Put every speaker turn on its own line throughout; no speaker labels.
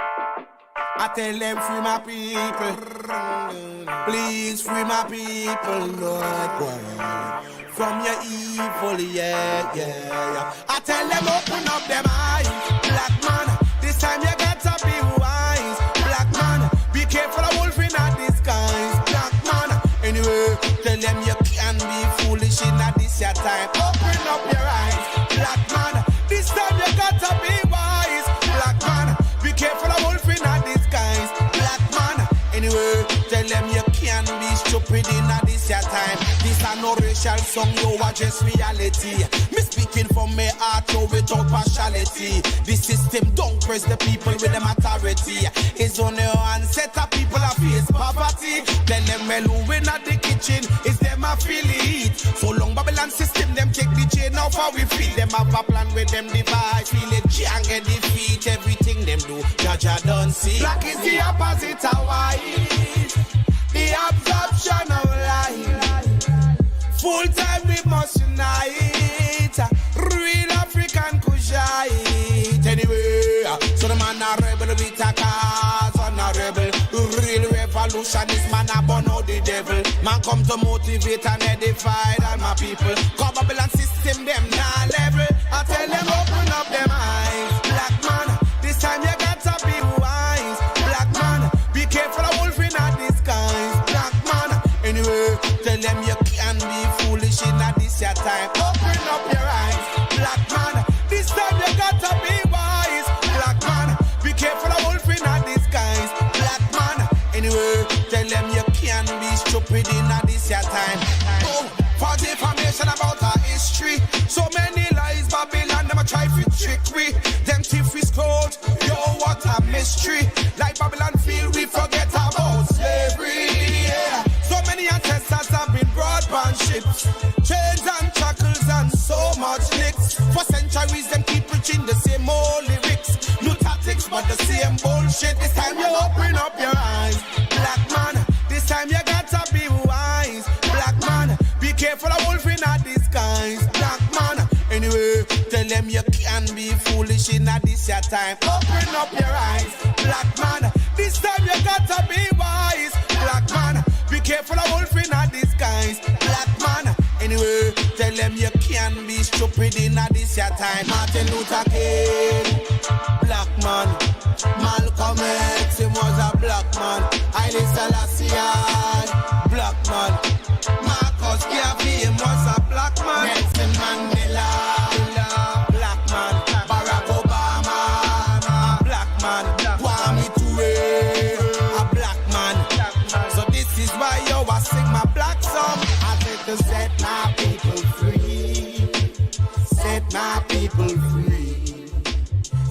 I tell them free my people. Please free my people, Lord God. From your evil, yeah. I tell them open up them eyes. Black man, this time you got to be wise. Black man, be careful of wolf in a disguise. Black man, anyway, tell them you can be foolish in a this your time. Open up your eyes. Black man, this time you got to be wise. Black man, be careful of wolf in a disguise. Black man, anyway, tell them you can be stupid in a this your time. This a no racial song, you are just reality. Me speaking from my heart, yo, without partiality. The system don't press the people with them authority. It's only one set of people that face poverty. Tell them well who win at the kitchen is them affiliate. So long Babylon system, them take the chain off how we feel. Them have a plan with them divide. Feel it jang and defeat everything them do. Jaja don't see. Black is the opposite of white. The absorption of light. Full time we must unite. Real African Kushite. Anyway, so the man a rebel with a cause on a rebel. Real revolutionist man a burn out the devil. Man come to motivate and edify all my people. Cause Babylon system them now level. I tell them open up them eyes. Black man, this time you got to be wise. Black man, be careful of wolf in a disguise. Black man, anyway, tell them you can be foolish in a this your time. Open up your eyes. Black man, this time you got to be wise. Black man, be careful of wolf in a disguise. Black man, anyway, tell them you can be stupid in a this your time. Oh, for the information about our history. So many lies, Babylon, them a try to trick we. Them thief we scrolled, yo, what a mystery. Like Babylon feel we forget about slavery, yeah. So many ancestors have been brought on ships. Chains and shackles and so much licks. For centuries them keep preaching the same old lyrics. New tactics but the same bullshit. This time you open up your eyes. Black man, this time you got to be wise. Black man, be careful of wolf in a disguise. Black man, anyway, tell them you can be foolish in a this your time. Open up your eyes. Black man, this time you got to be wise. Black man, be careful of wolf in a disguise. Black man, anyway, tell them you can be stupid in a this your time. Martin Luther King, black man. Malcolm X, he was a black man. Haile Selassie, black man. Marcus Garvey, he was a black man. Nelson Mandela, black man. Barack Obama, black man. Kwame Ture, a black man. So this is why yo I sing my black song. I said to set my people free. Set my people free.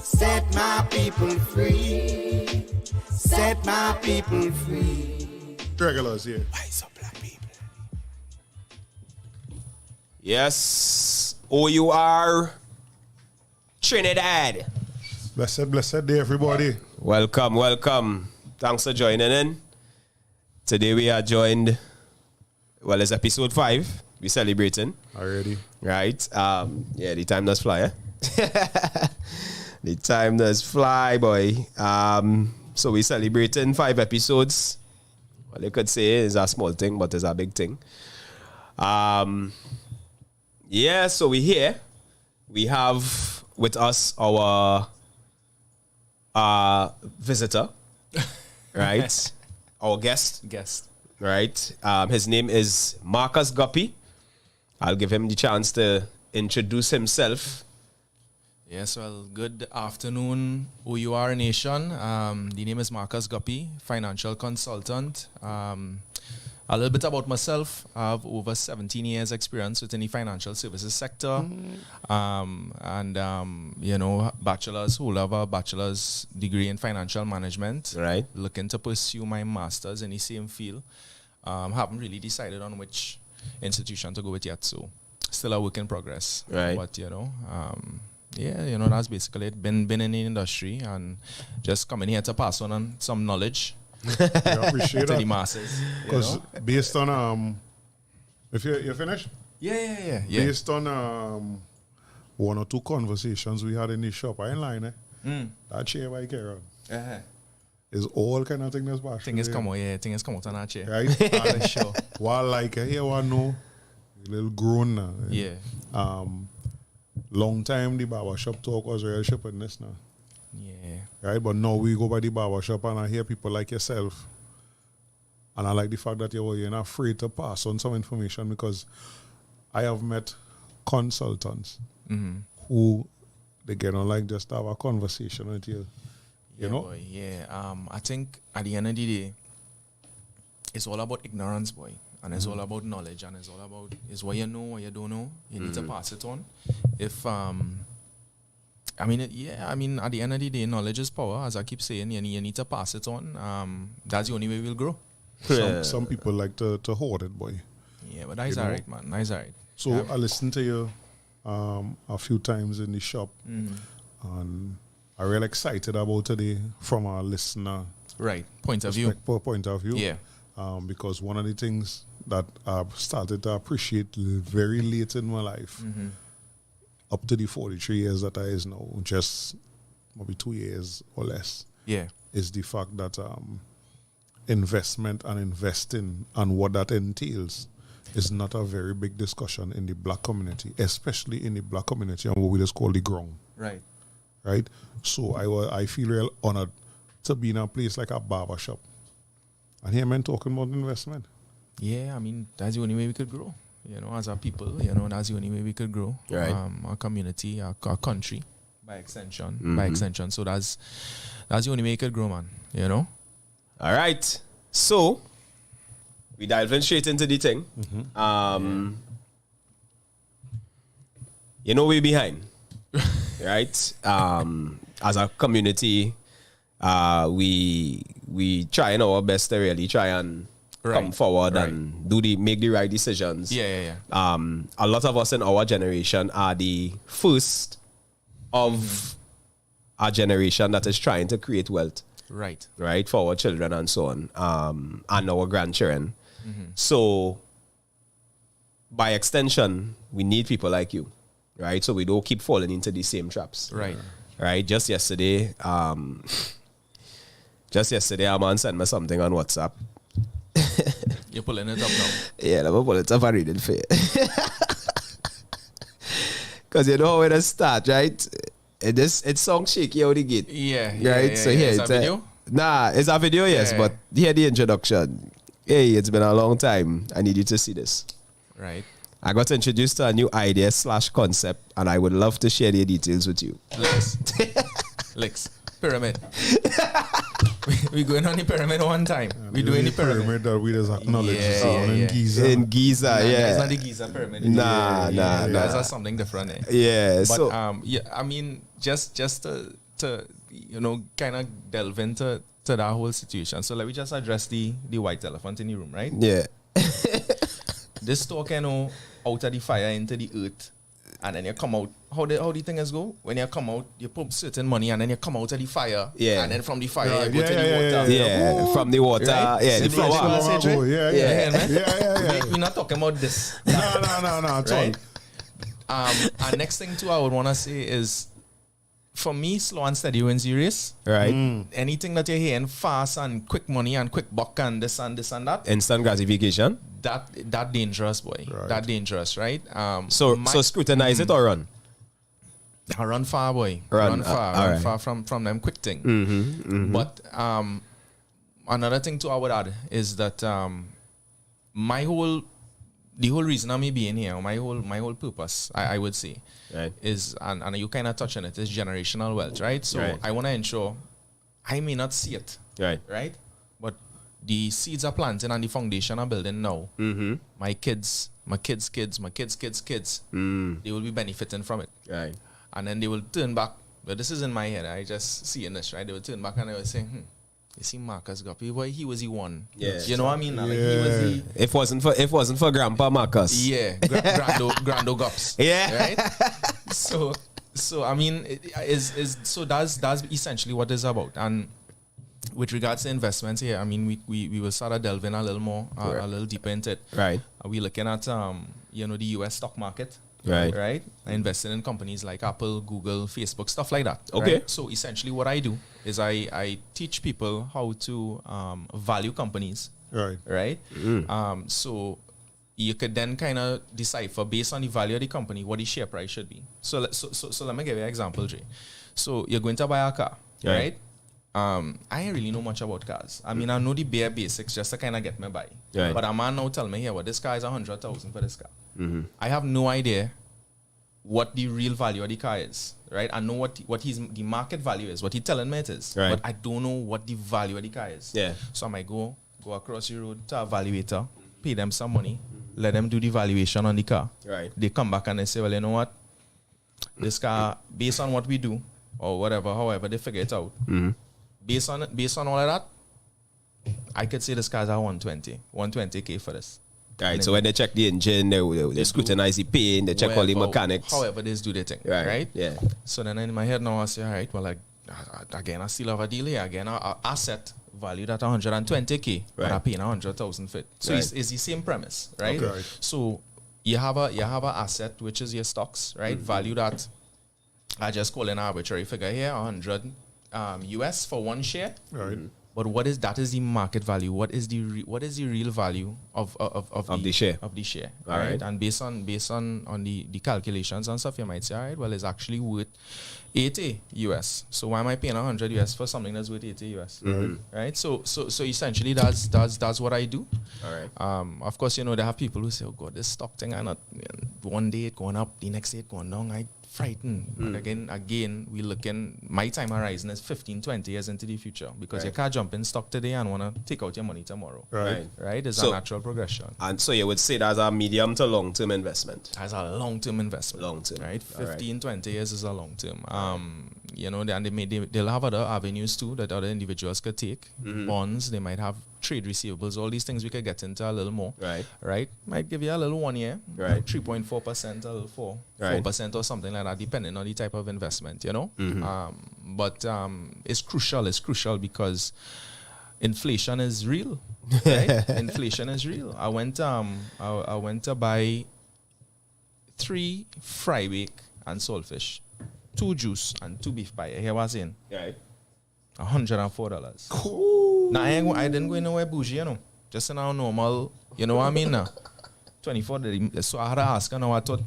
Set my people free. Set my people free.
Regulars here.
Wise up, black people.
Yes. OUR Trinidad.
Blessed day, everybody.
Welcome. Thanks for joining in. Today we are joined, well, it's episode 5. We're celebrating.
Already.
Right. Yeah, the time does fly, eh? The time does fly, boy. So we're celebrating 5 episodes. Well, you could say it's a small thing, but it's a big thing. Yeah, so we're here. We have with us our visitor, right? Our guest. Right? His name is Marcus Guppy. I'll give him the chance to introduce himself.
Yes, well, good afternoon, OUR Nation. The name is Marcus Guppy, financial consultant. A little bit about myself. I have over 17 years experience within the financial services sector. You know, who have a bachelor's degree in financial management.
Right.
Looking to pursue my master's in the same field. Haven't really decided on which institution to go with yet, so still a work in progress.
Right.
But, you know, yeah, you know, that's basically it. Been in the industry and just coming here to pass on some knowledge
I appreciate
to the
that.
masses.
Because based on, if you're finished?
Yeah.
Based on one or two conversations we had in the shop, I ain't lying, that chair I care of. Is all kind of thing that's bad.
Thing is come out, yeah. Thing is come out on our chair.
Right?
For sure.
Well, like, here one know, a little grown now.
Yeah.
Long time the barber shop talk was real shippiness now.
Yeah.
Right? But now we go by the barber shop and I hear people like yourself. And I like the fact that you're not afraid to pass on some information, because I have met consultants who they get on like just to have a conversation with you. You know?
Boy, yeah. I think at the end of the day, it's all about ignorance, boy. And it's all about knowledge, and it's all about is what you know, what you don't know. You need to pass it on. If at the end of the day, knowledge is power, as I keep saying. You need to pass it on. That's the only way we'll grow.
Some people like to hoard it, boy.
Yeah, but that's alright, man. That's alright.
So I listened to you a few times in the shop, and I'm really excited about today from a listener
Right. Point of view.
point of view.
Yeah.
Because one of the things that I've started to appreciate very late in my life, up to the 43 years that I is now, just maybe 2 years or less, is the fact that investment and investing and what that entails is not a very big discussion in the black community, especially in the black community and what we just call the ground.
Right.
Right? So I feel real honored to be in a place like a barber shop and hear men talking about investment.
Yeah, I mean, that's the only way we could grow. You know, as a people, that's the only way we could grow.
Right.
Our community, our country, by extension. So that's the only way we could grow, man. You know?
All right. So, we diving straight into the thing. You know we're behind. Right? As a community, we trying our best to really try and come forward and make the right decisions.
Yeah.
A lot of us in our generation are the first of our generation that is trying to create wealth. Right, for our children and so on, and our grandchildren. So, by extension, we need people like you, right? So we don't keep falling into the same traps. Right. Just yesterday, a man sent me something on WhatsApp.
You're pulling it up now.
Yeah, let me pull it up and read it for you. Because you know where to start, right? It's song shaky out the gate.
Yeah.
So here
it's a video?
Nah, it's a video, yes, but here the introduction. Hey, it's been a long time. I need you to see this.
Right.
I got introduced to a new idea / concept, and I would love to share the details with you.
Licks. Pyramid. we going on the pyramid one time. We doing the pyramid.
That we just acknowledge
in
Giza.
In Giza,
It's not the Giza pyramid.
Nah.
That's something different.
Yeah.
But
So
I mean, just to kind of delve into that whole situation. So let me just address the white elephant in the room, right?
yeah.
This talk, out of the fire into the earth, and then you come out. How the things go? When you come out, you put certain money, and then you come out of the fire.
Yeah.
And then from the fire, you go to the water.
Yeah. From the water.
Right?
Yeah. The flower.
Yeah.
We're not talking about this.
No. At
Right. And next thing too, I would want to say is, for me, slow and steady wins the race.
Right.
Anything that you're hearing fast and quick money and quick buck and this and that,
Instant gratification.
that dangerous, boy.
Right.
That dangerous, right?
So scrutinize it or run.
I run far, boy.
Run
Far from them quick thing. But another thing too I would add is that the whole reason I'm being here, my whole purpose, I would say,
Right.
is, and you kind of touch on it, is generational wealth, right? So
Right.
I want to ensure I may not see it, right? But the seeds are planting and the foundation are building now. My kids, they will be benefiting from it.
Right.
And then they will turn back. But this is in my head. I just see in this, right? They will turn back and they will say, you see Marcus Guppy, boy, he was the one.
Yeah.
You know what I mean? Like, he was the...
If wasn't for Grandpa Marcus.
Yeah, Grando Gups.
Yeah.
Right? So I mean, so that's essentially what it's about. And with regards to investments here, I mean, we will start delving a little more, a little deeper into it.
Right.
Are we looking at the US stock market?
Right.
Right? I invested in companies like Apple, Google, Facebook, stuff like that.
Okay.
Right? So essentially what I do is I teach people how to value companies.
Right.
Right? So you could then kind of decipher based on the value of the company what the share price should be. So let me give you an example, Jay. So you're going to buy a car, right? I ain't really know much about cars. I mean, I know the bare basics just to kind of get me by.
Right.
But a man now tell me here, well, this car is 100,000 for this car. I have no idea what the real value of the car is, right? I know what the market value is, what he telling me it is,
right.
but I don't know what the value of the car is.
Yeah.
So I might go across the road to a valuator, pay them some money, let them do the valuation on the car.
Right.
They come back and they say, well, you know what? This car, based on what we do, or whatever, however they figure it out, based on all of that, I could say this car's at 120K for this.
Right, so when they check the engine, they scrutinize the paint, they check all the mechanics.
However they do their thing, right?
Yeah.
So then in my head now I say, all right, well, again, I still have a deal here. Again, our asset valued at 120K, but I'm paying 100,000 for it. So it's the same premise, right?
Okay.
So you have a asset, which is your stocks, right? Valued at, I just call an arbitrary figure here, 100 US for one share.
Right.
But that is the market value. What is the real value of
the share?
Of the share.
All right.
And based on the calculations and stuff, you might say, all right, well, it's actually worth 80 US. So why am I paying 100 US for something that's worth 80 US? Right? So essentially that's what I do.
All right.
Of course, there have people who say, oh God, this stock thing, I not one day it going up, the next day it going down. I frightened. But again, we looking, my time horizon is 15, 20 years into the future, because you can't jump in stock today and want to take out your money tomorrow. Right? It's a natural progression.
And so you would say that's a medium to long term investment.
As a long-term investment.
Long-term.
Right? 15, 20 years is a long-term. They'll have other avenues too that other individuals could take. Bonds, they might have trade receivables, all these things we could get into a little more. Right? Might give you a little 1 year.
Right.
3.4%, a little 4% or something like that, depending on the type of investment, But it's crucial because inflation is real. Right? Inflation is real. I went to buy 3 fry bake and saltfish, 2 juice and 2 beef pie. Here was in.
Right.
$104. Now I didn't go anywhere bougie, just in our normal, you know what I mean now. 24. So I had to ask her now. I thought,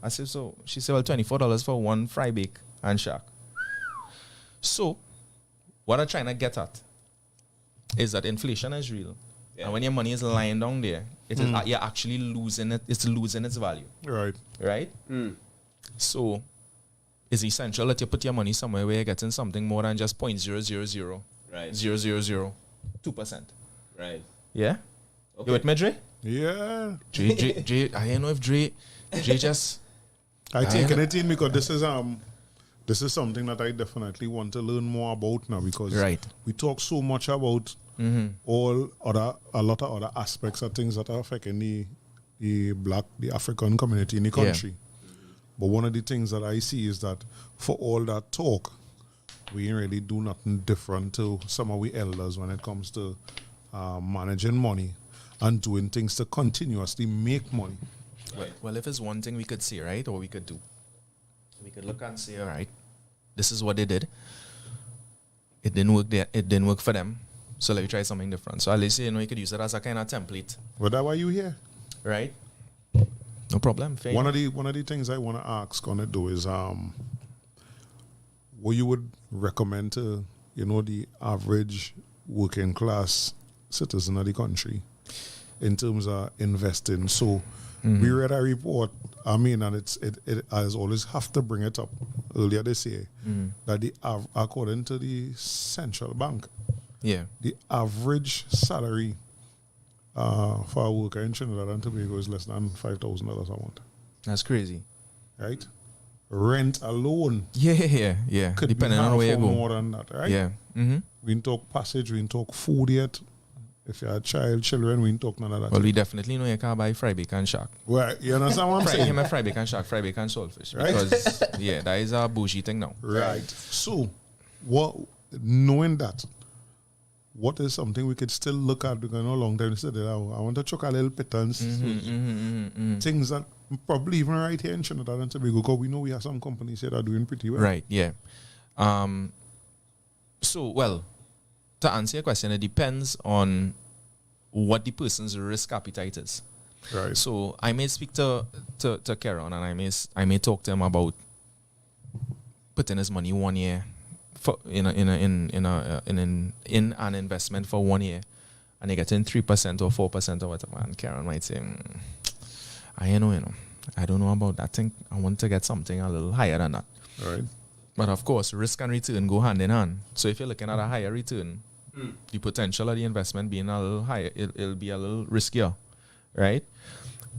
I said so. She said, well, $24 for 1 fry bake and shark. So what I'm trying to get at is that inflation is real. And when your money is lying down there, it is you're actually losing it. It's losing its value. Right? So it's essential that you put your money somewhere where you're getting something more than just 0.000 0.002%.
Right.
Yeah?
Okay.
You with me, Dre?
Yeah.
Dre, I don't know if Dre just...
I take anything because this is something that I definitely want to learn more about now, because we talk so much about a lot of other aspects of things that are affecting the African community in the country. But one of the things that I see is that for all that talk, we ain't really do nothing different to some of we elders when it comes to managing money and doing things to continuously make money.
Well, if it's one thing we could say, right, or we could do, we could look and say, all right, this is what they did. It didn't work there. It didn't work for them. So let me try something different. So at least, you could use it as a kind of template.
But that's why you here.
Right? No problem. Fair.
One of the things I want to ask on it though is what you would recommend to the average working class citizen of the country in terms of investing. So we read a report, and it has always have to bring it up earlier this year, that according to the central bank, the average salary for a worker in Trinidad and Tobago is less than $5,000 a month.
That's crazy.
Right? Rent alone.
Yeah.
Could
depending
be
on where you go.
more than that, right?
Yeah.
We didn't talk passage, we didn't talk food yet. If you're a children, we didn't talk none of that.
Well, we definitely know you can't buy fry bake and shark.
Well, you understand what I'm saying?
Him a fry bake and shark, fry bake and saltfish.
Right?
Because, that is a bougie thing now.
Right. So, knowing that, what is something we could still look at because no long time said that I want to chuck a little pittance. Things that probably even right here in Trinidad and Tobago, because we know we have some companies here that are doing pretty well.
Right, yeah. So, well, to answer your question, it depends on what the person's risk appetite is.
Right.
So I may speak to Karen and I may talk to him about putting his money 1 year for in an investment for 1 year, and they getting 3% or 4% or whatever. And Karen might say, I don't know about that. I think I want to get something a little higher than that.
Right.
But of course, risk and return go hand in hand. So if you're looking at a higher return, the potential of the investment being a little higher, it'll be a little riskier, right?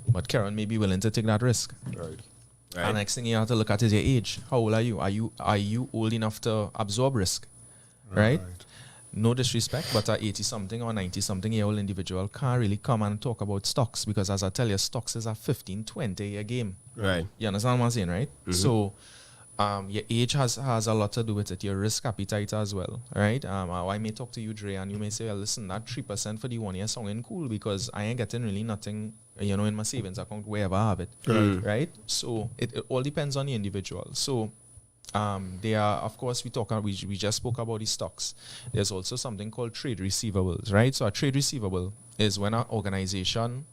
But Karen may be willing to take that risk.
Right.
And next thing you have to look at is your age. How old are you? Are you old enough to absorb risk? Right? No disrespect, but a 80-something or 90-something-year-old individual can't really come and talk about stocks because, as I tell you, stocks is a 15, 20-year game.
Right.
You understand what I'm saying, right? So your age has a lot to do with it. Your risk appetite as well, right? I may talk to you, Dre, and you may say, well, listen, that 3% for the 1 year sounding cool because I ain't getting really nothing, in my savings account, wherever I have it, right? So it all depends on the individual. So there are, of course, we just spoke about the stocks. There's also something called trade receivables, right? So a trade receivable is when an organization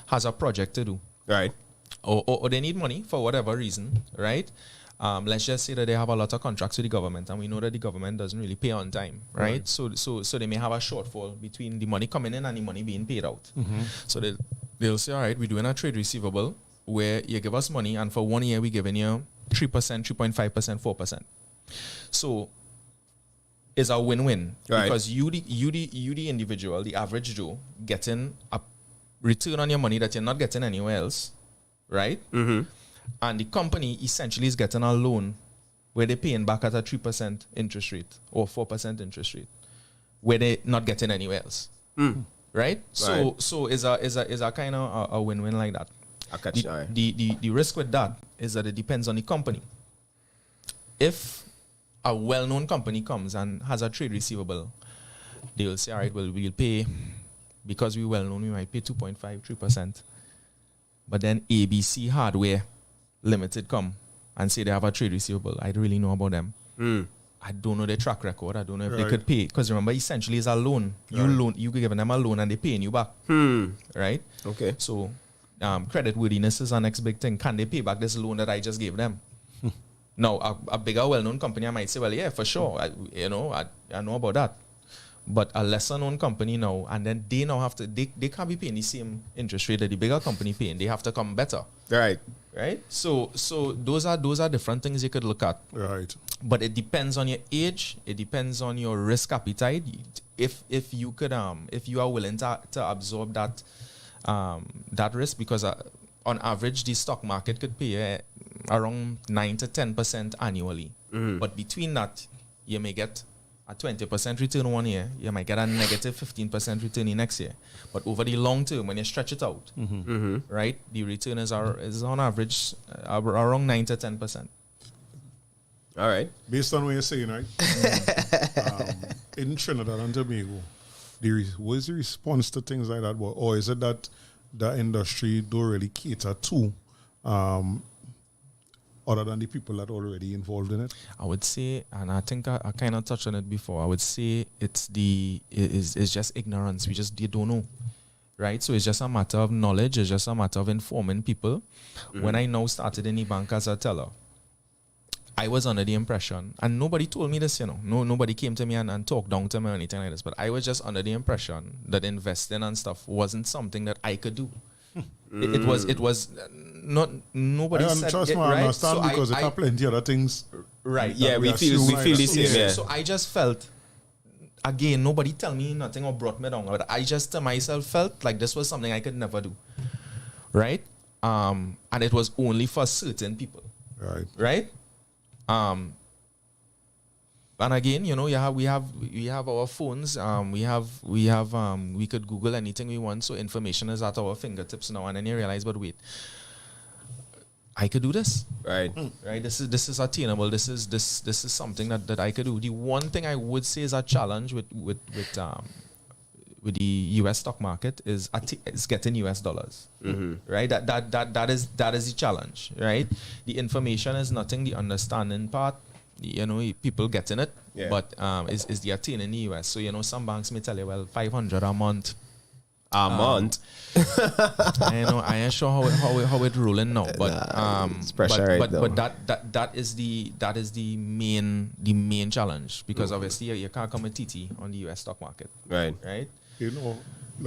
has a project to do,
Right.
or they need money for whatever reason, right? Let's just say that they have a lot of contracts with the government, and we know that the government doesn't really pay on time, right? So they may have a shortfall between the money coming in and the money being paid out. So they'll say, all right, we're doing a trade receivable where you give us money, and for 1 year we're giving you 3%, 3.5%, 4%. So it's a win-win because you the individual, the average Joe, getting a return on your money that you're not getting anywhere else, right? And the company essentially is getting a loan where they're paying back at a 3% interest rate or 4% interest rate, where they're not getting anywhere else, right? So is a kind of a win-win like that. The risk with that is that it depends on the company. If a well-known company comes and has a trade receivable, they will say, all right, well, we'll pay, because we're well-known, we might pay 2.5%, 3%. But then ABC Hardware Limited come and say they have a trade receivable. I don't really know about them. I don't know their track record. I don't know if they could pay. Because remember, essentially, it's a loan. You giving them a loan and they're paying you back. Right?
Okay.
So credit worthiness is our next big thing. Can they pay back this loan that I just gave them? Now, a bigger, well-known company, I might say, well, yeah, for sure. I know about that. But a lesser-known company now, and then they now have to, they can't be paying the same interest rate that the bigger company paying. They have to come better. Right? So those are different things you could look at.
Right.
But it depends on your age. It depends on your risk appetite. If you are willing to absorb that risk, because on average the stock market could pay around 9 to 10% annually. But between that, you may get a 20% return 1 year, you might get a negative 15% return the next year. But over the long term, when you stretch it out, right, the return is on average around 9 to 10%.
All right.
Based on what you're saying, right? In Trinidad and Tobago, what is the response to things like that? Or is it that the industry don't really cater to other than the people that are already involved in it?
I would say, and I think I kind of touched on it before, I would say it's just ignorance. You don't know, right? So it's just a matter of knowledge. It's just a matter of informing people. When I now started in the bank as a teller, I was under the impression, and nobody told me this, nobody came to me and talked down to me or anything like this, but I was just under the impression that investing and stuff wasn't something that I could do. It was not, nobody said
trust
it,
me,
right?
I understand,
So
because there are plenty of other things.
Right.
Yeah, we feel the same. Yeah.
So I just felt, again, nobody tell me nothing or brought me down, but I just to myself felt like this was something I could never do. Right? And it was only for certain people. Right? And again, we have our phones. We could Google anything we want, so information is at our fingertips now. And then you realize, but wait, I could do this.
Right.
Right. This is attainable. This is something that I could do. The one thing I would say is a challenge with the U.S. stock market is getting U.S. dollars. Right. That is the challenge. Right. The information is nothing. The understanding part, people getting it, but is the attaining in the U.S. So some banks may tell you, well, $500 a month.
Month.
I ain't sure how it rolling now, but
it's pressure,
but that is the main challenge, because obviously you can't come with TT on the US stock market. Right.
Let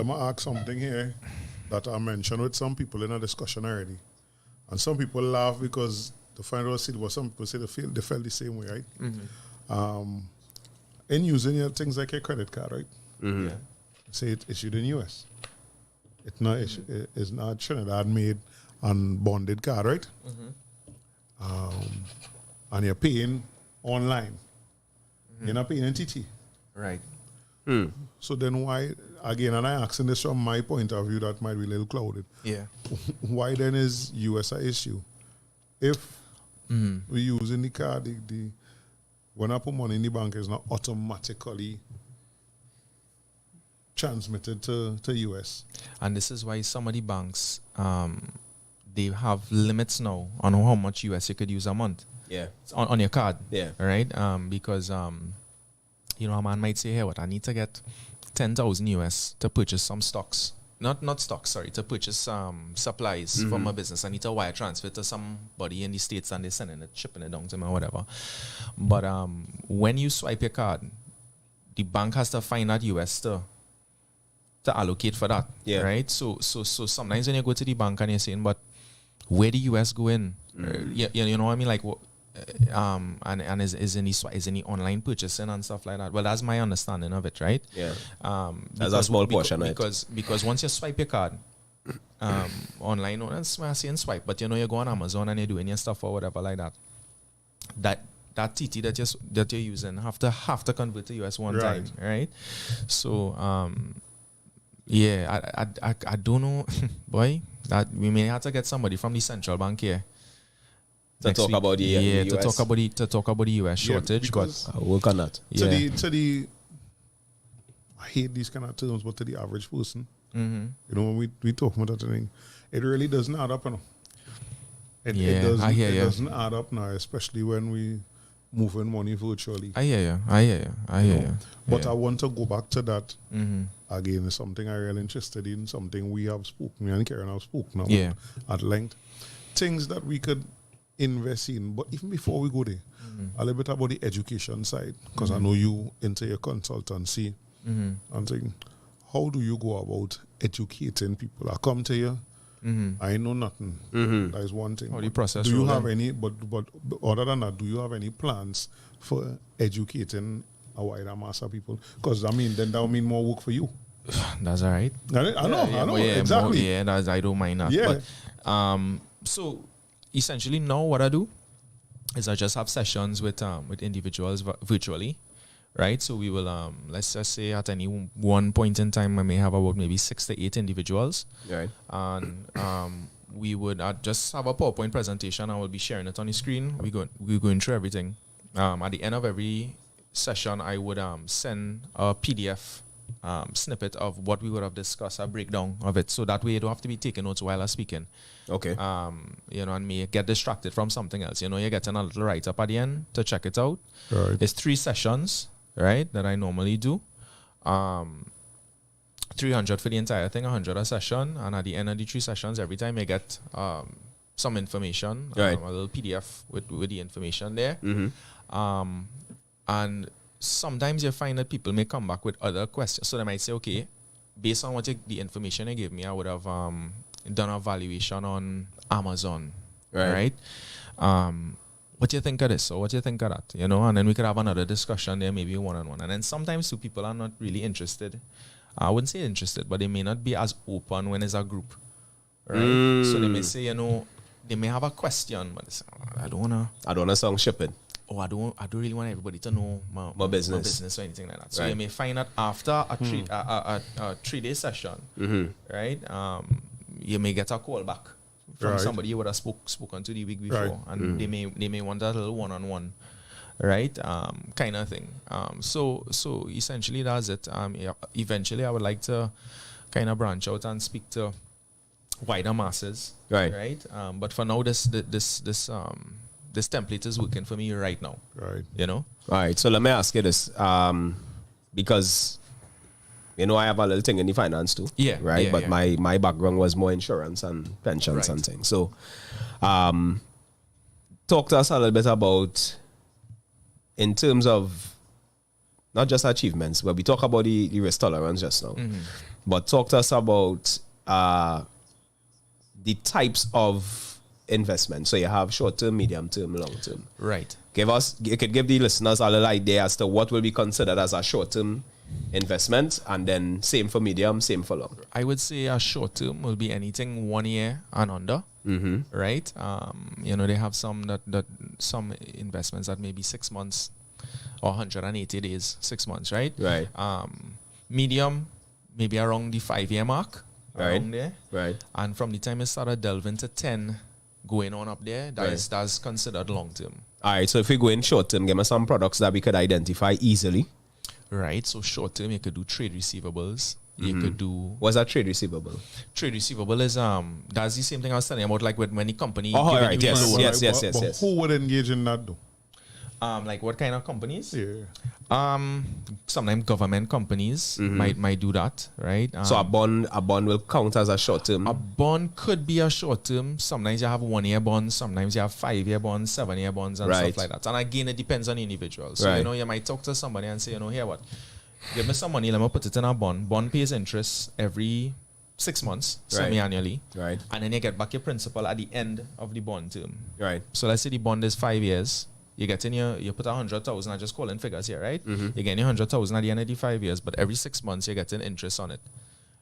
me ask something here that I mentioned with some people in a discussion already, and some people laugh because they find out what some people say they felt the same way, right? In using your things like your credit card, right? Say it's issued in US. It's not Trinidad made and bonded card, right? And you're paying online. You're not paying in TT.
Right.
So then why, again, and I'm asking this from my point of view that might be a little clouded.
Yeah.
Why then is US an issue? If we're using the card, when I put money in the bank, it's not automatically transmitted to US.
And this is why some of the banks, they have limits now on how much US you could use a month.
Yeah.
On your card.
Yeah.
Right? Because, a man might say, hey, I need to get 10,000 US to purchase some stocks. Not stocks, sorry, to purchase some supplies for my business. I need to wire transfer to somebody in the States and they're sending it, shipping it down to me or whatever. But when you swipe your card, the bank has to find that US to allocate for that, right? So sometimes when you go to the bank and you're saying, but where the US go in? You know what I mean? Like, and is any online purchasing and stuff like that? Well, that's my understanding of it, right?
Yeah. That's a small portion, right?
Because once you swipe your card online, that's why I'm saying swipe, but you go on Amazon and you're doing your stuff or whatever like that. That TT that you're using have to convert to US one time, right? So I don't know, boy. That we may have to get somebody from the central bank here
to talk about the US.
to talk about the US shortage. But
I'll work on that.
To the I hate these kind of terms, but to the average person, when we talk about that thing, it really doesn't add up, It doesn't add up now, especially when we moving money virtually.
I hear you.
But I want to go back to that again. It's something I'm really interested in. Something we have spoken, me and Karen have spoken about at length. Things that we could invest in. But even before we go there, a little bit about the education side, because I know you into your consultancy. I'm saying, how do you go about educating people? I come to you. I know nothing. That is one thing.
How do you process?
Do you have any? But other than that, do you have any plans for educating a wider mass of people? Because then that will mean more work for you.
That's all right.
I know exactly.
I don't mind that.
Yeah.
But, so essentially now what I do is I just have sessions with individuals virtually. Right, so we will let's just say at any one point in time I may have about maybe 6 to 8 individuals,
right?
And we would just have a PowerPoint presentation. I will be sharing it on the screen. We're going through everything. At the end of every session, I would send a PDF snippet of what we would have discussed, a breakdown of it, so that way you don't have to be taking notes while I'm speaking.
Okay.
And may get distracted from something else. You're getting a little write up at the end to check it out.
Right.
It's 3 sessions. Right, that I normally do. 300 for the entire thing, 100 a session, and at the end of the 3 sessions, every time I get some information, a little PDF with the information there. And sometimes you find that people may come back with other questions. So they might say, okay, based on the information you gave me, I would have done a valuation on Amazon, right? What do you think of this or what do you think of that? And then we could have another discussion there, maybe one-on-one. And then sometimes people are not really interested. I wouldn't say interested, but they may not be as open when it's a group, right? So they may say, they may have a question, but they say, I don't wanna
sound shipping.
I don't really want everybody to know my business or anything like that. So you may find that after a 3-day session, right? You may get a call back from
Right.
somebody you would have spoken to the week before,
Right.
and they may want that little one-on-one, right? Kind of thing. So essentially that's it. Yeah, eventually I would like to kind of branch out and speak to wider masses,
Right.
Right. But for now, this template is working for me right now.
Right.
You know.
All right, so let me ask you this, because you know I have a little thing in the finance too,
Yeah,
right?
yeah,
But
yeah.
my background was more insurance and pensions
Right.
and things. So, talk to us a little bit about, in terms of not just achievements, but we talk about the risk tolerance just now.
Mm-hmm.
But talk to us about the types of investment. So you have short term, medium term, long term.
Right.
You could give the listeners a little idea as to what will be considered as a short term investment, and then same for medium, same for long.
I would say a short term will be anything 1 year and under.
Mm-hmm.
Right. You know, they have some that some investments that may be 6 months or 180 days, 6 months, right?
Right.
Medium, maybe around the 5-year mark.
Right.
Around there.
Right.
And from the time it started delving to 10 going on up there, that's considered long term.
All right. So if we go in short term, give me some products that we could identify easily.
Right. So short term, you could do trade receivables. You could do
What's that trade receivable?
trade receivable is that's the same thing I was telling you about, like when the company
Oh,
giving
right,
you
yes,
loan.
yes.
But who would engage in that though?
Like what kind of companies?
Yeah.
Sometimes government companies might do that, right?
So a bond will count as a short term.
A bond could be a short term. Sometimes you have 1 year bonds, sometimes you have 5-year bonds, 7-year bonds, and
Right.
stuff like that. And again, it depends on the individual. So,
Right.
you know, you might talk to somebody and say, you know, here what? Give me some money, let me put it in a bond. Bond pays interest every 6 months,
Right.
semi-annually.
Right.
And then you get back your principal at the end of the bond term.
Right.
So let's say the bond is 5 years. You get in you put 100,000. I just call in figures here, right?
Mm-hmm.
You get your 100,000 at the end of the 5 years, but every 6 months you get an interest on it,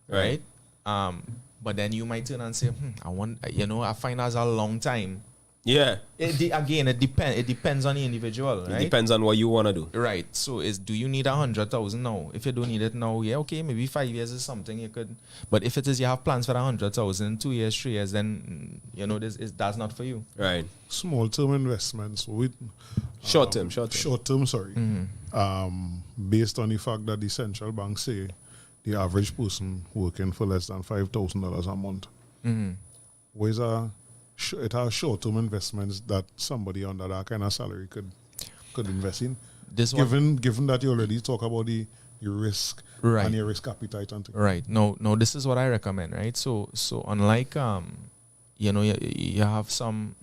right? But then you might turn and say, I find that's a long time.
Yeah.
It depends on the individual,
It
right?
depends on what you want to do.
Right. So do you need 100,000 now? If you don't need it now, yeah, okay, maybe 5 years is something you could. But if it is you have plans for 100,000, 2 years, 3 years, then that's not for you.
Right.
Small term investments with
Short term.
short term, sorry. Based on the fact that the central bank say the average person working for less than $5,000 a month. Where's it has short term investments that somebody under that kind of salary could invest in.
This one,
Given that you already talk about the risk
Right.
and your risk appetite and things.
right? No, this is what I recommend, right? So unlike you have some,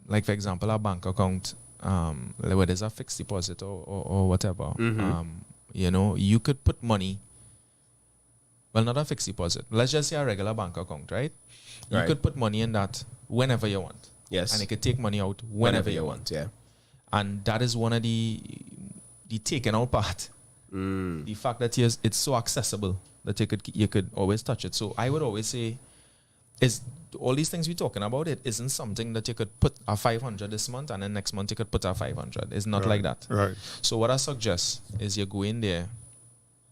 like for example, a bank account, like where there's a fixed deposit or whatever. You could put money. Well, not a fixed deposit. Let's just say a regular bank account, right? You
Right.
could put money in that whenever you want.
Yes.
And you could take money out whenever you want.
Yeah.
And that is one of the taken out part. The fact that it's so accessible that you could always touch it. So I would always say, is all these things we're talking about, it isn't something that you could put a 500 this month and then next month you could put a 500. It's not like that.
Right.
So what I suggest is you go in there,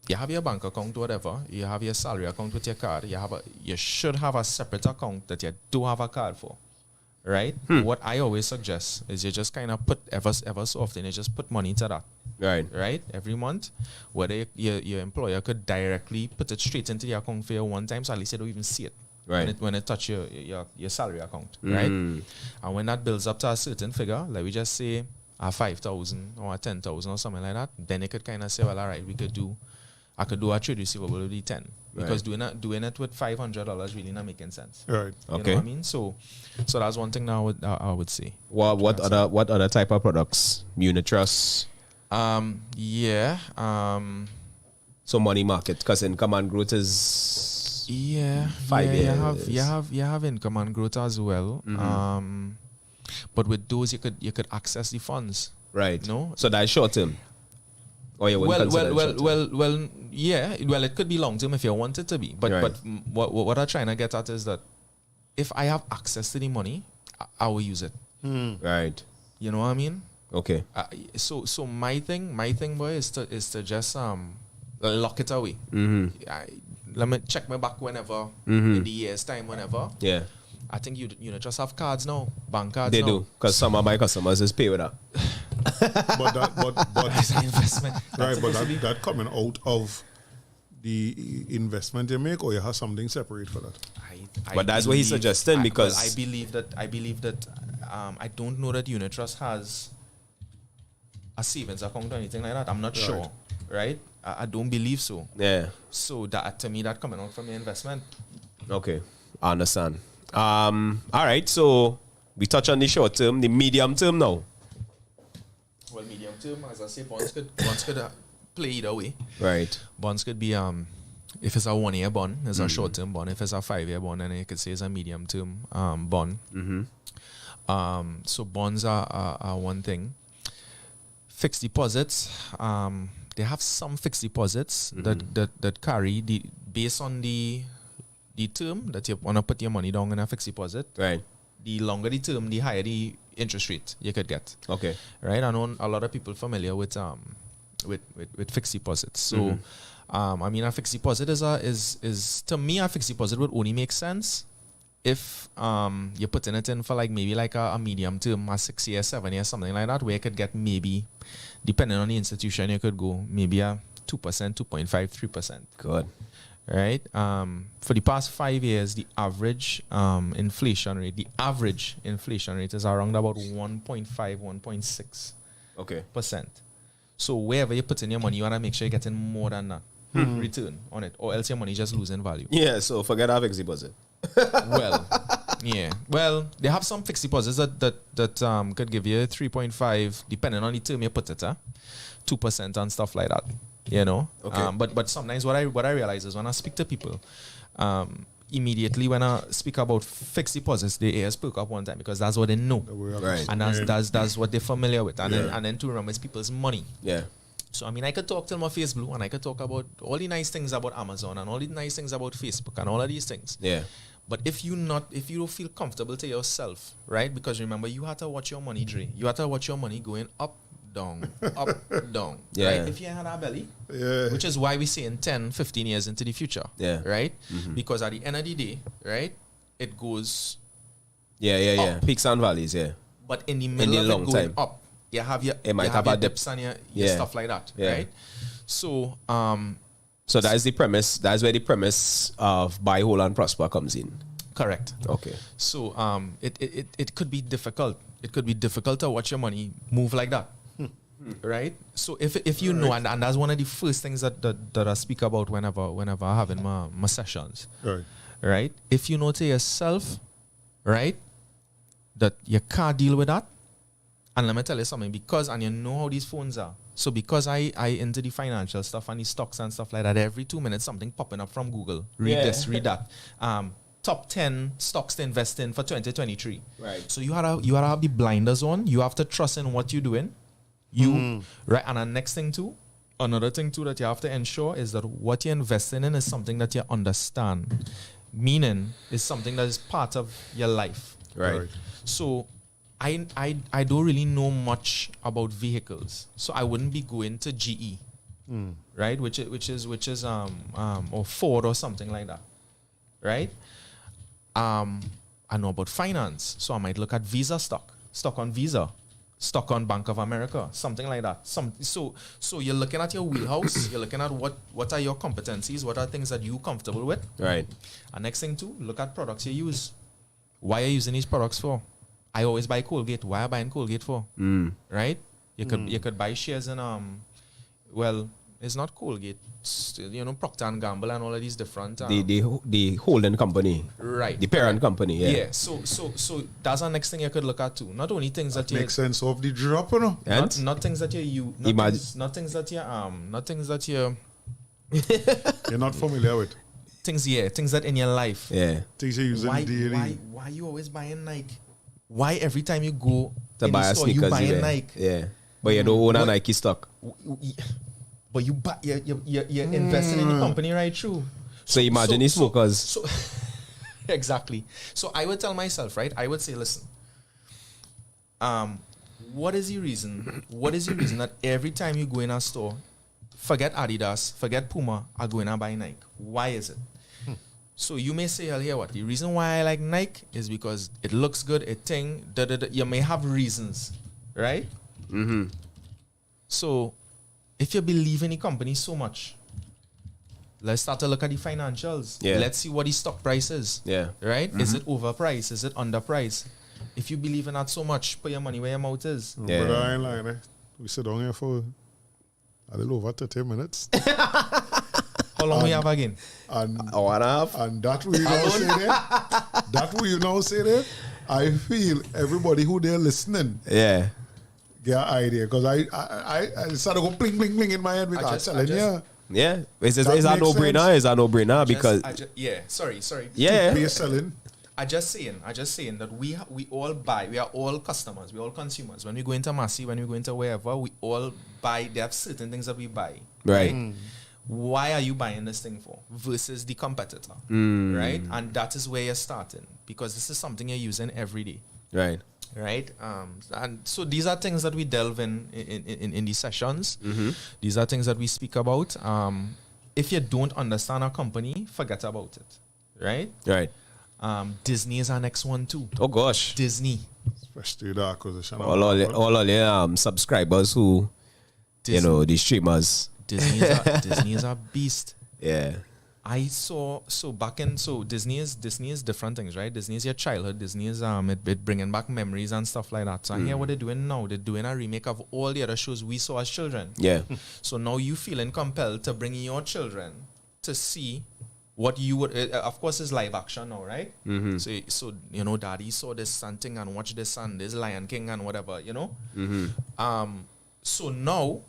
you have your bank account, whatever, you have your salary account with your card, you should have a separate account that you do have a card for. Right? What I always suggest is you just kind of put ever so often, you just put money to that. Right? Every month, whether your employer could directly put it straight into the account for you one time, so at least you don't even see it.
Right.
When it touch your salary account. Right? And when that builds up to a certain figure, like we just say a 5,000 or a 10,000 or something like that, then you could kind of say, well, all right, I could do a trade receivable with the 10. Because doing it with $500 really not making sense.
Right.
You
Okay.
know what I mean? So that's one thing now I would say.
What other type of products? Unit trusts.
Yeah.
So money market, because income and growth is
Yeah.
5 years.
You have income and growth as well. But with those you could access the funds.
right.
No?
So that's short term. Or you wouldn't consider it short term?
Yeah. Well, it could be long term if you want it to be. But
Right.
what I'm trying to get at is that if I have access to the money, I will use it.
Right.
You know what I mean?
Okay.
So my thing, boy, is to just lock it away. Let me check my back whenever in the year's time, whenever.
Yeah.
I think you just have cards now, bank cards.
They
now.
do, because some of my customers is pay with that.
but
That's an investment.
right, but that coming out of the investment you make, or you have something separate for that?
But that's what he's suggesting, because
I believe that I don't know that unit trust has a savings account or anything like that. I'm not sure, right? I don't believe so.
Yeah.
So that to me, that coming out from your investment.
Okay, I understand. All right, so we touch on the short term, the medium term now.
Well, medium term, as I say, bonds could play either way.
Right.
Bonds could be if it's a 1 year bond, it's a short term bond. If it's a 5 year bond, then you could say it's a medium term bond. So bonds are one thing. Fixed deposits, they have some fixed deposits that carry based on the term that you want to put your money down in a fixed deposit.
Right.
The longer the term, the higher the interest rate you could get.
Okay.
Right. I know a lot of people familiar with fixed deposits. So, I mean, a fixed deposit is to me, a fixed deposit would only make sense if you're putting it in for maybe a medium term, a 6 years, 7 years, something like that, where you could get maybe, depending on the institution, you could go maybe a 2%, 2.5, 3%.
Good.
Right. For the past 5 years, the average inflation rate is around about 1.5, 1.6%.
Okay.
So wherever you put in your money, you want to make sure you're getting more than that return on it, or else your money just losing value.
Yeah, so forget our fixed deposit.
Well, yeah. Well, they have some fixed deposits that could give you 3.5, depending on the term you put it, 2% and stuff like that. You know.
Okay.
But sometimes what I realize is when I speak to people, immediately when I speak about fixed deposits, their ears perk up one time because that's what they know,
Right.
and that's what they're familiar with, and then to remember it's people's money.
Yeah.
So I mean, I could talk till my face blue, and I could talk about all the nice things about Amazon and all the nice things about Facebook and all of these things.
Yeah.
But if you don't feel comfortable to yourself, right? Because remember, you have to watch your money, Dre. You have to watch your money going up, down, up, down.
Yeah.
Right? If you had a belly,
Yeah.
which is why we say in 10, 15 years into the future.
Yeah.
Right? Because at the end of the day, right, it goes
Yeah.
Up.
Peaks and valleys, yeah.
but in the middle
the
of
long
it going
time.
up, you have your
It might
you
have
your
a dip.
dips and your
Yeah.
stuff like that,
Yeah.
right? So
So that is the premise. That is where the premise of buy, hold, and prosper comes in.
correct.
Okay.
So it could be difficult. It could be difficult to watch your money move like that. Right? So if you know, and that's one of the first things that I speak about whenever I'm having my sessions.
Right.
Right? If you know to yourself, right, that you can't deal with that, and let me tell you something, and you know how these phones are. So because I into the financial stuff and the stocks and stuff like that, every 2 minutes something popping up from Google. Read this, read that. Top 10 stocks to invest in for 2023.
Right.
So you gotta have the blinders on. You have to trust in what you're doing. Right. And the next thing too, another thing too that you have to ensure is that what you're investing in is something that you understand. Meaning is something that is part of your life.
Right.
So I don't really know much about vehicles. So I wouldn't be going to GE. Right? Which is or Ford or something like that. Right? I know about finance, so I might look at Visa stock on Visa, stock on Bank of America, something like that. So you're looking at your wheelhouse, you're looking at what are your competencies, what are things that you're comfortable with.
Right.
And next thing too, look at products you use. Why are you using these products for? I always buy Colgate. Why am I buying Colgate for? Right? You could buy shares in well, it's not Colgate. It's, Procter and Gamble and all of these different
The holding company.
right.
The parent company, yeah.
Yeah. So that's the next thing you could look at too. Not only things that you
Makes sense of the drop, you know.
And
not things that you not things that you
You're not familiar with.
things that in your life.
yeah.
Things you're using daily.
Why you always buying Nike? Why every time you go
To
in
buy
the
a
store you
sneakers,
buying
yeah.
Nike?
Yeah. But you don't own a
What-
Nike stock.
But you buy you're investing in the company right through.
So imagine these smokers.
So exactly. So I would tell myself, right? I would say, listen, what is the reason? What is the reason that every time you go in a store, forget Adidas, forget Puma, I go in and buy Nike? Why is it? So you may say, "Hell, here what? The reason why I like Nike is because it looks good, it thing, da da da." You may have reasons, right? So if you believe in the company so much, let's start to look at the financials.
Yeah.
Let's see what the stock price is.
Yeah.
Right? Is it overpriced? Is it underpriced? If you believe in that so much, put your money where your mouth is.
Yeah.
But I ain't lying. We sit down here for a little over 30 minutes.
How long we have again?
And
Hour and a half.
And that way you now say that. That way you now say that. I feel everybody who they're listening
Yeah.
get an idea. Because I started to go bling, bling, bling in my head because I'm telling you.
Yeah. Is
That
that
makes
no-brainer?
sense.
Is that no-brainer? Because,
Yeah, sorry.
yeah.
Be selling.
I just saying that we all buy. We are all customers. We are all consumers. When we go into Massey, when we go into wherever, we all buy. There are certain things that we buy.
Right.
Why are you buying this thing for versus the competitor, right? And that is where you're starting because this is something you're using every day,
Right.
right? And so these are things that we delve in these sessions. These are things that we speak about. If you don't understand our company, forget about it, right?
Right.
Disney is our next one too.
Oh, gosh.
Disney.
Especially the acquisition.
All the subscribers who, you know, the streamers.
Disney is a beast.
Yeah.
I saw Disney is different things, right? Disney is your childhood. Disney is it bringing back memories and stuff like that. So I hear what they're doing now. They're doing a remake of all the other shows we saw as children.
Yeah.
So now you feeling compelled to bring your children to see what you would. Of course, it's live action now, right? So you know, Daddy saw this something and watch this and this Lion King and whatever, you know. So now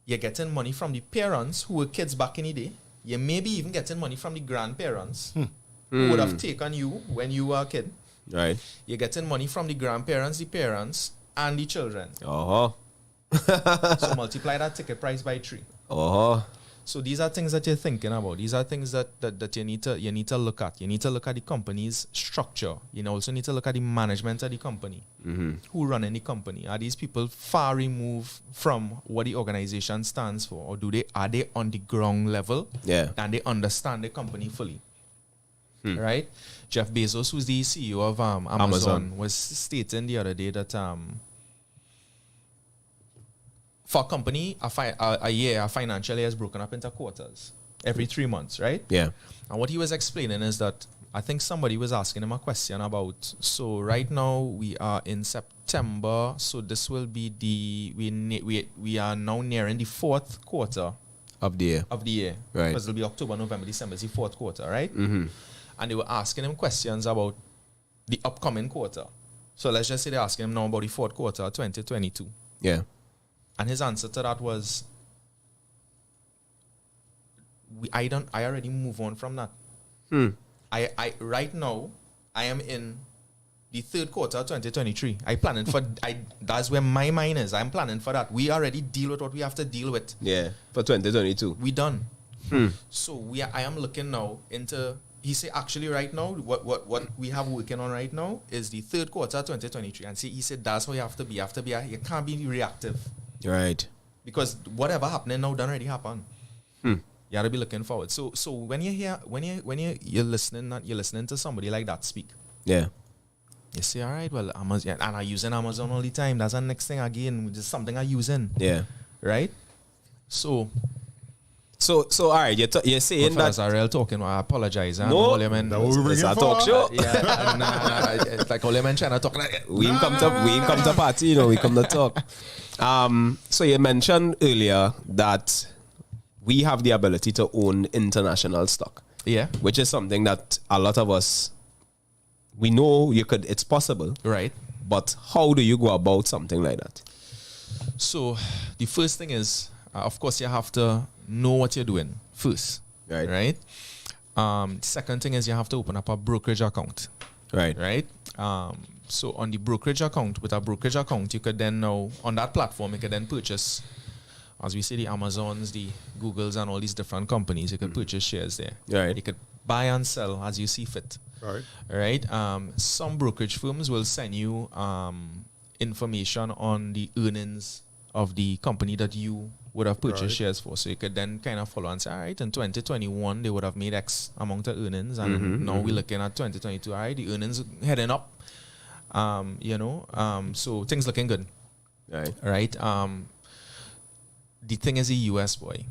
you're getting money from the parents who were kids back in the day. You may be even getting money from the grandparents who would have taken you when you were a kid.
Right.
You're getting money from the grandparents, the parents, and the children.
Uh-huh.
So multiply that ticket price by 3.
Uh-huh.
So these are things that you're thinking about. These are things that you need to look at. You need to look at the company's structure. You also need to look at the management of the company. Who running the company? Are these people far removed from what the organization stands for? Or are they on the ground level?
Yeah.
And they understand the company fully. Right? Jeff Bezos, who's the CEO of Amazon, was stating the other day that for a company, a financial year is broken up into quarters every 3 months, right?
Yeah.
And what he was explaining is that I think somebody was asking him a question about, so right now we are in September, so this will be we are now nearing the 4th quarter
Of the year. Right.
Because it'll be October, November, December, it's the 4th quarter, right? And they were asking him questions about the upcoming quarter. So let's just say they're asking him now about the 4th quarter, 2022.
Yeah.
And his answer to that was, I already move on from that. I right now, I am in the 3rd quarter, 2023. I planning for, that's where my mind is. I'm planning for that. We already deal with what we have to deal with.
Yeah. For 2022.
We done. So I am looking now into, he said actually right now, what we have working on right now is the 3rd quarter, 2023. And he said that's how you have to be. You can't be reactive.
Right.
Because whatever happening now done already happened. You gotta be looking forward. So when you're listening to somebody like that speak,
Yeah.
you say, all right, well, Amazon, and I'm using Amazon all the time. That's the next thing again, just something I'm using.
Yeah.
Right? So
all right, you're saying that
are real talking. I apologize.
No,
that what we bring
it's
it
a
for?
talk show.
Nah, it's like all them trying to talk.
We ain't come to party, you know, we come to talk. So you mentioned earlier that we have the ability to own international stock.
Yeah.
Which is something that a lot of us, we know it's possible.
Right.
But how do you go about something like that?
So the first thing is, of course, you have to know what you're doing first.
Right.
Second thing is you have to open up a brokerage account.
Right.
So on the brokerage account, with a brokerage account, you could then now, on that platform, you could then purchase, as we say, the Amazons, the Googles, and all these different companies. You could purchase shares there.
Right.
You could buy and sell as you see fit.
Right.
Some brokerage firms will send you information on the earnings of the company that you would have purchased
Right.
shares for. So you could then kind of follow and say, all right, in 2021 they would have made X amount of earnings, and now we're looking at 2022. All right, the earnings heading up. So things looking good. Right. The thing is the US, boy.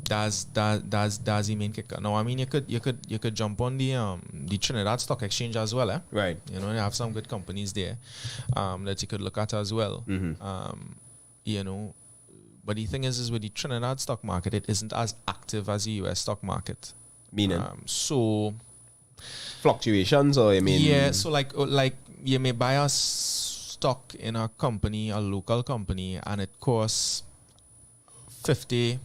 That's the main kicker. Now, I mean, you could jump on the Trinidad Stock Exchange as well, eh?
Right.
You know, they have some good companies there that you could look at as well. You know, but the thing is with the Trinidad stock market, it isn't as active as the US stock market.
Meaning
so
fluctuations, or I mean,
yeah. So like you may buy a stock in a company, a local company, and it costs $50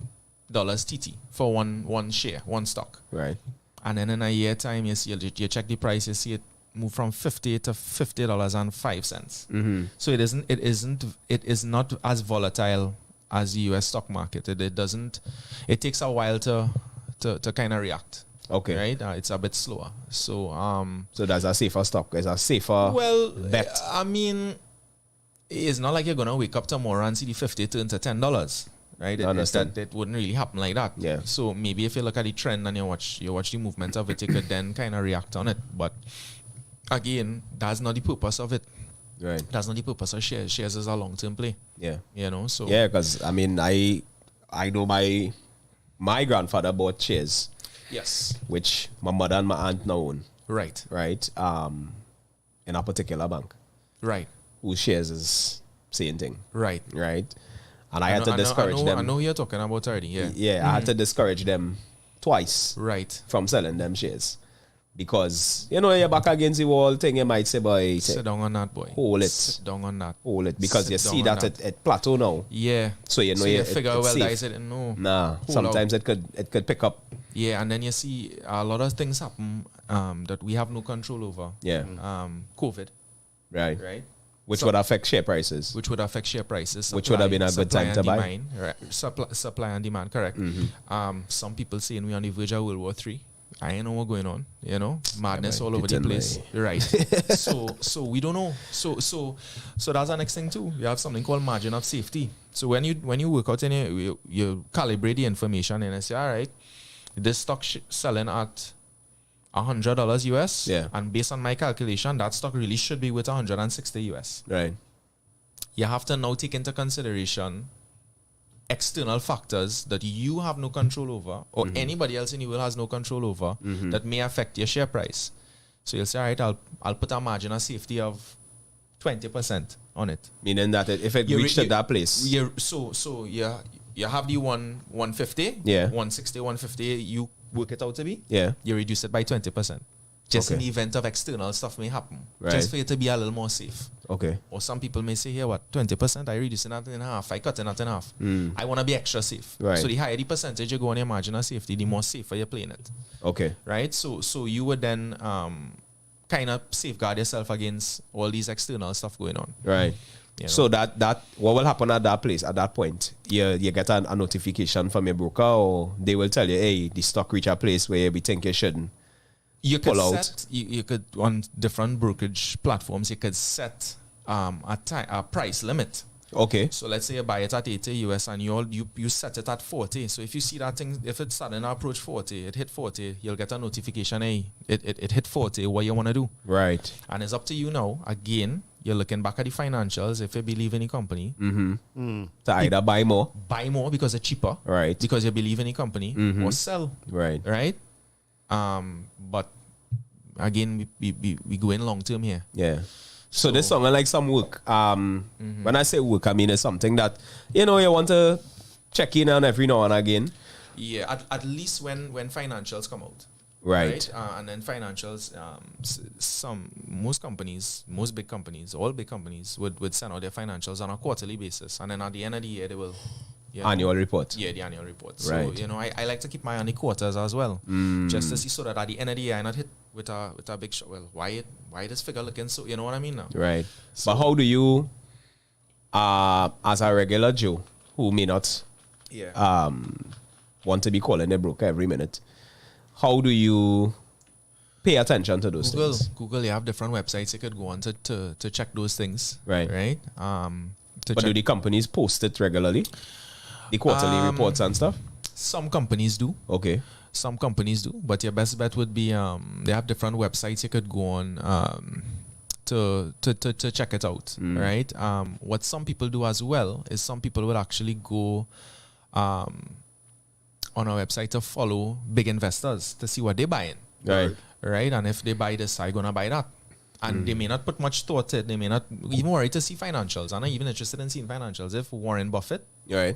TT for one share, one stock.
right.
And then in a year time, you check the price, you see it move from $50 to $50.05. So it is not as volatile as the US stock market. It takes a while to kind of react.
Okay.
Right? It's a bit slower. So
So that's a safer stock. It's a safer bet.
I mean, it's not like you're gonna wake up tomorrow and see the 50 turn to $10. Right? It wouldn't really happen like that.
Yeah.
So maybe if you look at the trend and you watch the movement of it, you could then kind of react on it. But again, that's not the purpose of it.
Right.
That's not the purpose of shares. Shares is a long-term play.
Yeah.
You know, so
Yeah, because I mean, I know my grandfather bought shares,
yes.
which my mother and my aunt now own,
Right.
right? In a particular bank,
Right.
whose shares is same thing,
Right.
right? And I had to discourage
I
them.
know who you're talking about already. Yeah.
Yeah, I had to discourage them twice
Right.
from selling them shares. Because, you know, you're back against the wall thing, you might say, boy,
Sit down on that, boy.
hold it.
Sit down on that.
Hold it. Because
Sit
you
down
see
on
that
that.
it plateau now.
Yeah.
So you know
you
it-
figure,
it's
well,
safe.
I said no.
Nah,
Hold
sometimes
out.
it could pick up.
Yeah, and then you see a lot of things happen that we have no control over.
Yeah.
COVID,
Right.
right?
Which
So-
would affect share prices.
Which would affect share prices.
Which would have been a good
supply
time
and
to buy.
demand, right? Supply and demand, correct. Some people saying we're on the verge of World War III. I ain't know what's going on, you know, madness all over the place. Right. So we don't know. So that's the next thing too. You have something called margin of safety. So when you work out and you calibrate the information and you say, all right, this stock selling at $100 US,
Yeah.
and based on my calculation, that stock really should be worth 160 US.
Right.
You have to now take into consideration external factors that you have no control over, or anybody else in the world has no control over, that may affect your share price. So you'll say, all right, I'll put a margin of safety of 20% on it.
Meaning that if it
You re-
reached at
you-
that place.
So you have the 150,
Yeah.
160, 150, you work it out to be,
Yeah.
you reduce it by 20%. Just in
Okay.
the event of external stuff may happen.
Right.
Just for you to be a little more safe.
Okay.
Or some people may say, here, what, 20%? I reduce it in half. I cut it in half. I want to be extra safe.
Right.
So the higher the percentage you go on your margin of safety, the more safer you're playing it.
Okay.
Right? So you would then kind of safeguard yourself against all these external stuff going on.
Right.
You know?
So that what will happen at that place, at that point? You get a notification from your broker, or they will tell you, hey, the stock reach a place where we think you shouldn't.
You could
pull out.
set, you could, on different brokerage platforms, you could set a price limit.
Okay.
So let's say you buy it at 80 US and you set it at 40. So if you see that thing, if it's starting to approach 40, it hit 40, you'll get a notification, hey, it hit 40, what you want to do?
Right.
And it's up to you now. Again, you're looking back at the financials. If you believe in the company,
To either buy more.
buy more because it's cheaper.
Right.
Because you believe in the company, or sell.
Right.
Right? But again, we go in long term here.
Yeah. So this song, I like some work. When I say work, I mean it's something that, you know, you want to check in on every now and again.
Yeah, at least when financials come out.
Right.
And then financials, most companies, most big companies, all big companies would send out their financials on a quarterly basis. And then at the end of the year, they will... you know,
Annual report.
Yeah, the annual report.
Right.
So, you know, I like to keep my eye on the quarters as well. Just to see so that at the end of the year, I not hit with a big shot. Well, why this figure looking so... You know what I mean now?
Right. But how do you, as a regular Joe, who may not
Yeah.
want to be calling a broker every minute, how do you pay attention to those things?
Google, you have different websites you could go on to check those things.
Right.
Right?
But do the companies post it regularly? The quarterly reports and stuff?
Some companies do.
Okay.
Some companies do, but your best bet would be they have different websites you could go on to check it out, right? What some people do as well is some people will actually go on a website to follow big investors to see what they're buying, right? And if they buy this, I'm gonna buy that. And they may not put much thought to it. They may not even worry to see financials. I'm not even interested in seeing financials. If Warren Buffett,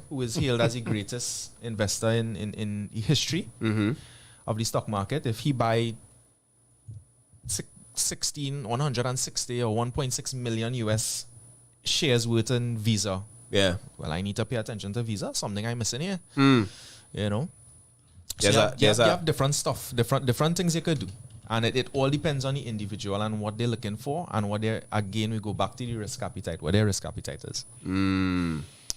who
is hailed as the greatest investor in history of the stock market, if he buy 160 or 1.6 million US shares worth in Visa, well, I need to pay attention to Visa. Something I'm missing here, you know. So you have different stuff, different things you could do. And it all depends on the individual and what they're looking for and what they're, again, we go back to the risk appetite, what their risk appetite is.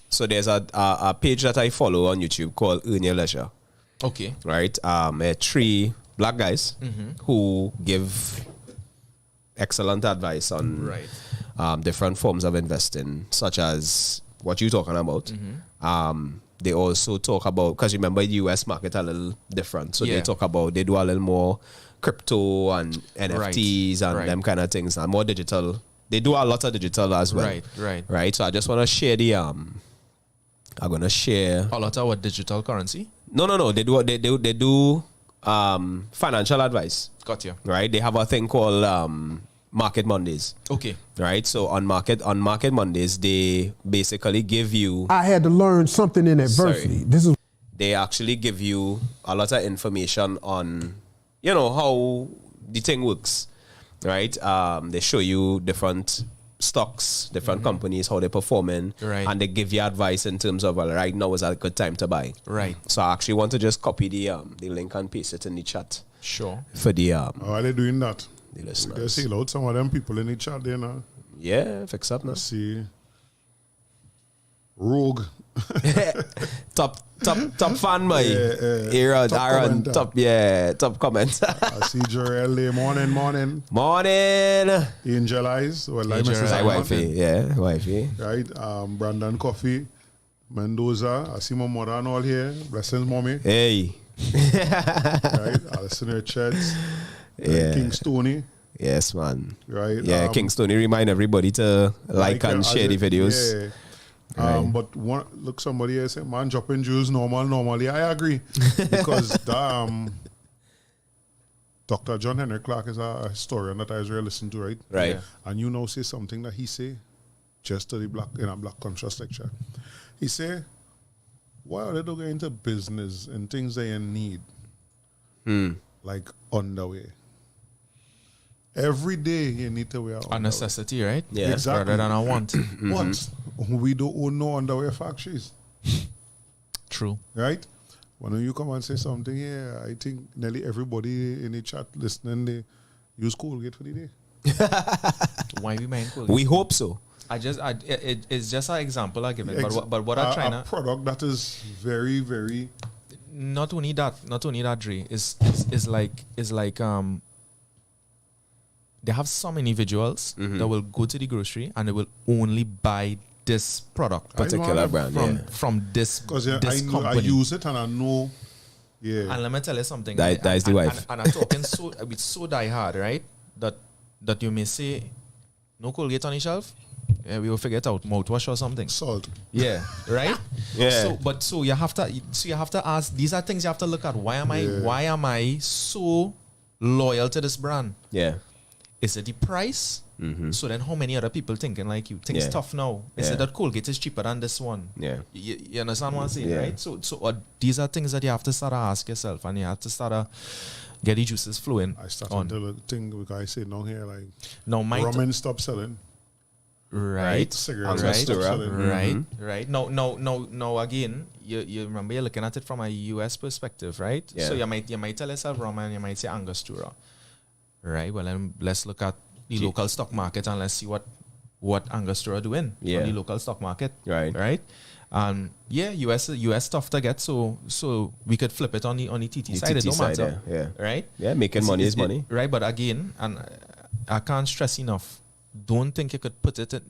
So there's a page that I follow on YouTube called Earn Your Leisure.
Okay.
Right? 3 black guys who give excellent advice on different forms of investing, such as what you're talking about. They also talk about, because remember the US market a little different. So they talk about, they do a little more crypto and NFTs and them kind of things, and more digital. They do a lot of digital as well. Right. So I just want to share the I'm gonna share
a lot of what digital currency.
No. They do financial advice.
Got you.
Right. They have a thing called Market Mondays.
Okay.
Right. So on Market Mondays, they basically give you.
I had to learn something in adversity.
They actually give you a lot of information on, you know, how the thing works, right? They show you different stocks, different companies, how they're performing, and they give you advice in terms of, well, right now is a good time to buy.
Right.
So I actually want to just copy the link and paste it in the chat.
Sure.
For the
How are they doing that?
The listeners.
They see loud some of them people in the chat there now.
Yeah, fix up now.
Let's see. Rogue.
top fan boy. Aaron, top comment.
I see Jarrell there. Morning. Angel Eyes. Well, I miss his
wifey.
Right. Brandon Coffee. Mendoza. I see my mother and all here. Blessings, mommy.
Hey.
Right. Alison Richards. King Stoney.
Yes, man.
Right.
Yeah, King Stoney remind everybody to like and share the videos.
Yeah. But look, somebody here said, man, dropping Jews normally. I agree. Because Dr. John Henry Clark is a historian that I Israel listen to, right?
Right. Yeah.
And you know, say something that he say, just to the in a black conscious lecture. He say, why are they not going into business and things they need? Like underwear. Every day you need to wear underwear.
A necessity, right?
Yeah.
Exactly.
Rather than a want.
What? We don't own no underwear factories.
True.
Right? When you come and say something here, I think nearly everybody in the chat listening, they use Colgate for the day.
Why we mind Colgate?
We hope so.
It's just an example I give it. But what I'm trying to...
A product that is very, very...
Not only that, Dre. It's like they have some individuals that will go to the grocery and they will only buy this product,
particular brand,
from this company.
I use it and I know. Yeah.
And let me tell you something.
That is the wife.
And I'm talking it's so die hard, right? That you may say, no Colgate on the shelf. Yeah, we will figure it out. Mouthwash or something.
Salt.
Yeah. Right.
Yeah.
So you have to ask. These are things you have to look at. Why am I so loyal to this brand?
Yeah.
Is it the price? So then how many other people thinking like you? Things tough now. Is it that Colgate is cheaper than this one?
Yeah.
You understand what I'm saying, right? So these are things that you have to start to ask yourself, and you have to start to get the juices flowing.
I started to think the guy say down here like
rum
and stop selling.
Right.
Cigarettes
right.
stop selling.
Right. No. Again, you remember you're looking at it from a US perspective, right?
Yeah.
So you might tell yourself rum and you might say Angostura. Right. Well, then let's look at the local stock market and let's see what Angostura doing on the local stock market.
Right.
US stuff to get, so we could flip it on the TT side. It don't matter.
Yeah.
Right.
Yeah. Making money is money.
Right. But again, and I can't stress enough. Don't think you could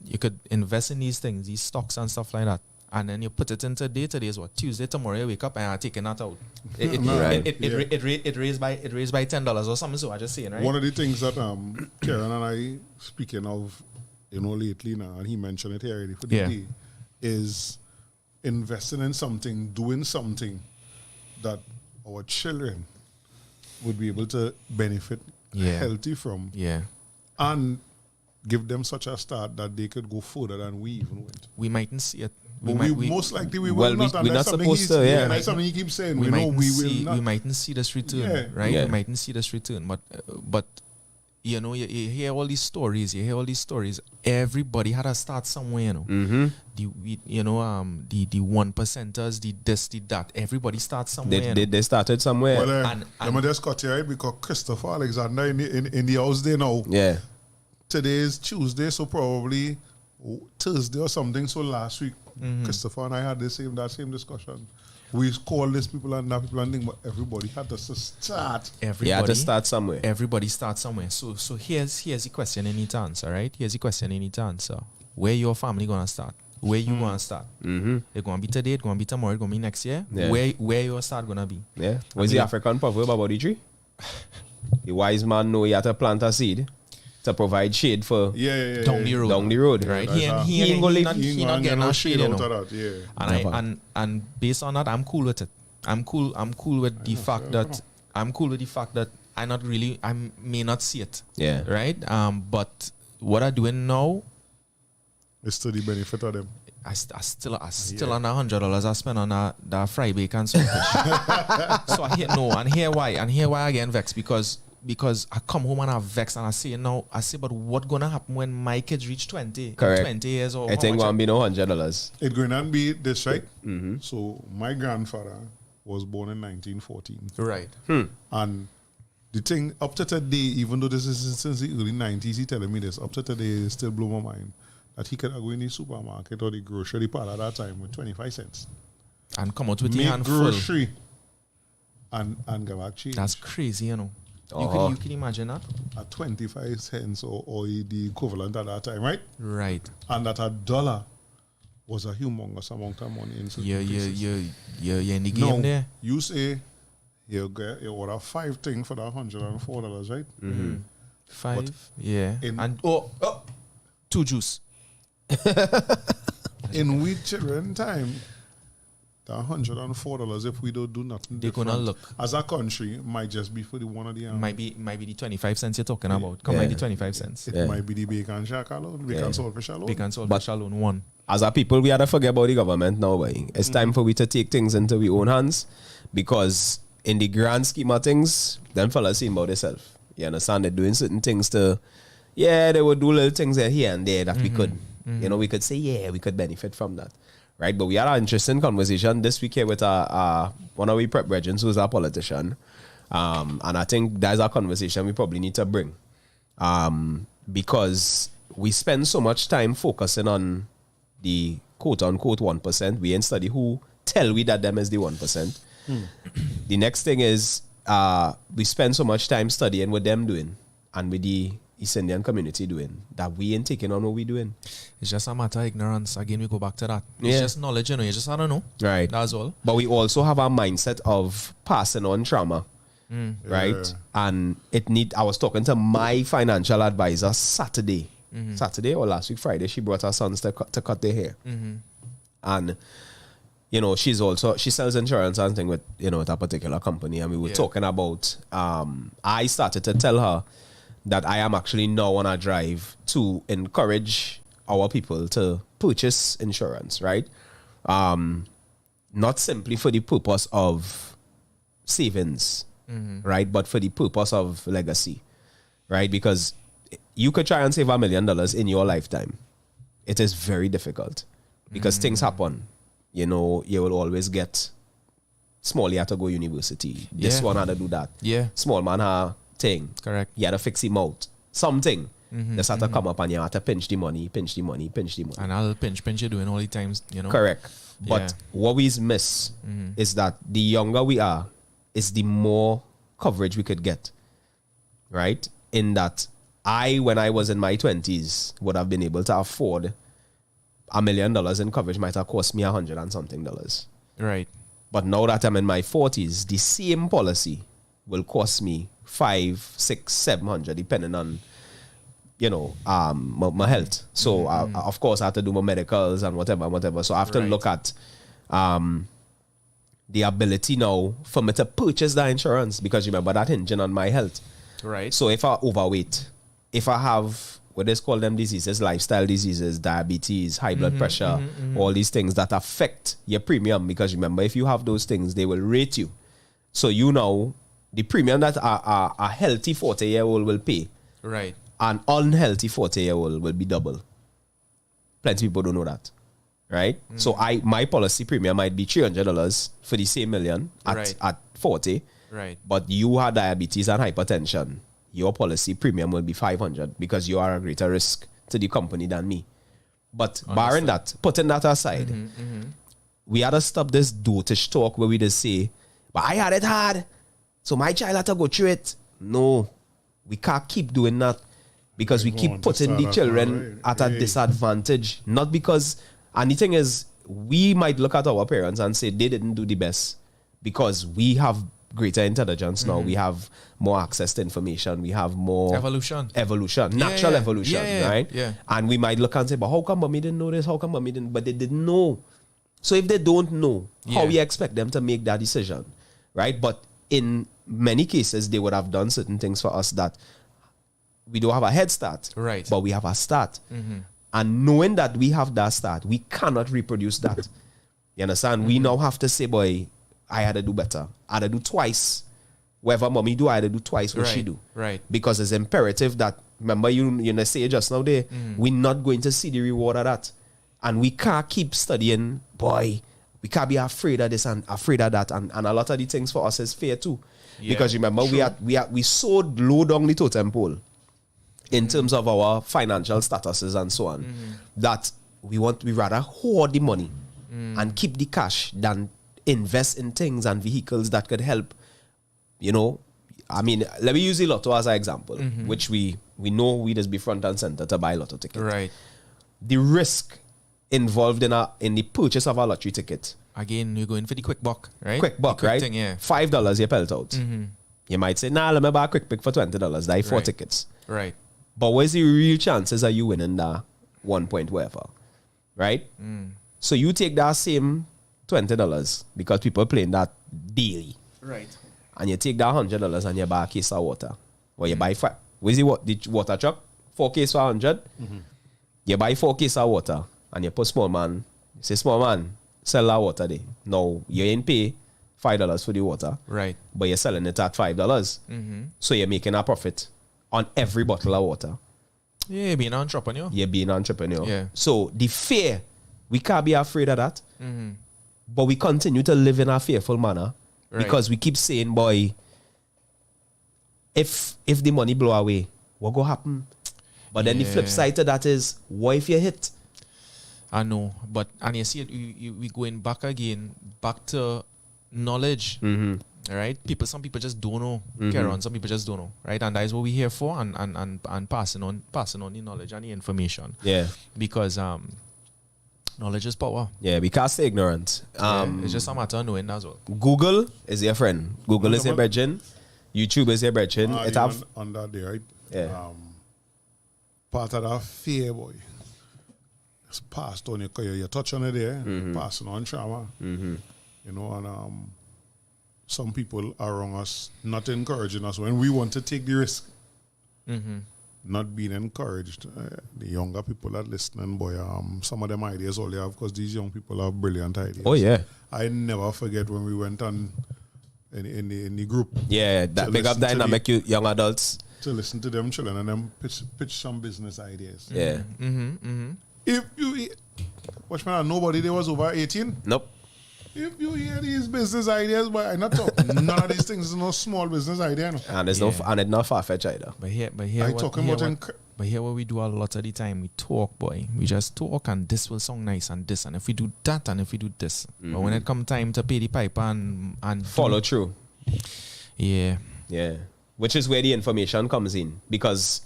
you could invest in these things, these stocks and stuff like that, and then you put it into day. Today is what, Tuesday. Tomorrow you wake up and I'm taking that out. It raised by $10 or something. So I just saying, right?
One of the things that Karen and I speaking of, lately now, and he mentioned it here already for the day, is investing in something, doing something that our children would be able to benefit healthy from.
Yeah.
And give them such a start that they could go further than we even went.
We mightn't see it.
Most likely we will
well,
not.
we're not supposed to, yeah.
That's something he keeps saying.
We
will
we
not.
mightn't see this return, right?
Yeah.
We mightn't see this return. But you hear all these stories. Everybody had to start somewhere, you know.
Mm-hmm.
The 1%ers, the this, the that. Everybody starts somewhere.
They started somewhere.
Well,
and
let me just cut you right, because Christopher Alexander in the house there now.
Yeah.
Today is Tuesday, so probably Thursday or something. So last week, Christopher and I had that same discussion. We called these people and that people and thing, but everybody had to start.
You had to start somewhere.
Everybody starts somewhere. So here's the question you need to answer, right? Here's the question you need to answer. Where your family gonna start? Where you gonna start?
Mm-hmm.
It's gonna be today, it's gonna be tomorrow, it's gonna be next year.
Yeah.
Where your start gonna be?
Yeah. What's the African proverb about the tree? The wise man know he had to plant a seed to provide shade for
Down the road.
Down the road.
Right?
Yeah,
He ain't not getting no shade, you
out
know.
of that, yeah.
And based on that, I'm cool with it. I'm cool with the fact that I may not see it.
Yeah.
Right? But what I'm doing now,
It's to the benefit of them.
I still on $100 I spent on that fry bacon saltfish. So and here why I get vexed, because I come home and I vex and I say, but what gonna happen when my kids reach 20?
Correct.
20 years old?
I think won't be no $100.
It's going to be this, right?
Mm-hmm.
So my grandfather was born in 1914.
Right.
And the thing, up to today, even though this is since the early 90s, he telling me this, up to today, it still blow my mind, that he could go in the supermarket or the grocery part at that time with 25 cents.
And come out with the
Make
hand full.
grocery and give back change.
That's crazy, you know.
Uh-huh.
You can imagine that?
At 25 cents or the equivalent at that time, right?
Right.
And that $1 was a humongous amount of money in certain places.
You're in the game there.
You say you order 5 things for that $104, right?
Mm-hmm.
5, yeah.
In-
2 juice.
In we children time, the $104, if we don't do nothing
They're gonna
different
look.
as a country, might just be for the one of the
Might be the 25 cents you're talking about.
Yeah.
Might be 25 cents.
It might be the bacon shack alone, bacon saltfish alone.
Bacon saltfish alone, one.
As a people, we had to forget about the government now, boy. It's time for we to take things into our own hands, because in the grand scheme of things, them fellas seem about themselves. You understand? They're doing certain things they would do little things here and there that we could, we could say, we could benefit from that. Right? But we had an interesting conversation this week here with one of our prep brethren who's a politician. And I think that's a conversation we probably need to bring. Because we spend so much time focusing on the quote-unquote 1%. We ain't study who tell we that them is the 1%. The next thing is we spend so much time studying what them doing and with the East Indian community doing that we ain't taking on what we doing.
It's just a matter of ignorance. Again, we go back to that. It's just knowledge, you just I don't know.
Right.
That's all.
But we also have a mindset of passing on trauma. Right?
Yeah.
And I was talking to my financial advisor Saturday or last week, Friday. She brought her sons to cut their hair. And she sells insurance and thing with with a particular company, and we were talking about I started to tell her that I am actually now on a drive to encourage our people to purchase insurance, right? Not simply for the purpose of savings, right? But for the purpose of legacy, right? Because you could try and save $1 million in your lifetime. It is very difficult because things happen. You will always get small, you had to go university. This one had to do that.
Yeah.
Small man had thing.
Correct.
You had to fix him out. Something. Just had to come up and you had to pinch the money.
And I'll pinch you doing all the times,
Correct. But what we miss is that the younger we are, is the more coverage we could get. Right? In that when I was in my 20s, would have been able to afford $1 million in coverage might have cost me $100 and something.
Right.
But now that I'm in my 40s, the same policy will cost me 500, 600, 700, depending on, my health. So of course I have to do my medicals and whatever. So I have to look at the ability now for me to purchase that insurance, because remember that hinging on my health.
Right.
So if I overweight, if I have what they call them diseases, lifestyle diseases, diabetes, high blood pressure, all these things that affect your premium, because remember, if you have those things, they will rate you. So the premium that a healthy 40-year-old will pay,
right,
an unhealthy 40-year-old will be double. Plenty of people don't know that. Right? So my policy premium might be $300 for the same million at 40.
Right.
But you have diabetes and hypertension, your policy premium will be $500 because you are a greater risk to the company than me. But barring that, putting that aside, we had to stop this dotish talk where we just say, but I had it hard, so my child had to go through it. No, we can't keep doing that, because we keep putting the children at a disadvantage. Not because, and the thing is, we might look at our parents and say they didn't do the best because we have greater intelligence now. We have more access to information. We have more
evolution,
natural evolution, right?
Yeah.
And we might look and say, but how come mommy didn't know this? How come mommy didn't? But they didn't know. So if they don't know, how we expect them to make that decision, right? But in many cases, they would have done certain things for us that we don't have a head start,
right?
But we have a start. And knowing that we have that start, we cannot reproduce that. You understand? We now have to say, boy, I had to do better. I had to do twice. Whatever mommy do, I had to do twice what she do.
Right.
Because it's imperative that, remember you say just now there, we're not going to see the reward of that. And we can't keep studying, boy. We can't be afraid of this and afraid of that. And a lot of the things for us is fear too. Yeah, because remember, we so low down the totem pole in terms of our financial statuses and so on, that we rather hoard the money and keep the cash than invest in things and vehicles that could help. I mean, let me use the lotto as an example, which we know we just be front and center to buy lotto tickets. Right. The risk involved in the purchase of a lottery ticket.
Again, you're going for the quick buck, right?
Quick buck, right?
Thing, yeah.
$5 you pelt out. You might say, nah, let me buy a quick pick for $20. That 4 tickets.
Right.
But where's the real chances of you winning that 1 point whatever? Right? So you take that same $20 because people playing that daily.
Right.
And you take that $100 and you buy a case of water. Or you buy where's the water truck? 4 cases for 100. You buy 4 cases of water and you put small man. You say, small man, sell that water there. Now you ain't pay $5 for the water. Right. But you're selling it at $5. So you're making a profit on every bottle of water.
Yeah, being an entrepreneur.
You're being an entrepreneur. Yeah. So the fear, we can't be afraid of that. But we continue to live in a fearful manner because we keep saying, boy, if the money blow away, what go happen? But then the flip side to that is, what if you hit?
I know, and you see it, we going back to knowledge. Right? Some people just don't know. Karen, some people just don't know. Right? And that is what we're here for, and passing on the knowledge and the information. Yeah. Because knowledge is power.
Yeah, we can't stay ignorant.
It's just a matter of knowing as well.
Google is your friend. Google is your brethren. YouTube is your brethren.
It have on that day, right?
Yeah.
Part of that fear, boy. It's passed on you touch on it there, passing on trauma. And some people around us not encouraging us when we want to take the risk. Not being encouraged. The younger people that listening, boy, some of them ideas all they have, because these young people have brilliant ideas.
Oh yeah.
I never forget when we went on in the group.
Yeah, that big up dynamic young adults.
To listen to them children and them pitch some business ideas.
Yeah.
If you watch man, nobody there was over 18.
Nope.
If you hear these business ideas, but I'm not talking. None of these things is no small business idea. No.
And it's not far fetched either.
But here what we do a lot of the time, we talk, boy. We just talk and this will sound nice and this, and if we do that and if we do this. But when it come time to pay the piper and
follow through.
Yeah.
Yeah. Which is where the information comes in. Because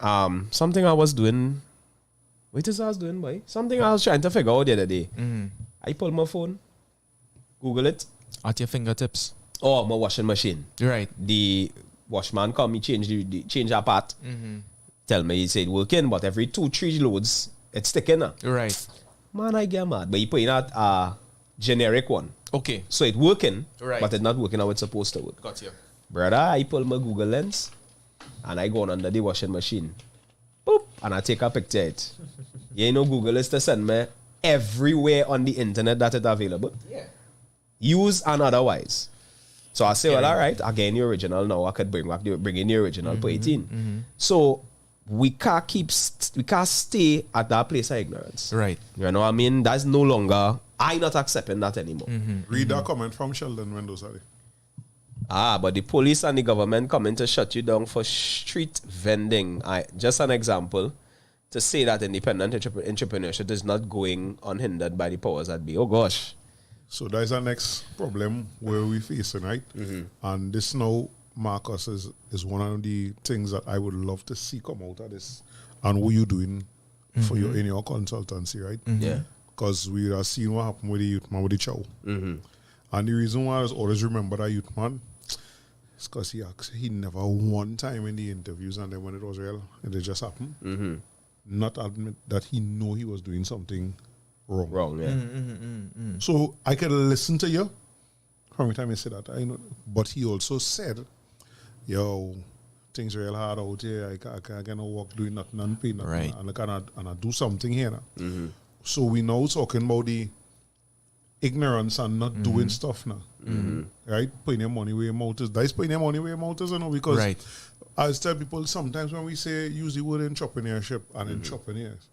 something I was doing What is I was doing, boy? Something I was trying to figure out the other day. I pull my phone, Google it.
At your fingertips.
Oh, my washing machine.
Right.
The washman come, he change that part. Tell me, he said working, but every 2-3 loads, it's sticking now.
Right.
Man, I get mad. But he put in a generic one.
Okay.
So it working,
Right.
but it's not working how it's supposed to work.
Got you.
Brother, I pull my Google Lens and I go on under the washing machine. Boop, and I take a picture of it. You know, Google is to send me everywhere on the internet that it's available.
Yeah.
Use and otherwise. So I say, well, all right, again, the original now. I could bring in the original, put it in. So we can't stay at that place of ignorance.
Right.
You know what I mean? That's no longer, I not accepting that anymore.
Read that comment from Sheldon Windows, sorry.
But the police and the government coming to shut you down for street vending. Just an example to say that independent entrepreneurship is not going unhindered by the powers that be. Oh gosh.
So that's our next problem where we're facing, right? And this now, Marcus, is one of the things that I would love to see come out of this. And what you doing for in your consultancy, right?
Yeah.
Because we are seeing what happened with the youth man with the chow. And the reason why I always remember that youth man is because he never one time in the interviews, and then when it was real, it just happened. Not admit that he know he was doing something wrong.
Yeah.
So I can listen to you from the time you said that. I know, but he also said, "Yo, things real hard out here. I can't walk doing nothing and pay nothing,
Right.
and I do something here now." So we now talking about the ignorance and not doing stuff now, right? Putting your money where your mouth is. That's putting your money where your mouth is, you know, because
Right.
I tell people sometimes when we say use the word entrepreneurship and entrepreneurs,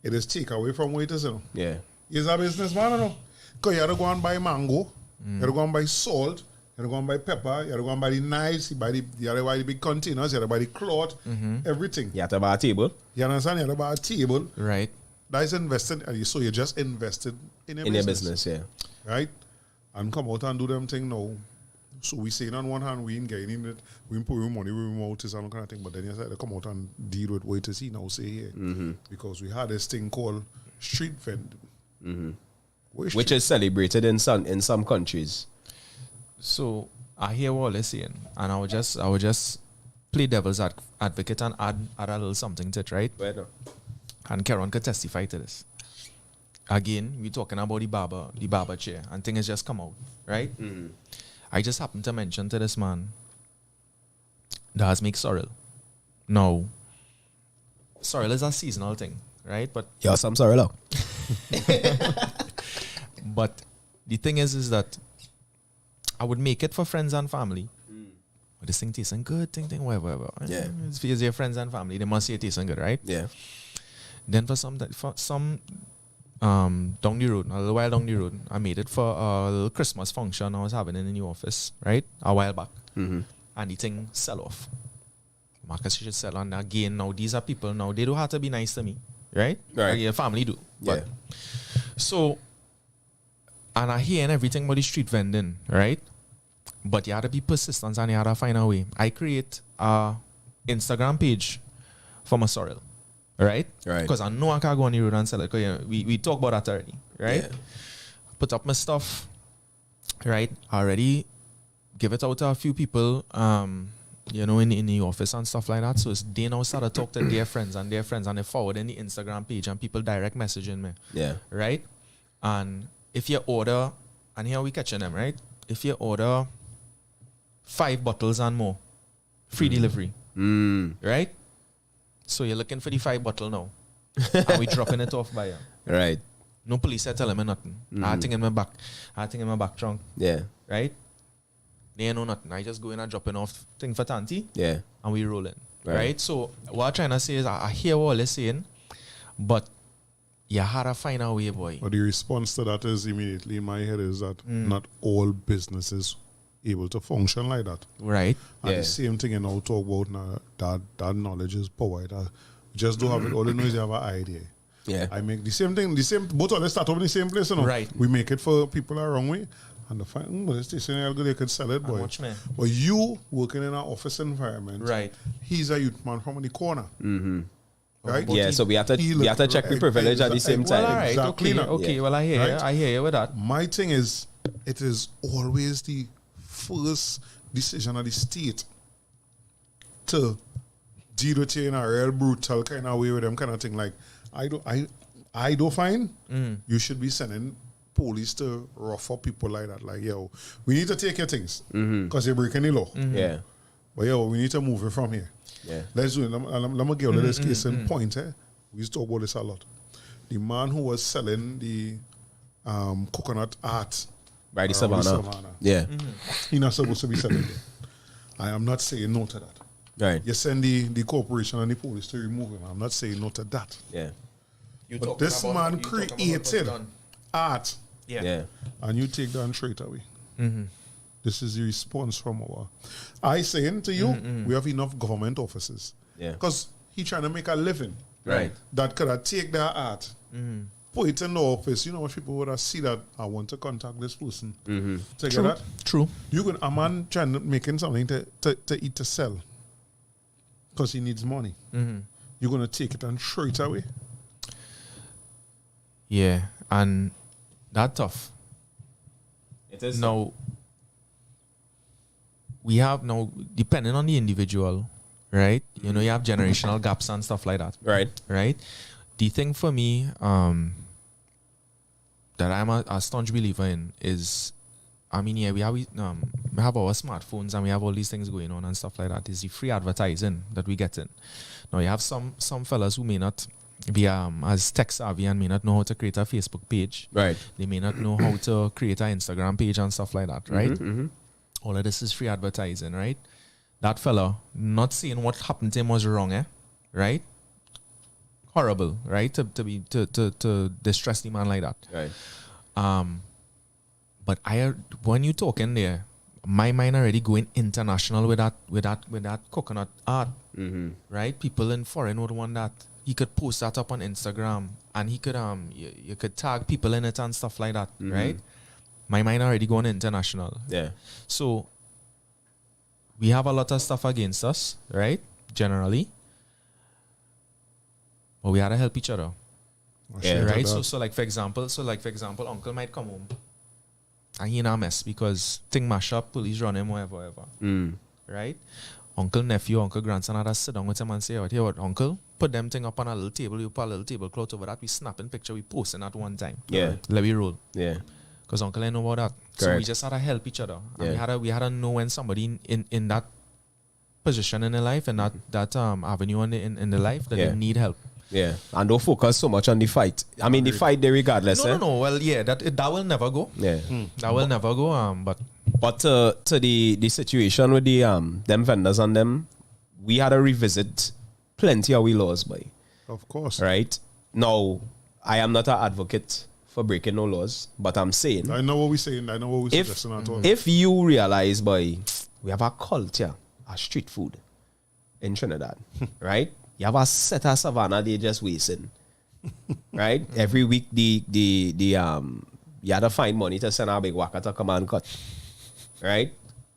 it is take away from what it is, you know.
Yeah.
He's a businessman, you know. Because you have to go and buy mango, you have to go and buy salt, you have to go and buy pepper, you have to go and buy the knives, you have to buy the big containers, you have to buy the cloth, everything.
You have to buy a table.
You understand? You have to buy a table.
Right.
That is invested, so you just invested in your business.
Yeah.
Right? And come out and do them thing now. So we saying on one hand we ain't getting it, we ain't putting money where we mouth is and all kind of thing, but then you say to come out and deal with what is he now say here. Because we had this thing called street vending.
Which is celebrated in some countries.
So I hear what they're saying, and I would just play devil's advocate and add a little something to it, right?
Right now.
And Karen could testify to this. Again, we're talking about the barber chair, and things just come out, right? I just happened to mention to this man, does make sorrel. No. Sorrel is a seasonal thing, right? But
Yeah, some sorry, look.
But the thing is that I would make it for friends and family. But this thing tasting good, whatever.
Yeah.
It's for your friends and family. They must say it tasting good, right?
Yeah.
Then for some down the road, a little while down the road, I made it for a little Christmas function I was having in the new office, right? A while back. And the thing sell off. Marcus, you should sell on again. Now these are people now, they don't have to be nice to me, right?
Right.
Like your family do.
Yeah.
So, and I hear everything about the street vending, right? But you have to be persistent and you have to find a way. I create a Instagram page for my sorrel, right?
Right.
Because I know I can't go on the road and sell it. Because we talk about that already, right?
Yeah.
Put up my stuff, right? I already give it out to a few people, in the office and stuff like that. So they now start to talk to their friends, and they forward in the Instagram page, and people direct messaging me.
Yeah.
Right? And if you order, and here we catching them, right? If you order 5 bottles and more, free delivery. Right? So you're looking for the 5 bottle now. And we dropping it off by you.
Right.
No police are telling me nothing. I think in my back trunk.
Yeah.
Right? They ain't know nothing. I just go in and dropping off thing for Tanti.
Yeah.
And we rolling.
Right.
Right? So what I'm trying to say is I hear what they're saying, but you had to find a way, boy.
But the response to that is immediately in my head is that not all businesses able to function like that.
Right?
And
Yeah.
the same thing you now talk about now, that knowledge is power. That just don't have it. All you know is you have an idea.
Yeah.
I make the same thing, both of them start off in the same place, you know.
Right.
We make it for people the wrong way. And they find, but this station is good, they could sell it, boy.
watch me.
But you working in an office environment,
Right.
he's a youth man from the corner. Right? right?
Yeah, so we have to check the
Right,
privilege at the same
exactly.
time.
Well, all right.
Exactly.
Okay.
Yeah.
Well, I hear you.
Right?
I hear you with that.
My thing is, it is always the first decision of the state to deal with you in a real brutal kind of way with them kind of thing. Like, I don't find you should be sending police to rough up people like that. Like, yo, we need to take your things because you're breaking the law.
Yeah.
But yo, we need to move it from here.
Yeah.
Let's do it. Let me give you this case in point. We used to talk about this a lot. The man who was selling the coconut art
By the
around
savannah. Yeah.
he's not supposed to be selling it. I am not saying no to that.
Right.
You send the corporation and the police to remove him. I'm not saying no to that.
Yeah.
But this man created art
Yeah.
and you take that straight away. This is the response from I saying to you, we have enough government offices.
Yeah.
Because he trying to make a living.
Right.
That could have take their art, put it in the office. You know what people would have see that I want to contact this person. To get that?
True.
You can a man trying to making something to eat to sell. Because he needs money. You're gonna take it and throw it away.
Yeah, and that tough.
It is.
Now, we have now, depending on the individual, right? You know, you have generational gaps and stuff like that.
Right.
Right? The thing for me that I'm a staunch believer in is, I mean, yeah, we have our smartphones and we have all these things going on and stuff like that. Is the free advertising that we get in. Now, you have some fellas who may not be as tech savvy and may not know how to create a Facebook page.
Right.
They may not know how to create an Instagram page and stuff like that, right? All of this is free advertising, right? That fella, not saying what happened to him was wrong, right? Horrible, right? To distress the man like that.
Right.
But when you talking there, my mind already going international with that coconut art, right? People in foreign would want that. He could post that up on Instagram, and he could you could tag people in it and stuff like that, right? My mind already going international.
Yeah.
So we have a lot of stuff against us, right? Generally, but we had to help each other,
Yeah.
right? So like for example, uncle might come home and he in a mess because thing mash up, police run him, whatever, right? Uncle, nephew, uncle, grandson had to sit down with him and say, here what, uncle, put them thing up on a little table, you put a little tablecloth over that, we snapping picture, we posting at one time.
Yeah.
Let me roll.
Yeah.
Because uncle ain't know about that. So
Correct.
we just had to help each other. And
Yeah.
we had to know when somebody in that position in their life and that avenue in their life that
Yeah.
they need help.
Yeah. And don't focus so much on the fight. I mean, the fight there regardless.
No. Well, yeah, that will never go.
Yeah.
That will never go. But
to the situation with the them vendors and them, we had to revisit plenty of we laws, boy.
Of course.
Right? Now, I am not an advocate for breaking no laws, but I'm saying
I know what we're saying. I know what we're suggesting at all.
if you realize, boy, we have a culture of street food in Trinidad, right? You have a set of savannah they just wasting, right? Every week the you have to find money to send a big waka to come and cut, right?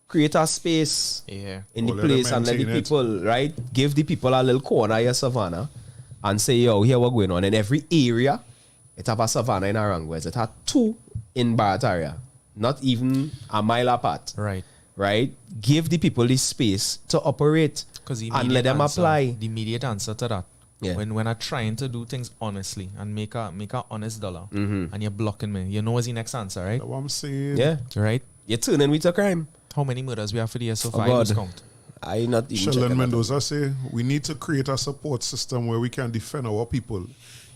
Create a space
yeah.
in the
Oh, let them
place and let the
maintain it.
people, right? Give the people a little corner of your savannah and say, yo, here what going on. In every area, it have a savannah in Arangwes. It have 2 in Barataria, not even a mile apart.
Right.
Right? Give the people this space to operate and let them apply.
The immediate answer to that.
Yeah.
When I'm trying to do things honestly and make a honest dollar and you're blocking me, you know what's the next answer, right?
That's what I'm saying.
Yeah.
Right?
You're turning with a crime.
How many murders we have for the year so
Oh,
far? I lose count.
I not even
Sheldon
checking that.
Mendoza say we need to create a support system where we can defend our people,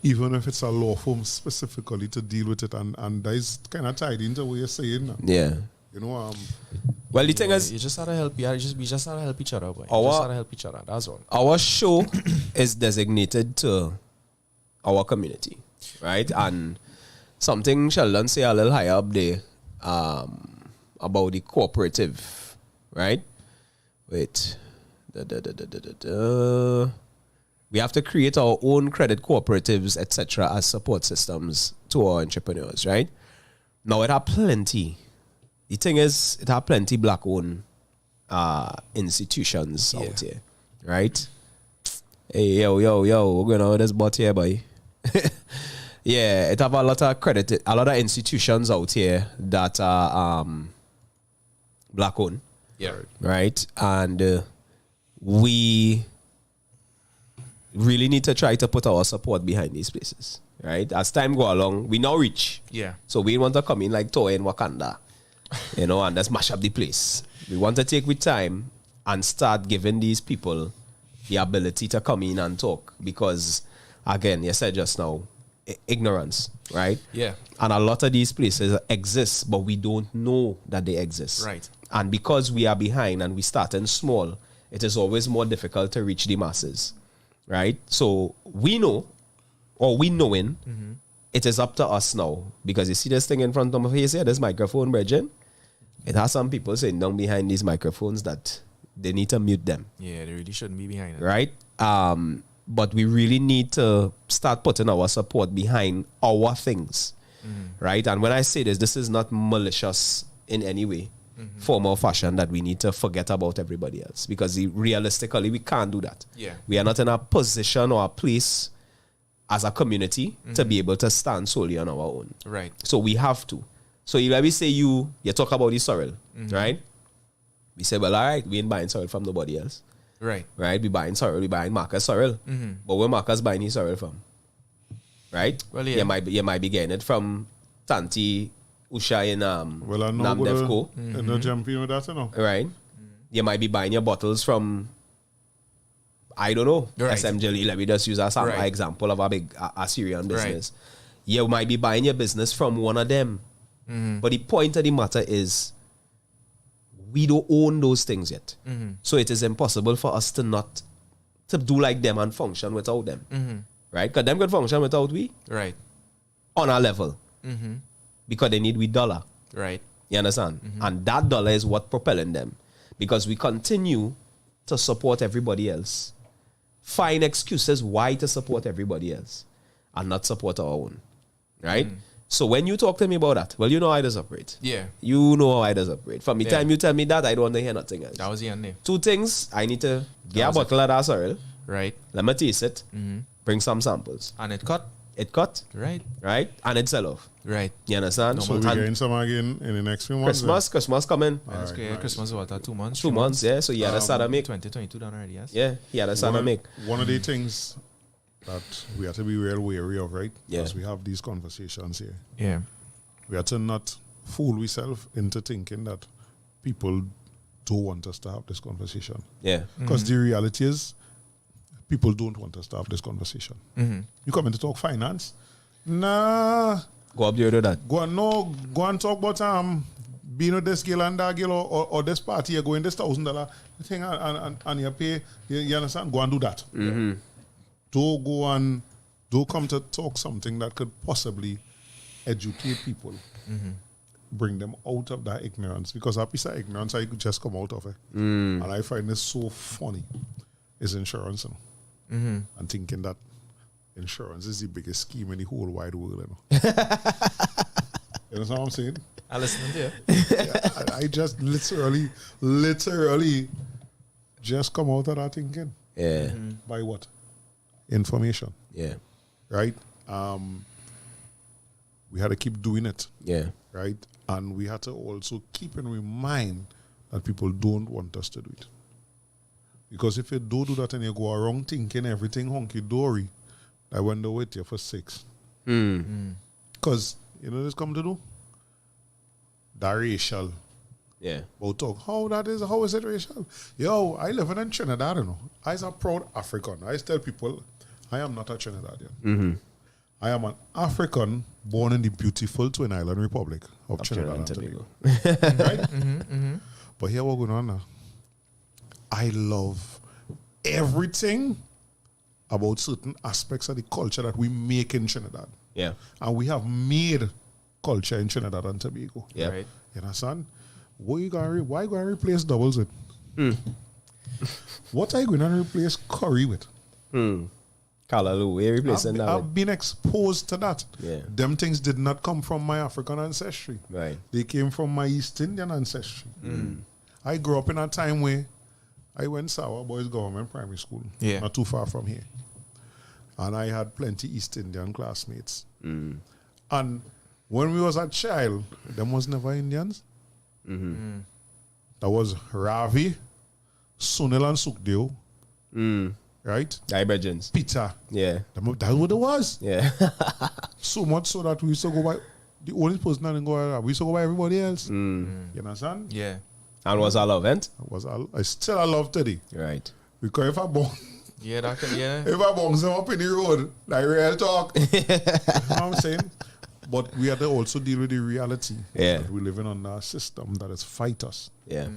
even if it's a law firm specifically to deal with it. And that is kind of tied into what you're saying now.
Yeah.
You know,
Well, the thing is,
You just had to help. We just had to help each other, boy.
Our-
We just had to help each other. That's all.
our show is designated to our community, right? And something Sheldon say a little higher up there about the cooperative, right? Wait. We have to create our own credit cooperatives, etc., as support systems to our entrepreneurs, right? Now, it have plenty. The thing is, it have plenty black-owned institutions out here, right? Hey, yo, we're going on with this bot here, boy. Yeah, it have a lot of credit, a lot of institutions out here that are black owned.
Yeah.
Right? And we really need to try to put our support behind these places. Right? As time go along, we now reach.
Yeah.
So we want to come in like Toa in Wakanda, and just mash up the place. We want to take with time and start giving these people the ability to come in and talk. Because, again, you said just now, ignorance, right?
Yeah.
And a lot of these places exist, but we don't know that they exist.
Right.
And because we are behind and we starting small, it is always more difficult to reach the masses, right? So we know, or we knowing, it is up to us now. Because you see this thing in front of my face here, this microphone, Bridget, it has some people sitting down behind these microphones that they need to mute them.
Yeah, they really shouldn't be behind it.
Right? But we really need to start putting our support behind our things. Right? And when I say this is not malicious in any way, form or fashion, that we need to forget about everybody else. Because realistically, we can't do that.
Yeah.
We are not in a position or a place as a community to be able to stand solely on our own.
Right.
So we have to. So let me say you talk about the sorrel, right? We say, well, all right, we ain't buying sorrel from nobody else.
Right.
Right? We buying sorrel, we buying Marcus sorrel. But where Marcus buying his sorrel from? Right?
Well, yeah.
You might be getting it from Tanti Usha in
Well, I know
Namdevco.
and the champion with that, you know.
Right? You might be buying your bottles from, I don't know,
Right.
SMJ. Let me just use as an
Right.
example of a big Assyrian business. You might be buying your business from one of them. But the point of the matter is, we don't own those things yet. So it is impossible for us to not to do like them and function without them. Right? Because them could function without we
Right.
on our level. Because they need we dollar.
Right.
You understand? And that dollar is what propelling them. Because we continue to support everybody else. Find excuses why to support everybody else and not support our own. Right? So when you talk to me about that, well, you know how I does operate.
Yeah.
You know how I does operate. From the
Yeah.
time you tell me that, I don't want to hear nothing else.
That was the end there.
Two things, I need to get a
was
bottle of that sorrel.
Right.
Let me taste it. Bring some samples.
And it cut.
It cut,
Right.
right? And it sell off.
Right.
You understand?
So we're getting some again in the next few months.
Christmas coming.
That's
right,
okay.
nice.
Christmas was what, 2 months?
2 months, yeah. So he had a start to make.
2022 done already, yes?
Yeah, he had a start to make.
One of the things that we have to be real wary of, right?
Yeah.
As we have these conversations here.
Yeah.
We have to not fool ourselves into thinking that people don't want us to have this conversation.
Yeah.
Because the reality is, people don't want us to have this conversation. You come in to talk finance? Nah.
Go up there to that.
Go and talk about being with this girl and that girl or this party, you're going this $1,000 thing and you pay, you understand? Go and do that. Don't come to talk something that could possibly educate people. Bring them out of that ignorance. Because a piece of ignorance, I could just come out of it. And I find this so funny. Is insurance, you know? And thinking that insurance is the biggest scheme in the whole wide world, you know? You know what I'm saying?
I listen to you.
Yeah, I just literally just come out of that thinking.
Yeah.
By what? Information,
Yeah.
right? We had to keep doing it,
Yeah.
right? And we had to also keep in mind that people don't want us to do it. Because if you don't do that and you go around thinking everything hunky-dory, I wonder wait here for 6. Because, you know what it's come to do? That racial.
Yeah.
About talk. How is it racial? Yo, I live in Trinidad, you know. I'm a proud African. I tell people, I am not a Trinidadian. I am an African born in the beautiful Twin Island Republic of Trinidad and Tobago. Right? But here what's going on now. I love everything about certain aspects of the culture that we make in Trinidad.
Yeah.
And we have made culture in Trinidad and Tobago.
Yeah.
Right.
You understand? Why you going to replace doubles with? What are you going to replace curry with?
Kalaloo, we're replacing that.
I've been exposed to that.
Yeah.
Them things did not come from my African ancestry.
Right.
They came from my East Indian ancestry. I grew up in a time where I went Sawa Boys Government Primary School,
Yeah.
not too far from here. And I had plenty East Indian classmates. And when we was a child, them was never Indians. That was Ravi, Sunil and Sukhdeo, right?
Divergence.
Peter.
Yeah.
That's what it was.
Yeah.
So much so that we used to go by, the only person that didn't go by, we used to go by everybody else. You understand?
Yeah.
Mm-hmm.
And was all event?
I still love Teddy.
Right.
Because if I bong,
Yeah, that can, yeah.
if I bongs them up in the road, like real talk. You know what I'm saying? But we had to also deal with the reality that we're living under a system that is fight us.
Yeah.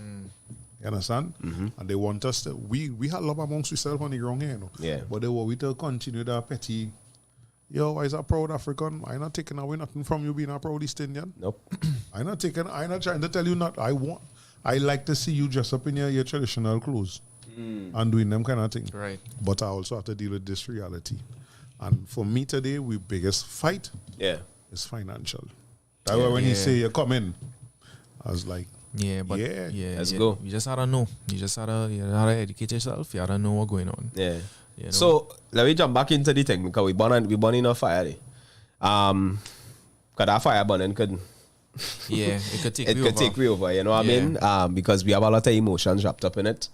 You understand? And they want us to, we had love amongst ourselves on the wrong hand.
Yeah.
But they want we to continue that petty, yo, is a proud African? I not taking away nothing from you being a proud East Indian.
Nope.
I not trying to tell you not, I like to see you dress up in your traditional clothes and doing them kind of thing.
Right.
But I also have to deal with this reality. And for me today, we biggest fight is financial. That's why when you say you come in, I was like,
Yeah, but
let's go.
You just gotta know. You just gotta educate yourself. You gotta know what's going on.
Yeah.
You know?
So let me jump back into the thing because we burn in a fire. Cause that fire burning could
Yeah, it could take
it
me
could
over.
take me over, you know what I mean? Because we have a lot of emotions wrapped up in it.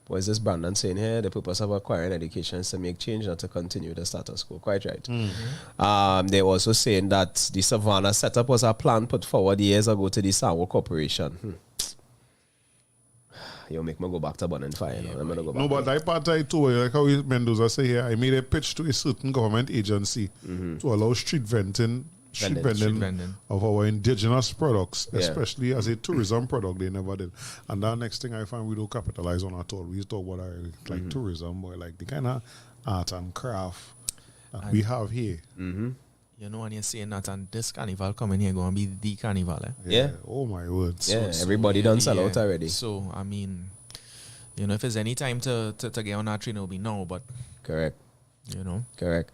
What is this Brandon saying here? The purpose of acquiring education is to make change, not to continue the status quo. Quite right. They're also saying that the Savannah setup was a plan put forward years ago to the Sawa Corporation. You make me go back to burning fire. You know? I'm gonna go back.
no, but I part I too, like how Mendoza say here, I made a pitch to a certain government agency to allow street vending of our indigenous products, especially as a tourism product. They never did. And that next thing I find we don't capitalize on at all. We talk about like tourism, but like the kind of art and craft that we have here.
You know, when you're saying that, and this carnival coming here going to be the carnival.
Yeah.
Oh my word.
Yeah, everybody done sell out already.
So, I mean, you know, if there's any time to get on that train, it'll be now, but,
Correct.
you know.
Correct.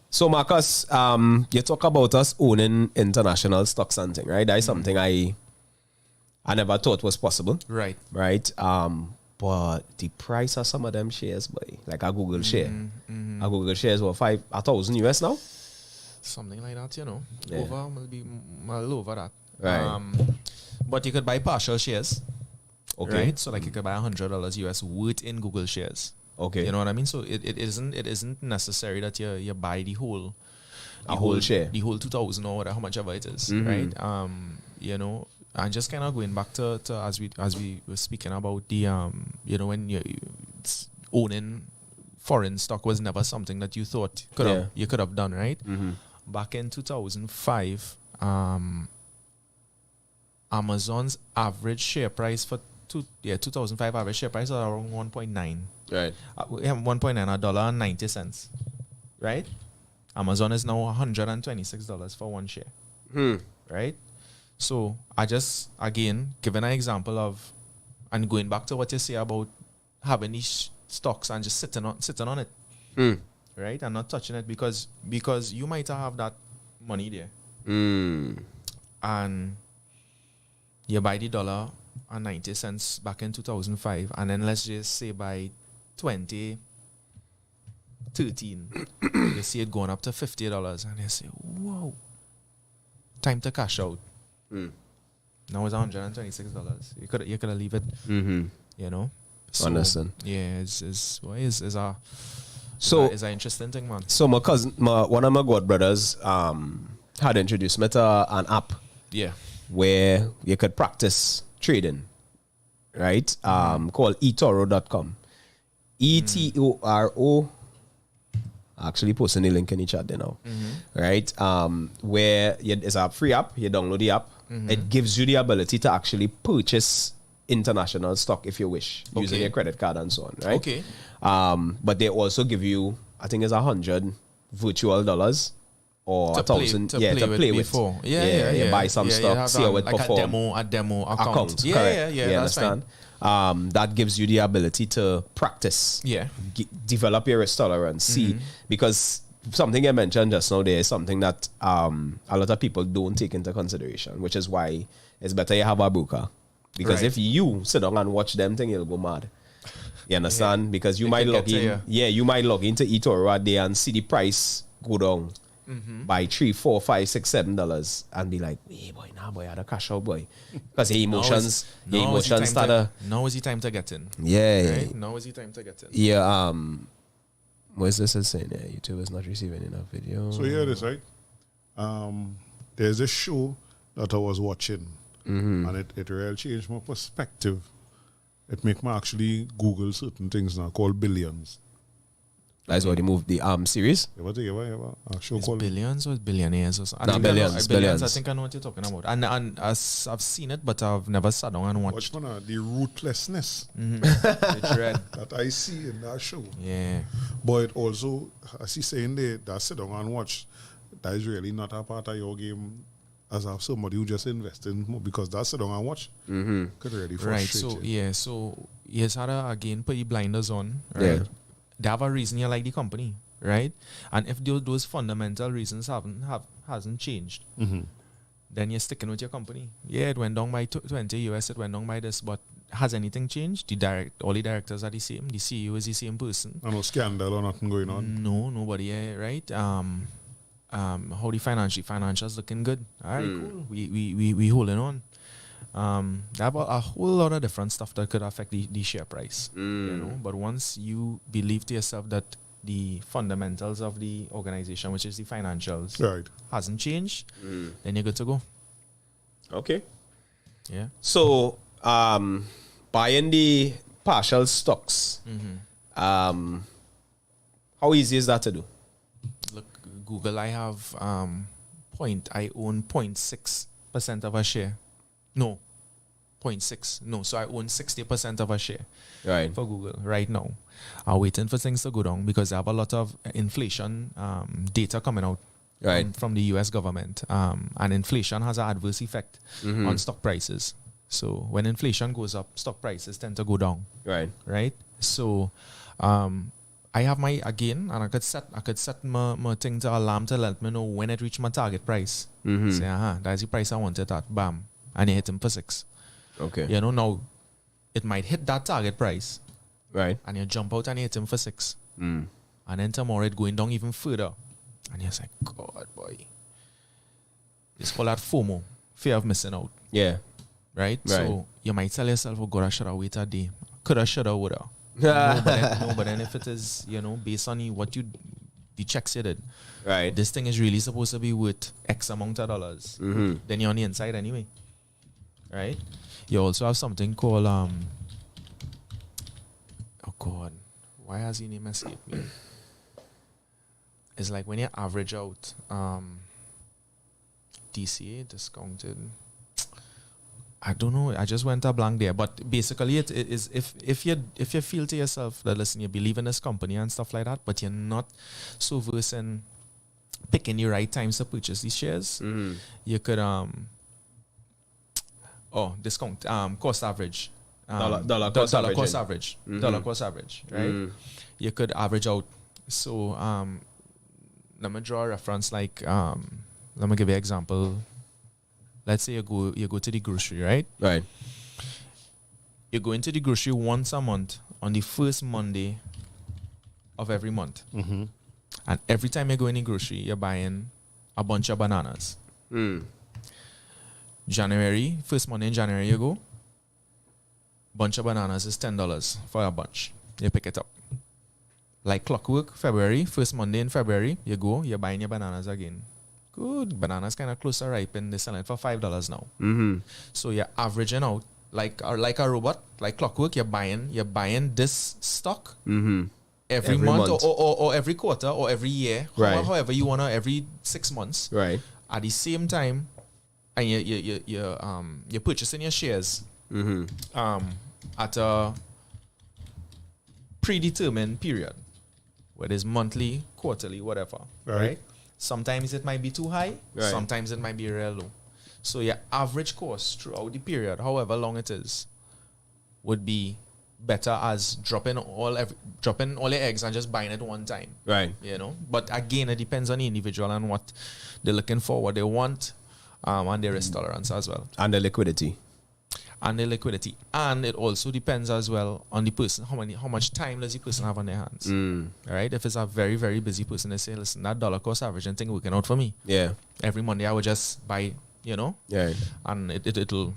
So, Marcus, you talk about us owning international stocks and thing, right? That's something I never thought was possible.
Right.
Right? But the price of some of them shares, boy, like a Google share. A Google share is what, $1,000 now?
Something like that, you know.
Yeah.
Over, maybe a little over that.
Right.
But you could buy partial shares.
Okay.
Right? So, like, you could buy $100 US worth in Google shares.
Okay.
You know what I mean? So it isn't necessary that you buy the whole
share,
the whole 2,000 or whatever, how much ever it is, right? You know, and just kind of going back to as we were speaking about the you know, when you owning foreign stock was never something that you thought you could have done, right? Back in 2005, Amazon's average share price for 2005 average share price was around 1.9.
Right.
We have 1.9, $1.90, right? Amazon is now $126 for one share, right? So I just, again, giving an example of, and going back to what you say about having these stocks and just sitting on it, right? And not touching it because you might have that money there. And you buy the $1.90 back in 2005, and then let's just say by 2013, you see it going up to $50, and you say, "Whoa, time to cash out." Now it's $126. You could have leave it, you know. So,
Understand?
Yeah, it's a interesting thing, man.
So my cousin, one of my god brothers, had introduced me to an app.
Yeah.
Where you could practice trading, right? Called eToro.com. ETORO. Actually posting the link in the chat there now. Right? Where it's a free app, you download the app. It gives you the ability to actually purchase international stock if you wish, using your credit card and so on, right?
Okay.
But they also give you, I think it's 100 virtual dollars. Or
To play
1,000,
with
to play with.
before.
You buy some stock, see how it
like
perform.
a demo account.
Correct.
You that's
understand? That gives you the ability to practice.
Yeah.
Develop your risk tolerance. See, because something I mentioned just now there is something that a lot of people don't take into consideration, which is why it's better you have a broker Because
Right.
if you sit down and watch them thing, you'll go mad. You understand? Because you
It
might
could
log
get to
in.
you.
Yeah, you might log into eToro a day and see the price go down by $3, $4, $5, $6, $7 and be like, hey boy, nah boy, I had a cash out boy. Because your emotions start
Now is the time to get in.
yeah.
Right? Now is the time to get in.
Yeah, what's this is saying? Yeah, YouTube is not receiving enough video.
So here it is, right? There's a show that I was watching, and it really changed my perspective. It make me actually Google certain things now called Billions.
That's why they moved the series.
You ever a show
It's
called
billions or billionaires or something?
No, billions, billions.
I think I know what you're talking about. And I've seen it, but I've never sat down and watched.
Watch man, the ruthlessness
The dread.
that I see in that show.
Yeah.
But it also, as he's saying there, that sit down and watch, that is really not a part of your game as of somebody who just invested in more, because that sit down and watch could really frustrate
Right. So
you.
yeah. So yes, had to again put your blinders on. Right.
Yeah.
They have a reason you like the company, right? And if those fundamental reasons hasn't changed, then you're sticking with your company. Yeah, it went down by 20 US. It went down by this, but has anything changed? All the directors are the same. The CEO is the same person.
No scandal or nothing going on.
No, nobody. Right. How the financials looking good. All right, cool. We holding on. They have a whole lot of different stuff that could affect the share price. You know, but once you believe to yourself that the fundamentals of the organization, which is the financials,
Right.
hasn't changed, then you're good to go.
Okay.
Yeah.
So, buying the partial stocks, how easy is that to do?
Look, Google, I have I own 0.6% of a share. No, 0.6. No, so I own 60% of a share
Right.
for Google right now. I'm waiting for things to go down because they have a lot of inflation data coming out
Right.
from the US government. And inflation has an adverse effect on stock prices. So when inflation goes up, stock prices tend to go down.
Right.
Right? So I have my again, and I could set my thing to alarm to let me know when it reach my target price. Say, that's the price I wanted at. Bam. And you hit him for 6.
Okay.
You know, now it might hit that target price
Right.
and you jump out and you hit him for 6.
Mm.
And then tomorrow it going down even further. And you're like, God, boy. It's called that FOMO, fear of missing out.
Yeah.
Right?
Right.
So you might tell yourself, oh God, I should have waited a day. Coulda, shoulda, woulda. But then if it is, you know, based on the checks you did,
Right.
this thing is really supposed to be worth X amount of dollars, then you're on the inside anyway. Right? You also have something called, oh God, why has the name escaped me? It's like when you average out DCA, discounted. I don't know. I just went a blank there. But basically, it is if you feel to yourself that listen, you believe in this company and stuff like that, but you're not so versed in picking the right times to purchase these shares, you could discount cost average.
Dollar cost
average. Dollar cost average, right? You could average out. So let me draw a reference like let me give you an example. Let's say you go to the grocery, right?
Right.
You go into the grocery once a month on the first Monday of every month. And every time you go in the grocery, you're buying a bunch of bananas. January, first Monday in January you go, bunch of bananas is $10 for a bunch. You pick it up. Like clockwork, February, first Monday in February, you go, you're buying your bananas again. Good. Bananas kind of close to ripen. They're selling for $5 now. So you're averaging out like a robot, like clockwork. You're buying this stock every month. Or every quarter or every year,
Right.
however you wanna. Every 6 months,
Right.
at the same time, and you're purchasing your shares at a predetermined period, whether it's monthly, quarterly, whatever. Right? Sometimes it might be too high.
Right.
Sometimes it might be real low. So your average cost throughout the period, however long it is, would be better as dropping all your eggs and just buying it one time.
Right.
You know, but again, it depends on the individual and what they're looking for, what they want, and their risk tolerance as well.
And the liquidity.
and the liquidity. And it also depends as well on the person, how much time does the person have on their hands. Right? If it's a very, very busy person, they say, listen, that dollar cost averaging thing working out for me.
Yeah.
Every Monday I would just buy, you know?
Yeah.
And it'll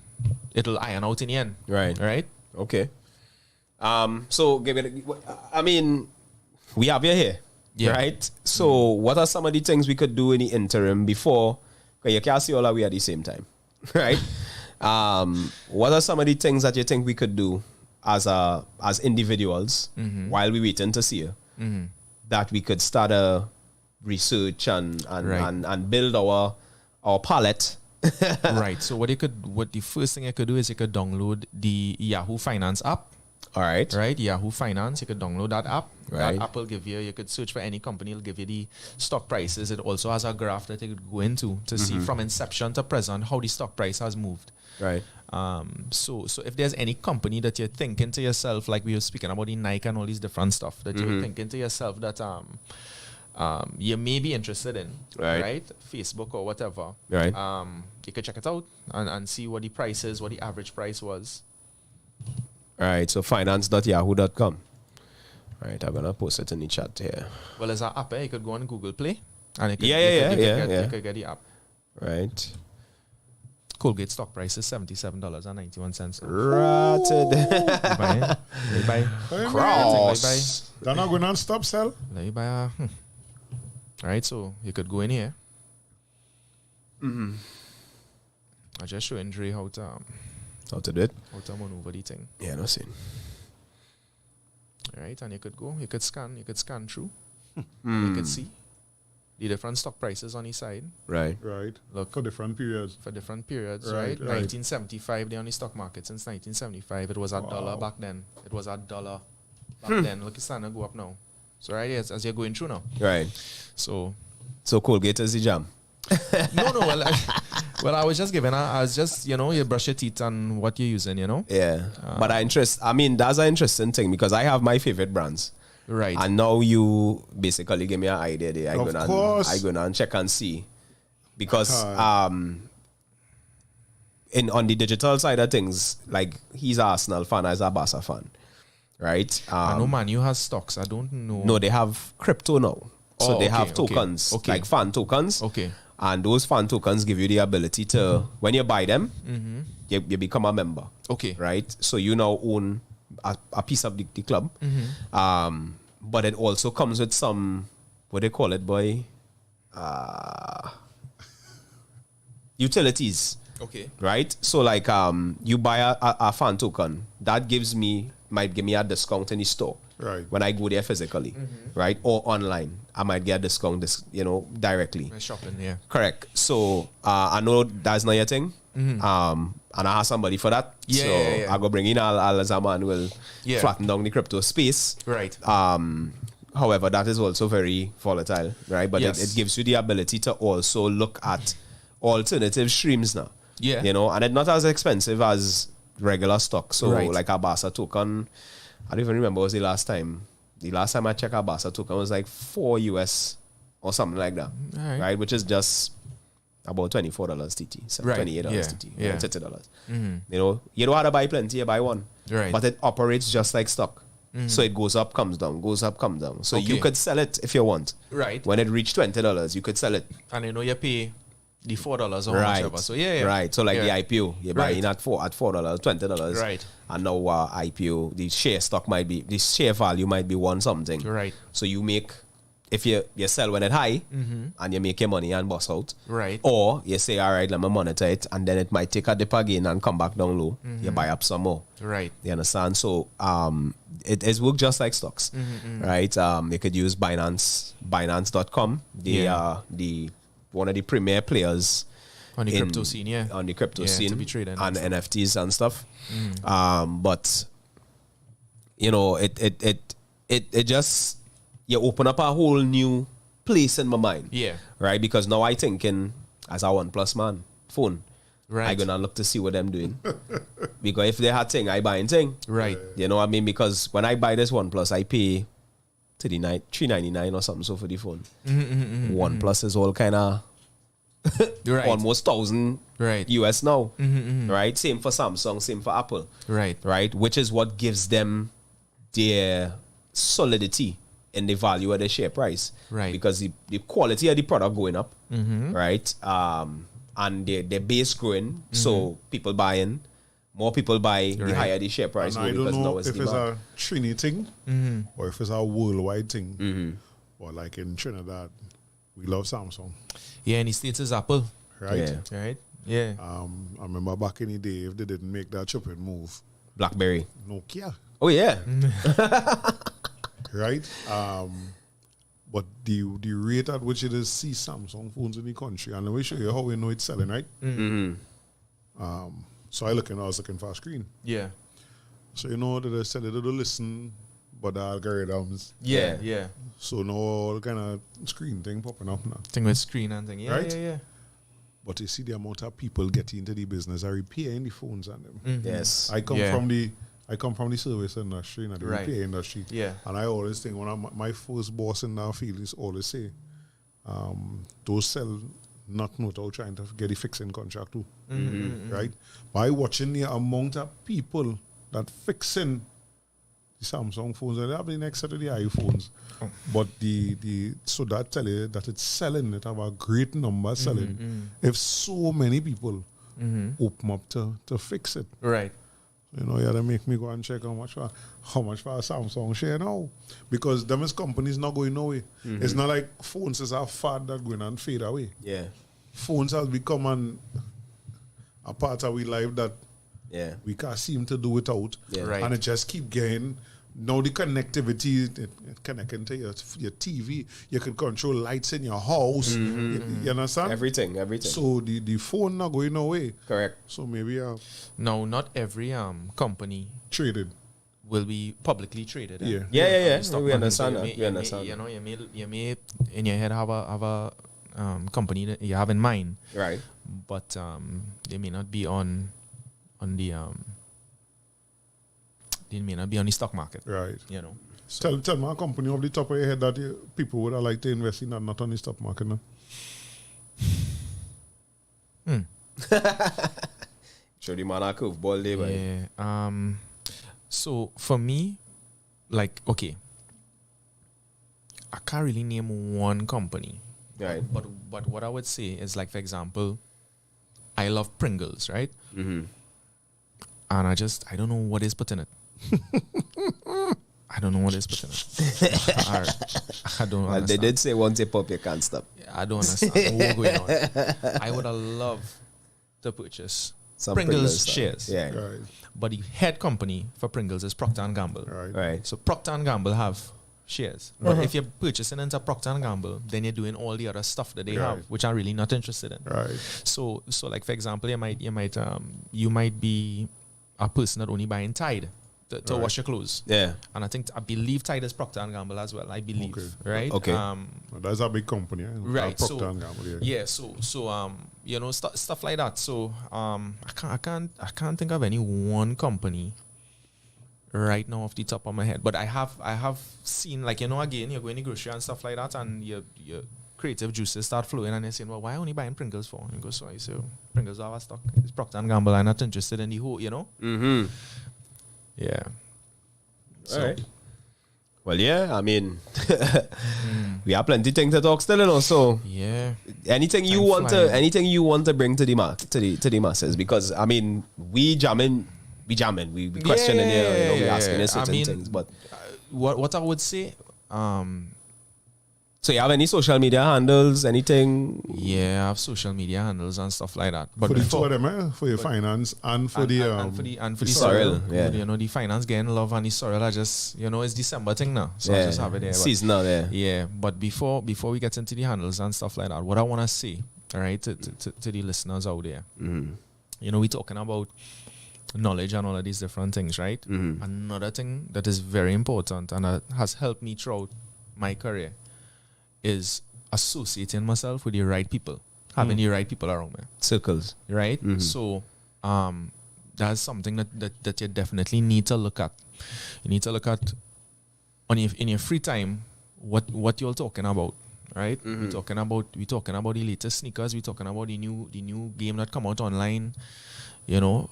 iron out in the end.
Right.
Right?
Okay. So give it. I mean, we have you here, right? So, what are some of the things we could do in the interim before? Because you can't see all that we at the same time, right? What are some of the things that you think we could do as individuals while we waiting to see you that we could start a research and build our palette?
Right. So what the first thing you could do is you could download the Yahoo Finance app.
All right.
Right, Yahoo Finance, you could download that app.
Right.
That app will give you could search for any company, it'll give you the stock prices. It also has a graph that you could go into to see from inception to present how the stock price has moved.
Right.
So if there's any company that you're thinking to yourself, like we were speaking about the Nike and all these different stuff, that you're thinking to yourself that you may be interested in, right? Facebook or whatever.
Right.
You could check it out and see what the price is, what the average price was.
All right, so finance.yahoo.com. All right, I'm going to post it in the chat here.
Well, there's an app, you could go on Google Play. And you could, you could get the app.
Right.
Colgate stock price is $77.91.
Ratted.
Let me buy.
Cross.
They're not going to stop sell.
Let me buy a... All right, so you could go in here. I just show Andre how to
do it.
How to maneuver the thing.
Yeah, no sin.
All right, and you could scan through. You could see the different stock prices on each side.
Right.
Look.
For different periods.
Right. 1975, they're on the stock market since 1975. It was $1 back then. Look, it's starting to go up now. So right, as you're going through now.
Right.
So
Colgate is the jam.
No. Well, I was just you brush your teeth on what you're using,
Yeah. But that's an interesting thing because I have my favorite brands.
Right.
And now you basically give me an idea there.
Of course.
I go and check and see. Because on the digital side of things, like he's an Arsenal fan, I'm a Barca fan. Right?
I know Man U has stocks. I don't know.
No, they have crypto now. So they have tokens, like fan tokens.
Okay.
And those fan tokens give you the ability to, when you buy them, you become a member.
Okay.
Right? So you now own a piece of the club. But it also comes with some, what do they call it, boy? Utilities.
Okay.
Right? So like you buy a fan token, that might give me a discount in the store.
Right.
When I go there physically, right? Or online, I might get a discount, directly.
Shopping, yeah.
Correct. So I know that's not your thing. And I have somebody for that.
Yeah.
I go bring in Al Zaman will flatten down the crypto space.
Right.
However, that is also very volatile, right? But
Yes.
it gives you the ability to also look at alternative streams now.
Yeah.
And it's not as expensive as regular stock. So like a Barca token, I don't even remember what was the last time. The last time I checked a Barca token was like $4 or something like that. Right? Which is just about $24 TT. $28 TT.
Yeah.
$30. You don't have to buy plenty, you buy one.
Right.
But it operates just like stock. So it goes up, comes down, goes up, comes down. So you could sell it if you want.
Right.
When it reached $20, you could sell it.
And you pay the $4 or whatever. So
Right. So like the IPO, you're buying at $4, $20.
Right.
And now IPO, the share value might be one something.
Right.
So you make, if you sell when it's high and you make your money and bust out.
Right.
Or you say, all right, let me monitor it, and then it might take a dip again and come back down low. You buy up some more.
Right.
You understand? So it works just like stocks. Right. You could use Binance.com. They are one of the premier players
on the crypto scene,
on the crypto scene
to be trading
and NFTs and stuff. But it just, you open up a whole new place in my mind.
Yeah.
Right? Because now I thinking as a OnePlus man, phone.
Right.
I gonna look to see what them doing. Because if they had thing, I buying thing.
Right.
You know what I mean? Because when I buy this OnePlus, I pay to the night $399 or something so for the phone. OnePlus is all kind of
Right.
almost 1,000
Right.
US now. Right? Same for Samsung, same for Apple.
Right.
Right? Which is what gives them their solidity in the value of the share price.
Right.
Because the quality of the product going up, right? And their base growing, so people buying, more people buy, the
Right.
higher the share price
And
go
I don't
because now
know
it's
if it's
demand.
a Trini thing or if it's a worldwide thing. Or like in Trinidad, we love Samsung,
Yeah, in the States is Apple.
right?
Yeah.
Right? Yeah.
I remember back in the day, if they didn't make that stupid move,
BlackBerry.
Nokia,
Oh yeah.
right? But the rate at which it is see Samsung phones in the country, and let me show you how we know it's selling, right? So I was looking for a screen.
Yeah.
So you know that they said they don't listen, but the algorithms.
Yeah. Yeah.
So now all kind of screen thing popping up now.
Thing with screen and thing. Yeah,
Right?
yeah, yeah.
But you see the amount of people getting into the business are repairing the phones and them.
Yes.
I come
Yeah.
from the service industry and the
Right.
repair industry.
Yeah.
And I always think my first boss in that field is always say, those sell not know how trying to get the fixing contract too. Right? By watching the amount of people that fixing the Samsung phones and they have the next set of the iPhones. But so that tell you that it's selling, it have a great number selling. If so many people open up to fix it.
Right.
You know, you have to make me go and check how much for a Samsung share now. Because them as companies not going nowhere. It's not like phones is a fad that going and fade away.
Yeah.
Phones has become a part of our life that
Yeah.
we can't seem to do without.
Yeah.
Right.
And it just keep getting. Now the connectivity, it connecting to your TV, you can control lights in your house. You understand?
Everything.
So the phone not going away.
Correct.
So maybe
No, not every company
traded.
will be publicly traded.
Yeah.
Yeah.
Stock
We
market.
understand
So
that.
you
We
may-
understand.
You know, you may in your head have a company that you have in mind,
Right.
but they may not be on the they may not be on the stock market.
Right.
You know. So,
Tell my company off the top of your head that people would have liked to invest in and not on the stock market now.
Show the man a curveball there, boy.
yeah. So for me, like, okay, I can't really name one company.
Right.
But what I would say is, like, for example, I love Pringles, right? And I don't know what is put in it. I don't know what is put in it. I don't
Well,
understand.
they did say once you pop, you can't stop.
I don't understand what's going on. I would have loved to purchase
Some
Pringles
stuff.
shares.
Yeah.
Right.
But the head company for Pringles is Procter & Gamble.
Right.
Right.
So Procter & Gamble have shares. But if you're purchasing into Procter & Gamble, then you're doing all the other stuff that they have,
Right.
which I'm really not interested in.
Right.
So like, for example, you might be a person that only buying Tide to
Right.
wash your clothes.
Yeah.
And I believe Tide is Procter & Gamble as well. I believe,
Okay.
right?
Okay.
Well, that's a big company.
Right.
Procter
So
and Gamble, yeah.
yeah. So you know, stuff like that. So I can't think of any one company right now off the top of my head. But I have seen, like, you know, again, you're going to grocery and stuff like that, and your creative juices start flowing, and you're saying, well, why only buying Pringles for? And you go, so I say, oh, Pringles have a stock. It's Procter & Gamble. I'm not interested in the whole, you know.
Mm-hmm.
Yeah.
All right. Well, yeah, I mean, we have plenty things to talk still, you know. So,
Yeah.
anything you
Time
want
flying.
to bring to the to the masses, because I mean, we jamming, we questioning here, we asking you certain things. But
what I would say,
so you have any social media handles, anything?
yeah, I have social media handles and stuff like that. But
For the two
before,
of them, for your finance and for
and
the
for the
soil,
soil,
yeah.
you know, the finance getting love and the soil. I just, you know, it's December thing now, so I just have it there. But
Seasonal, yeah.
yeah, but before we get into the handles and stuff like that, what I want to say, all right, to the listeners out there, you know, we're talking about knowledge and all of these different things, right? Another thing that is very important and that has helped me throughout my career is associating myself with the right people, having the right people around me,
Circles.
right? So that's something that you definitely need to look at. You need to look at in your free time what you're talking about, right? We're talking about the latest sneakers. We're talking about the new game that come out online. You know,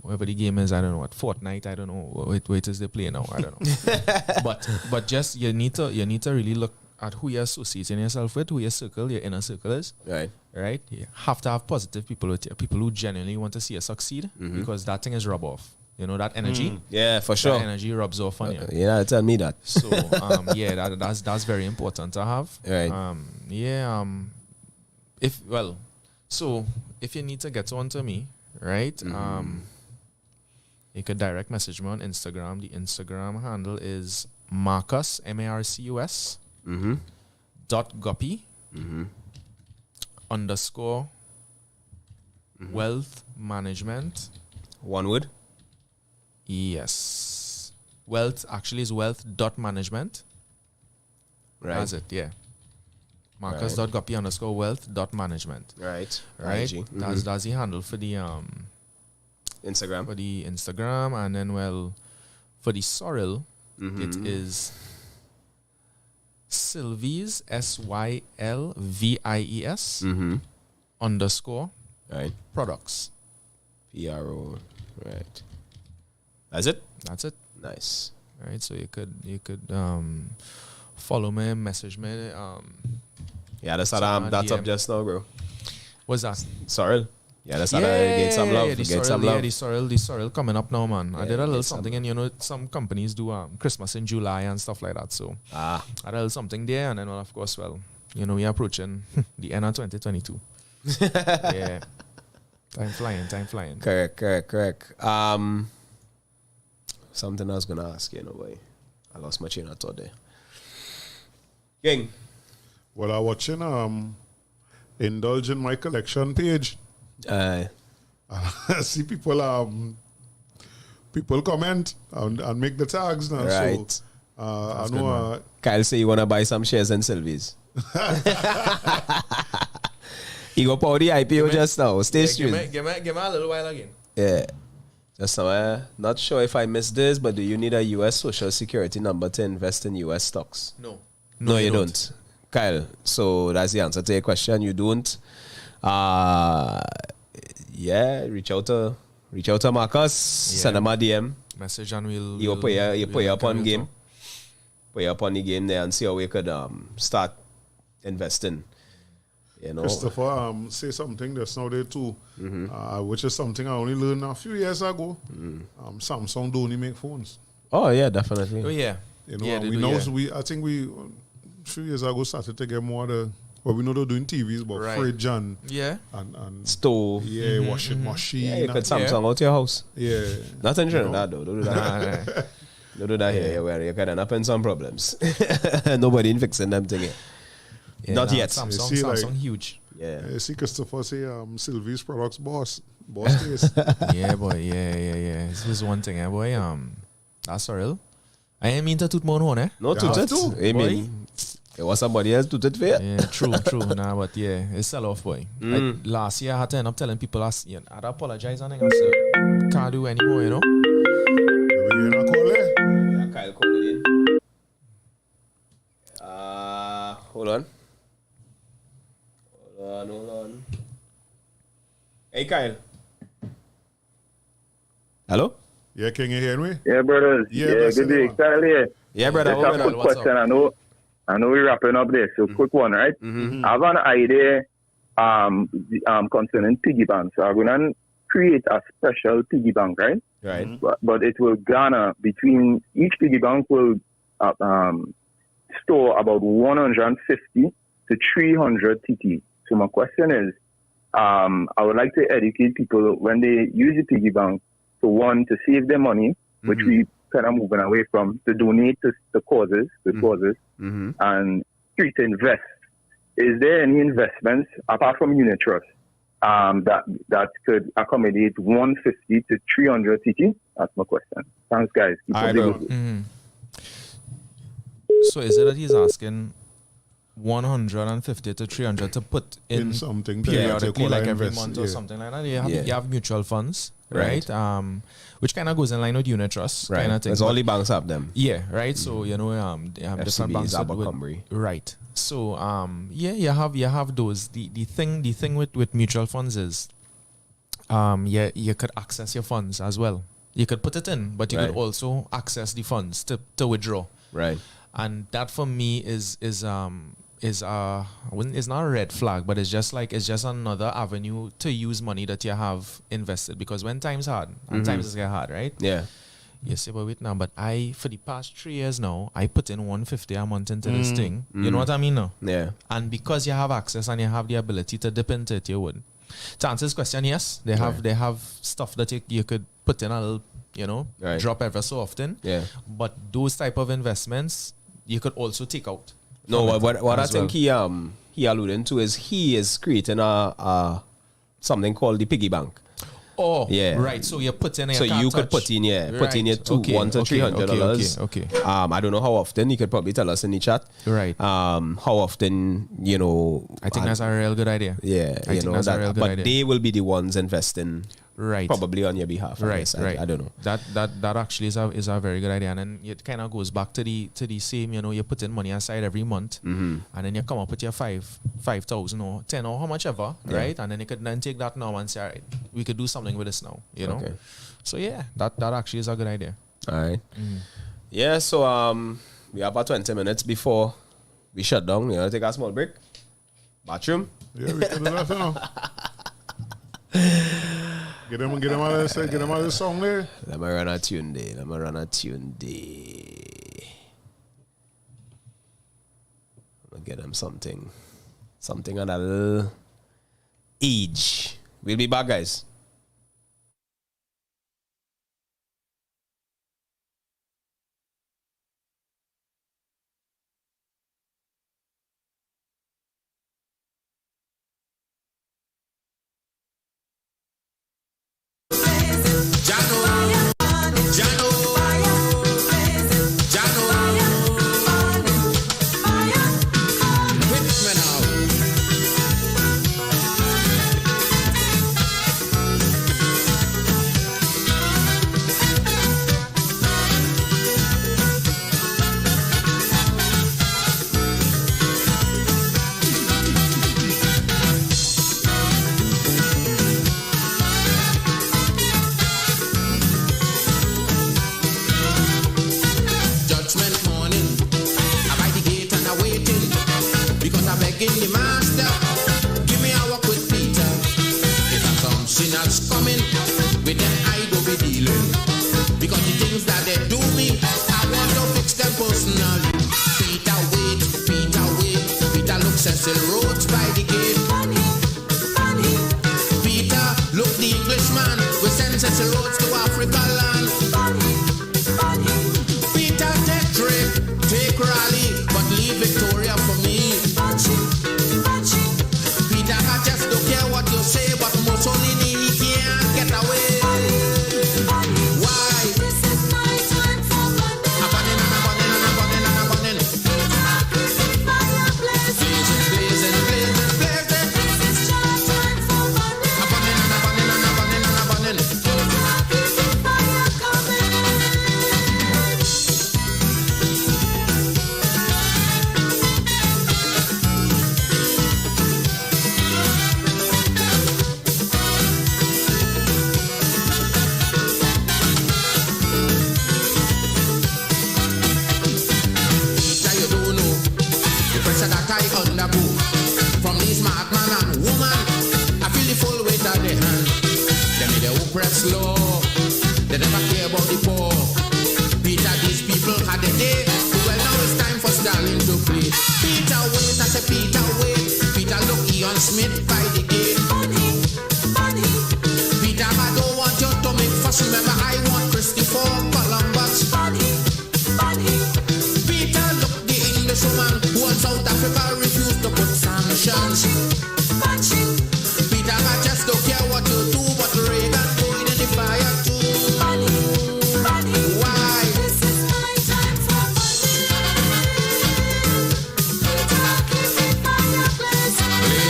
whatever the game is, I don't know what Fortnite. I don't know what is they play now. I don't know. but just you need to really look at who you're associating yourself with, who your circle, your inner circle is. Right. You have to have positive people with you, people who genuinely want to see you succeed, because that thing is rub off. You know, that energy.
Yeah, for sure.
That energy rubs off on you.
Yeah, tell me that.
So yeah, that's very important to have.
Right.
If you need to get on to me, right? You could direct message me on Instagram. The Instagram handle is Marcus Marcus .guppy _ wealth management.
One word.
Yes. Wealth actually is wealth .management.
Right.
That's it, yeah. Marcus .guppy _ wealth .management.
Right.
Right.
IG.
That's the handle for the
Instagram.
For the Instagram, and then for the Sorrel, it is Sylvies SYLVIES _
Right.
products.
PRO. Right. That's it.
That's it.
Nice.
Right. So you could follow me, message me.
Yeah, that's
Someone
that's up
DM.
just now, bro.
What's that?
Sorry. Yeah, that's how I get some love.
The
Get
Sorrel,
some love.
the Sorrel coming up now, man. I
Yeah,
did a little
get some
something, and you know, some companies do Christmas in July and stuff like that. So I did a little something there, and then of course, we're approaching the end of 2022. Yeah, time flying.
Correct. Something I was gonna ask you in a way. I lost my chain of thought there. Gang.
Well, I'm watching Indulge in My Collection page. I see people comment and make the tags now.
Right.
So I know
Kyle say you wanna buy some shares in Sylvies. He go for the IPO just now. Stay tuned.
Give me a little while again.
Yeah. Just now, not sure if I missed this, but do you need a US Social Security number to invest in US stocks?
No.
No, you don't. Kyle, so that's the answer to your question. You don't. Reach out to Marcus. Send him a DM.
Message, and we'll
You put you up on
we'll
game.
talk.
Put you up on the game there and see how we could start investing. You know.
Christopher say something that's now there too, which is something I only learned a few years ago. Samsung don't only make phones.
Oh yeah, definitely.
Oh yeah.
You know,
Yeah,
and
they
we
do,
know
yeah.
I think we a few years ago started to get more we know they're doing TVs, but
Right.
fridge and
Yeah.
Stove.
washing machine.
Yeah, you could Samsung out your house.
Yeah.
Not in Trinidad though. Don't do that.
Nah.
Don't do that here where you can end up in some problems. Nobody in fixing them thing here.
Yeah,
Not
nah,
yet.
Samsung,
You see, like-
huge.
Yeah.
I see Christopher say Sylvie's products boss taste.
Yeah, boy. Yeah. This is one thing, boy. That's real. I ain't mean to toot my own horn, eh?
No,
You
to
have
it.
to,
I mean, it was somebody else to it for you.
Yeah, true. Nah, but yeah, it's sell off, boy. Last year, I had to end up telling people I'd apologize and I said, can't do anymore, you know?
You know, call it.
Yeah, Kyle called it in. Hold on. Hey, Kyle. Hello?
Yeah, can you hear me?
Yeah, brothers.
Yeah,
Yeah,
that's
good day.
it,
Kyle here.
Yeah, brother.
Just
What
a
going
quick
on?
question. I know we're wrapping up there. So quick one, right? I have an idea concerning piggy bank. So I'm gonna create a special piggy bank, right?
Right.
But it will garner between each piggy bank will store about 150 to 300 TT. So my question is, I would like to educate people when they use the piggy bank to save their money, which we kind of moving away from, to donate to the causes, and three, to invest. Is there any investments apart from unit trust that could accommodate 150 to 300 TT? That's my question. Thanks, guys. Keep
All
up
right,
the
bro.
good work.
So is it that he's asking 150 to 300 to put in
In something
periodically,
that
like
you
every
invest,
month or
yeah.
something like that? You have
Yeah.
mutual funds, right? Which kind of goes in line with unit trust,
Right.
kind of thing.
Because all the banks have them.
Yeah, right. So they have different
FCB,
banks
Abercrombie.
right. So you have those. The thing with mutual funds is you could access your funds as well. You could put it in, but you could also access the funds to withdraw.
Right.
And that for me is not a red flag, but it's just another avenue to use money that you have invested, because when times hard and times get hard, right?
Yeah.
You say, but wait now, but for the past 3 years now, I put in 150 a month into this thing. You know what I mean now?
Yeah.
And because you have access and you have the ability to dip into it, you would. To answer this question, yes, they have stuff that you could put in a little, drop ever so often.
Yeah.
But those type of investments, you could also take out.
No, what I
as
think he alluding to is he is creating a something called the piggy bank.
Oh,
yeah,
right. So you put in.
So you could put in your $100 to $300.
Okay.
I don't know how often. You could probably tell us in the chat.
Right.
How often
I think that's a real good idea.
Yeah.
I think that's a real good
but
idea.
they will be the ones investing.
Right.
Probably on your behalf.
Right.
I don't know.
That actually is a very good idea, and then it kind of goes back to the same. You put in money aside every month, and then you come up with your 5,000 or 10 or how much ever, right? And then you could then take that now and say, all right, we could do something with this now.
Okay.
So yeah, that actually is a good idea.
All right. Yeah. So we have about 20 minutes before we shut down. You want to take a small break? Bathroom.
Yeah, we can do that now. Get them out of the song there.
Let me run a tune day. I'll get them something on a little age. We'll be back, guys.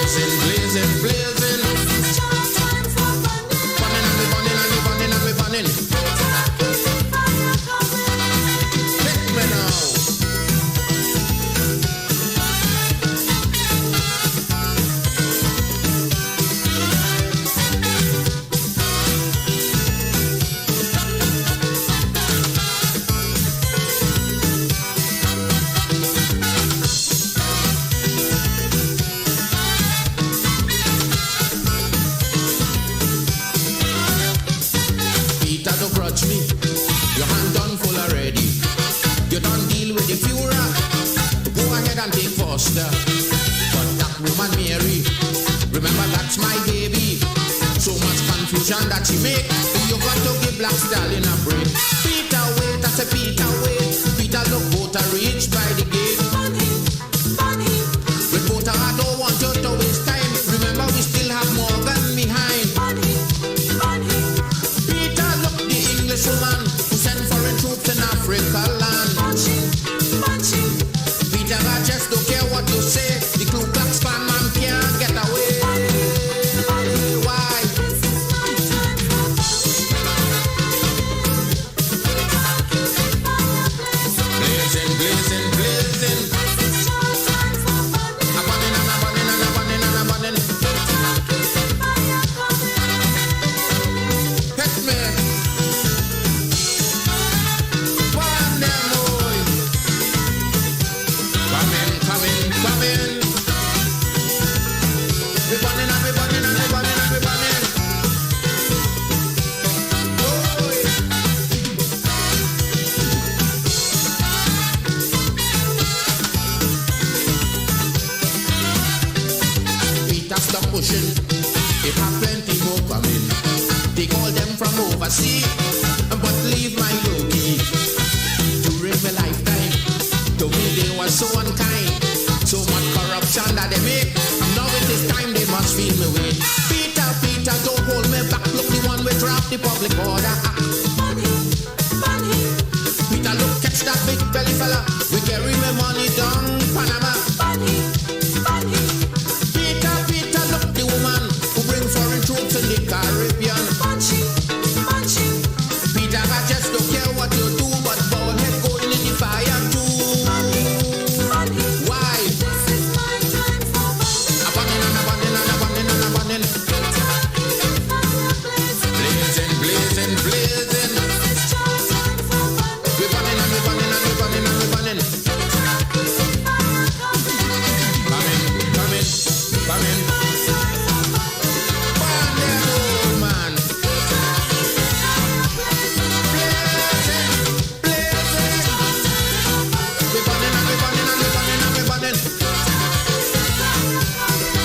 Blazing, blazing. Burning, burning, burning. sister. But that woman Mary, remember that's my baby. So much confusion that she make. You got to give Black Stallion a break. Peter wait, I say Peter wait. Peter look boat a reach by the gate. Reporter, I don't want you to waste time. Remember we still have Morgan behind. Peter look the English woman who sent foreign troops in Africa land. Peter, I just don't care what you say. The Ku Klux Klan man can't get away. Why? Blazing, blazing, blazing. A burning and a burning and a burning and a burning. Hit me. Burn them, boy. Come in, come in, come in. We burning and we burning and we burning and we burning. Boy. Peter, stop pushing. It have plenty more coming. They call them from overseas, but leave my low-key. During my lifetime, to me they were so unkind. So much corruption that they make. Now it is time they must feel me way. Peter, Peter, don't hold me back. Look, the one we draft the Public Order Act. Peter, look, catch that big belly fella. We carry my money down Panama. Peter, Peter, look, the woman who bring foreign troops in the Caribbean. Peter, I just don't care what you do, but ball head going in the fire too. Why? A burning and a burning and a burning and a burning. Blazing, blazing, blazing. We burning and we burning and we burning and we burning. Coming, coming, coming. Burn them, oh man. Blazing, blazing. We burning and we burning and we burning and we burning.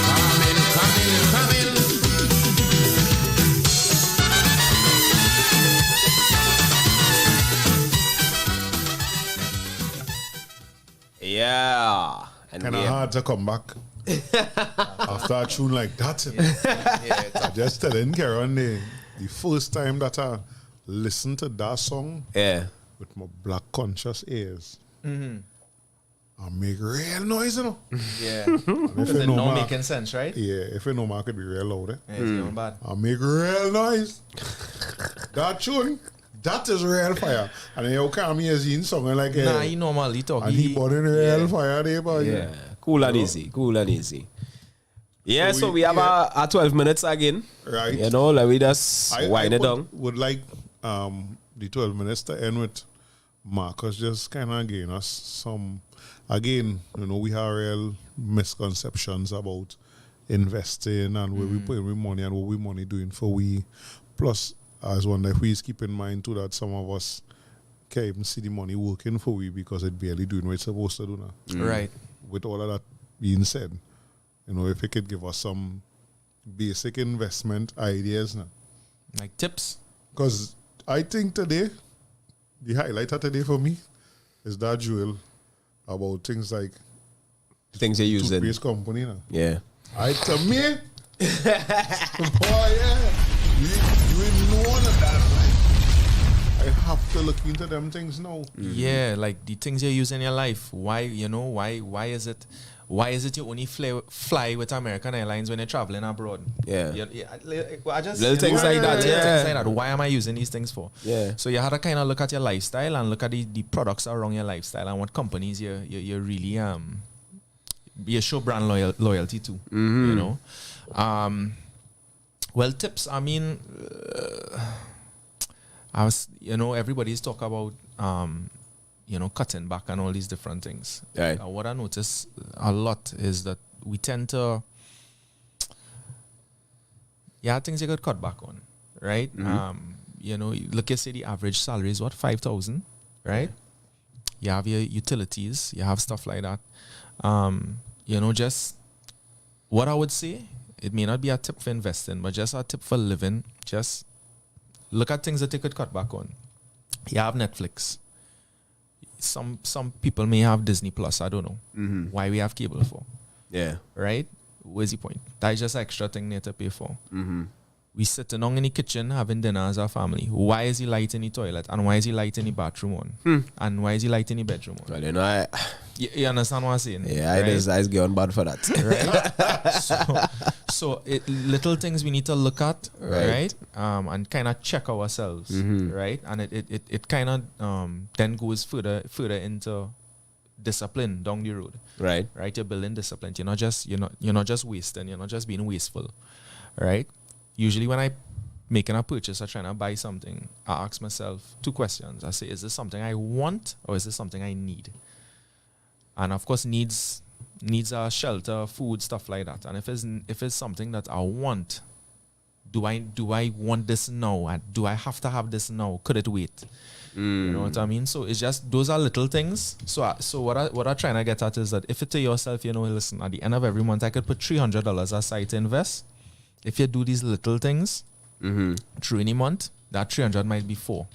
Coming, coming, coming.
Yeah. And
Kind of
we have-
hard to come back after a tune like that. You know? I just telling Karen the first time that I listened to that song
yeah.
with my black conscious ears, I make real noise, you know.
Yeah.
And if
Is
you
it
know
not
ma-
making sense, right?
Yeah, if you know I could be real loud, eh?
Yeah, it's going bad.
I make real noise. That tune, that is real fire. And then you come here sing something like
Nah, he normally talk.
and he burning real fire there, boy.
Yeah. Cool and easy. Cool and easy. Yeah, so
we-
we have our 12 minutes again.
Right.
You know, let me just wind it down.
Would like the 12 minutes to end with Marcus just kind of giving us some, again, you know, we have real misconceptions about investing and where we putting we money and what we money doing for we. Plus, as one if we keep in mind too that some of us can't even see the money working for we because it barely doing what it's supposed to do now.
Right.
With all of that being said, you know, if you could give us some basic investment ideas now.
Like tips.
Because I think today, the highlight of today for me is that jewel about things like
Things you're using.
toothpaste company now.
Yeah.
To me, boy, yeah, you ain't know none of that. Like, I have to look into them things now.
Yeah, like the things you use in your life. Why, you know, why is it you only fly with American Airlines when you're traveling abroad?
Yeah.
I just
Little things like that,
little
yeah.
things like that. Why am I using these things for?
Yeah.
So you had to kind of look at your lifestyle and look at the products around your lifestyle and what companies you really you show brand loyalty to. You know. Well, tips. I mean, everybody's talk about cutting back and all these different things.
Right.
What I notice a lot is that we tend to, things you could cut back on, right? Look, you say the average salary is what, 5,000, right? You have your utilities, you have stuff like that. just what I would say, it may not be a tip for investing, but just a tip for living. Just look at things that you could cut back on. You have Netflix. Some people may have Disney Plus. I don't know why we have cable for.
Yeah.
Right? Where's the point? That's just an extra thing they have to pay for. We sitting down in the kitchen having dinner as a family. Why is he light in the toilet? And why is he light in the bathroom on? And why is he light in the bedroom on?
Well, you know,
You understand what I'm saying?
yeah,
right?
I just get on bad for that.
Right? so little things we need to look at, right? And kind of check ourselves, right? And it kind of then goes further into discipline down the road,
Right.
right? You're building discipline. You're not just wasting. You're not just being wasteful, right? Usually when I making a purchase or trying to buy something, I ask myself 2 questions. I say, is this something I want or is this something I need? And of course, needs are shelter, food, stuff like that. And if it's something that I want, do I want this now? And do I have to have this now? Could it wait? You know what I mean? So it's just those are little things. So what I'm trying to get at is that if you to yourself, listen, at the end of every month I could put $300 aside to invest. If you do these little things through any month, that 300 might be 4,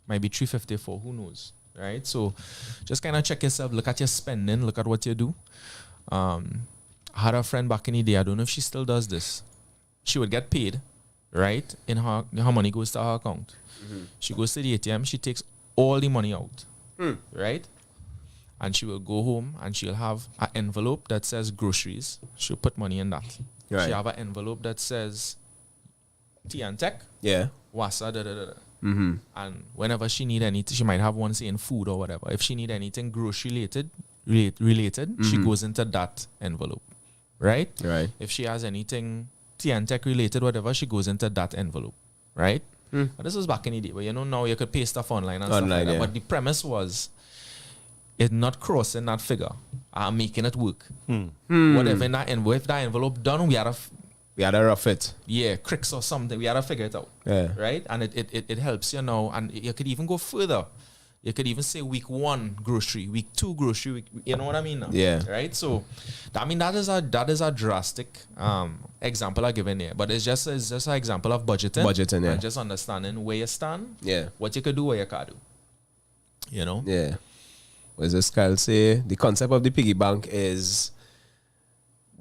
might be 354. Who knows? Right? So just kind of check yourself, look at your spending, look at what you do. I had a friend back in the day, I don't know if she still does this. She would get paid, right? In her money goes to her account. She goes to the ATM, she takes all the money out, right? And she will go home and she'll have an envelope that says groceries. She'll put money in that.
Right.
She have an envelope that says tea and tech,
Yeah.
wasa, And whenever she need anything, she might have one saying food or whatever. If she need anything grocery related, she goes into that envelope, right?
Right.
If she has anything tea and tech related, whatever, she goes into that envelope, right? But this was back in the day, but now you could pay stuff online and stuff like that.
Yeah.
But the premise was it not crossing that figure, making it work. Whatever in that envelope, if that envelope done, we had to
rough it.
cricks or something. We had to figure it out.
Yeah.
Right? And it helps you now. And you could even go further. You could even say week 1 grocery, week 2 grocery, you know what I mean now?
Yeah.
Right? So that is a drastic example I give in here. But it's just an example of budgeting.
Budgeting, yeah.
And just understanding where you stand.
Yeah.
What you could do, what you can't do. You know?
Yeah. What does this Kyle say? The concept of the piggy bank is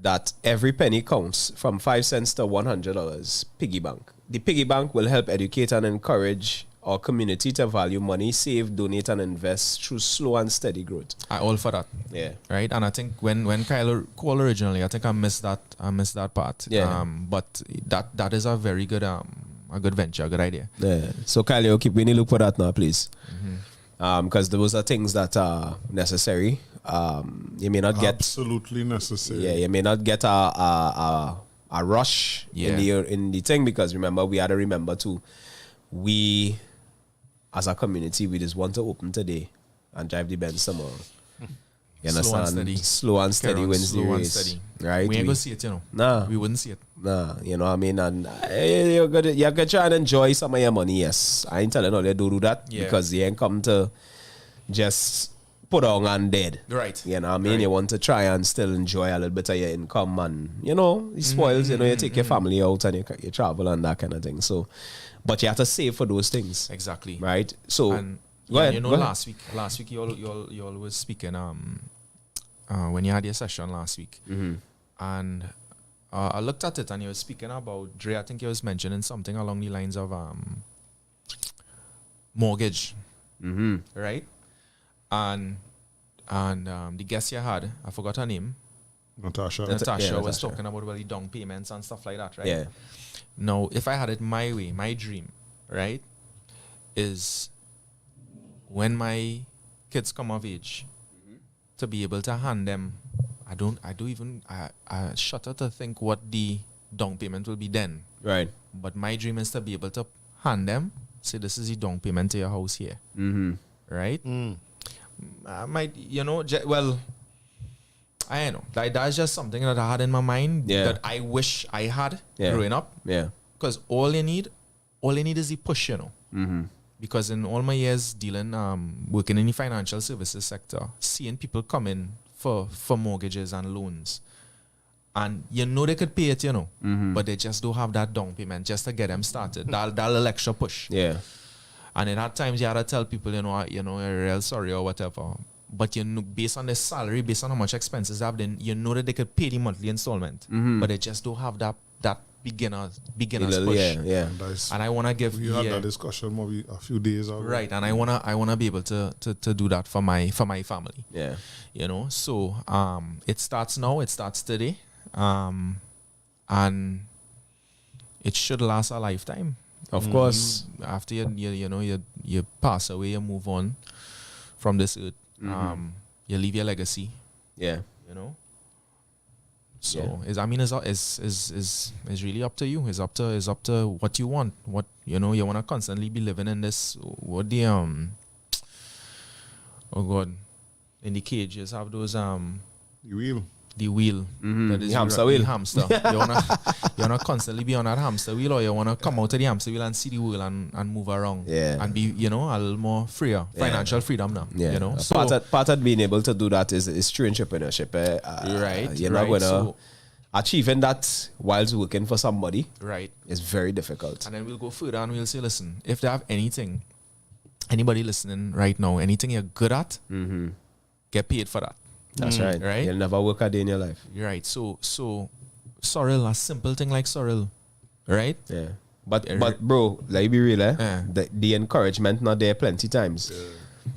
that every penny counts, from 5 cents to $100. Piggy bank. The piggy bank will help educate and encourage our community to value money, save, donate, and invest through slow and steady growth.
I all for that.
Yeah.
Right? And I think when Kyle called originally, I think I missed that part.
Yeah.
But that is a very good venture, a good idea.
Yeah. So Kyle, you keep really look for that now, please. Because those are things that are necessary. You may not get
Absolutely necessary.
Yeah, you may not get a rush in the thing, because remember, we had to remember too, we as a community, we just want to open today and drive the Benz tomorrow. You understand? Slow and steady wins the race. Right?
We ain't gonna see it,
Nah.
We wouldn't see it.
Nah, you know what I mean? And you're gonna try and enjoy some of your money, yes. I ain't telling all you do that, because you ain't come to just put on and dead.
Right.
You know what I mean?
Right.
You want to try and still enjoy a little bit of your income, and it spoils, you take your family out and you travel and that kind of thing. So, but you have to save for those things.
Exactly.
Right? So,
and
go ahead.
last week you all was speaking when you had your session last week. And I looked at it and you were speaking about Dre. I think you was mentioning something along the lines of mortgage. Right? And the guest you had, I forgot her name.
Natasha
was talking about the down payments and stuff like that, right?
Yeah.
Now, if I had it my way, my dream, right, is when my kids come of age, to be able to hand them, I shudder to think what the down payment will be then.
Right.
But my dream is to be able to hand them, say, this is the down payment to your house here. Right? I might, I don't know. That's just something that I had in my mind that I wish I had growing up.
Yeah.
Because all you need is the push, Because in all my years working in the financial services sector, seeing people come in for mortgages and loans. And you know they could pay it, but they just don't have that down payment just to get them started. that little extra push.
Yeah.
And at times you have to tell people, you're real sorry or whatever. But based on their salary, based on how much expenses they have, then you know that they could pay the monthly installment. But they just don't have that beginner's push.
Yeah.
And I wanna give
We had that discussion maybe a few days ago.
right, and I wanna be able to do that for my family.
Yeah.
So it starts now, it starts today. And it should last a lifetime.
Of course.
After you pass away, you move on from this earth. You leave your legacy.
Yeah.
So it's really up to you. It's up to what you want. What you want to constantly be living in this. What the oh God, in the cages have those
You will.
the wheel. That is
The hamster wheel.
The hamster. you wanna constantly be on that hamster wheel, or you wanna come out of the hamster wheel and see the wheel and move around.
Yeah.
And be, a little more freer. Financial freedom now.
Yeah.
So
Part of being able to do that is true entrepreneurship.
Right.
You're not gonna achieving that whilst working for somebody.
right.
Is very difficult.
And then we'll go further and we'll say, listen, if they have anybody listening right now, anything you're good at, get paid for that.
That's right.
Right?
You'll never work a day in your life.
You're right. So sorrel, a simple thing like sorrel, right?
Yeah. But bro, let me be real, the encouragement not there plenty times.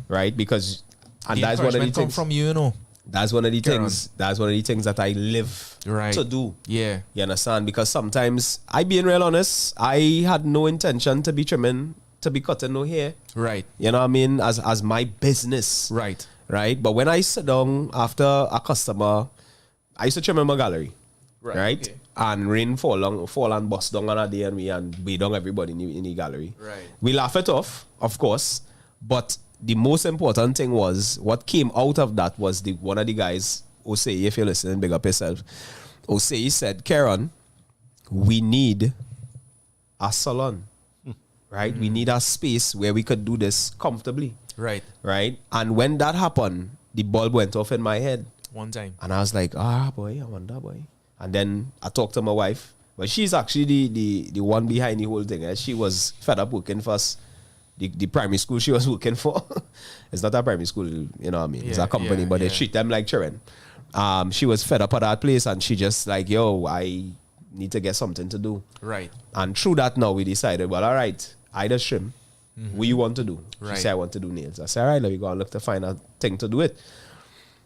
Right? Because and
The
that's one of the
encouragement come
things
from you,
That's one of the
Karen.
things. That's one of the things that I live to do.
Yeah.
You understand? Because sometimes, I being real honest, I had no intention to be trimming, to be cutting no hair.
Right.
You know what I mean? As my business.
Right.
Right? But when I sit down after a customer, I used to trim in my gallery. Right?
Okay.
And rain fall and bust down on a day and we beat down everybody in the gallery.
Right.
We laugh it off, of course. But the most important thing was what came out of that was one of the guys, Osei, if you're listening, big up yourself. Osei said, Karen, we need a salon. Right? We need a space where we could do this comfortably.
Right.
Right? And when that happened, the bulb went off in my head.
One time.
And I was like, boy, I wonder, boy. And then I talked to my wife. But she's actually the one behind the whole thing. She was fed up working for us. The primary school she was working for. It's not a primary school, you know what I mean? It's a company, but they treat them like children. She was fed up at that place and she just like, yo, I need to get something to do.
Right.
And through that now we decided, well, all right, I just trim. What you want to do? She
Right.
said, I want to do nails. I said, all right, let me go and look to find a thing to do it.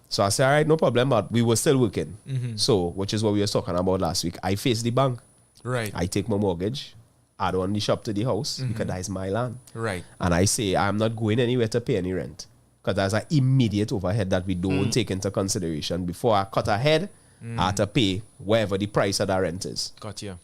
So I said, all right, no problem, but we were still working. So, which is what we were talking about last week. I face the bank.
Right.
I take my mortgage, add on the shop to the house, because that is my land.
Right.
And I say, I'm not going anywhere to pay any rent. Because there's an immediate overhead that we don't take into consideration. Before I cut ahead, I have to pay whatever the price of that rent is.
Got you.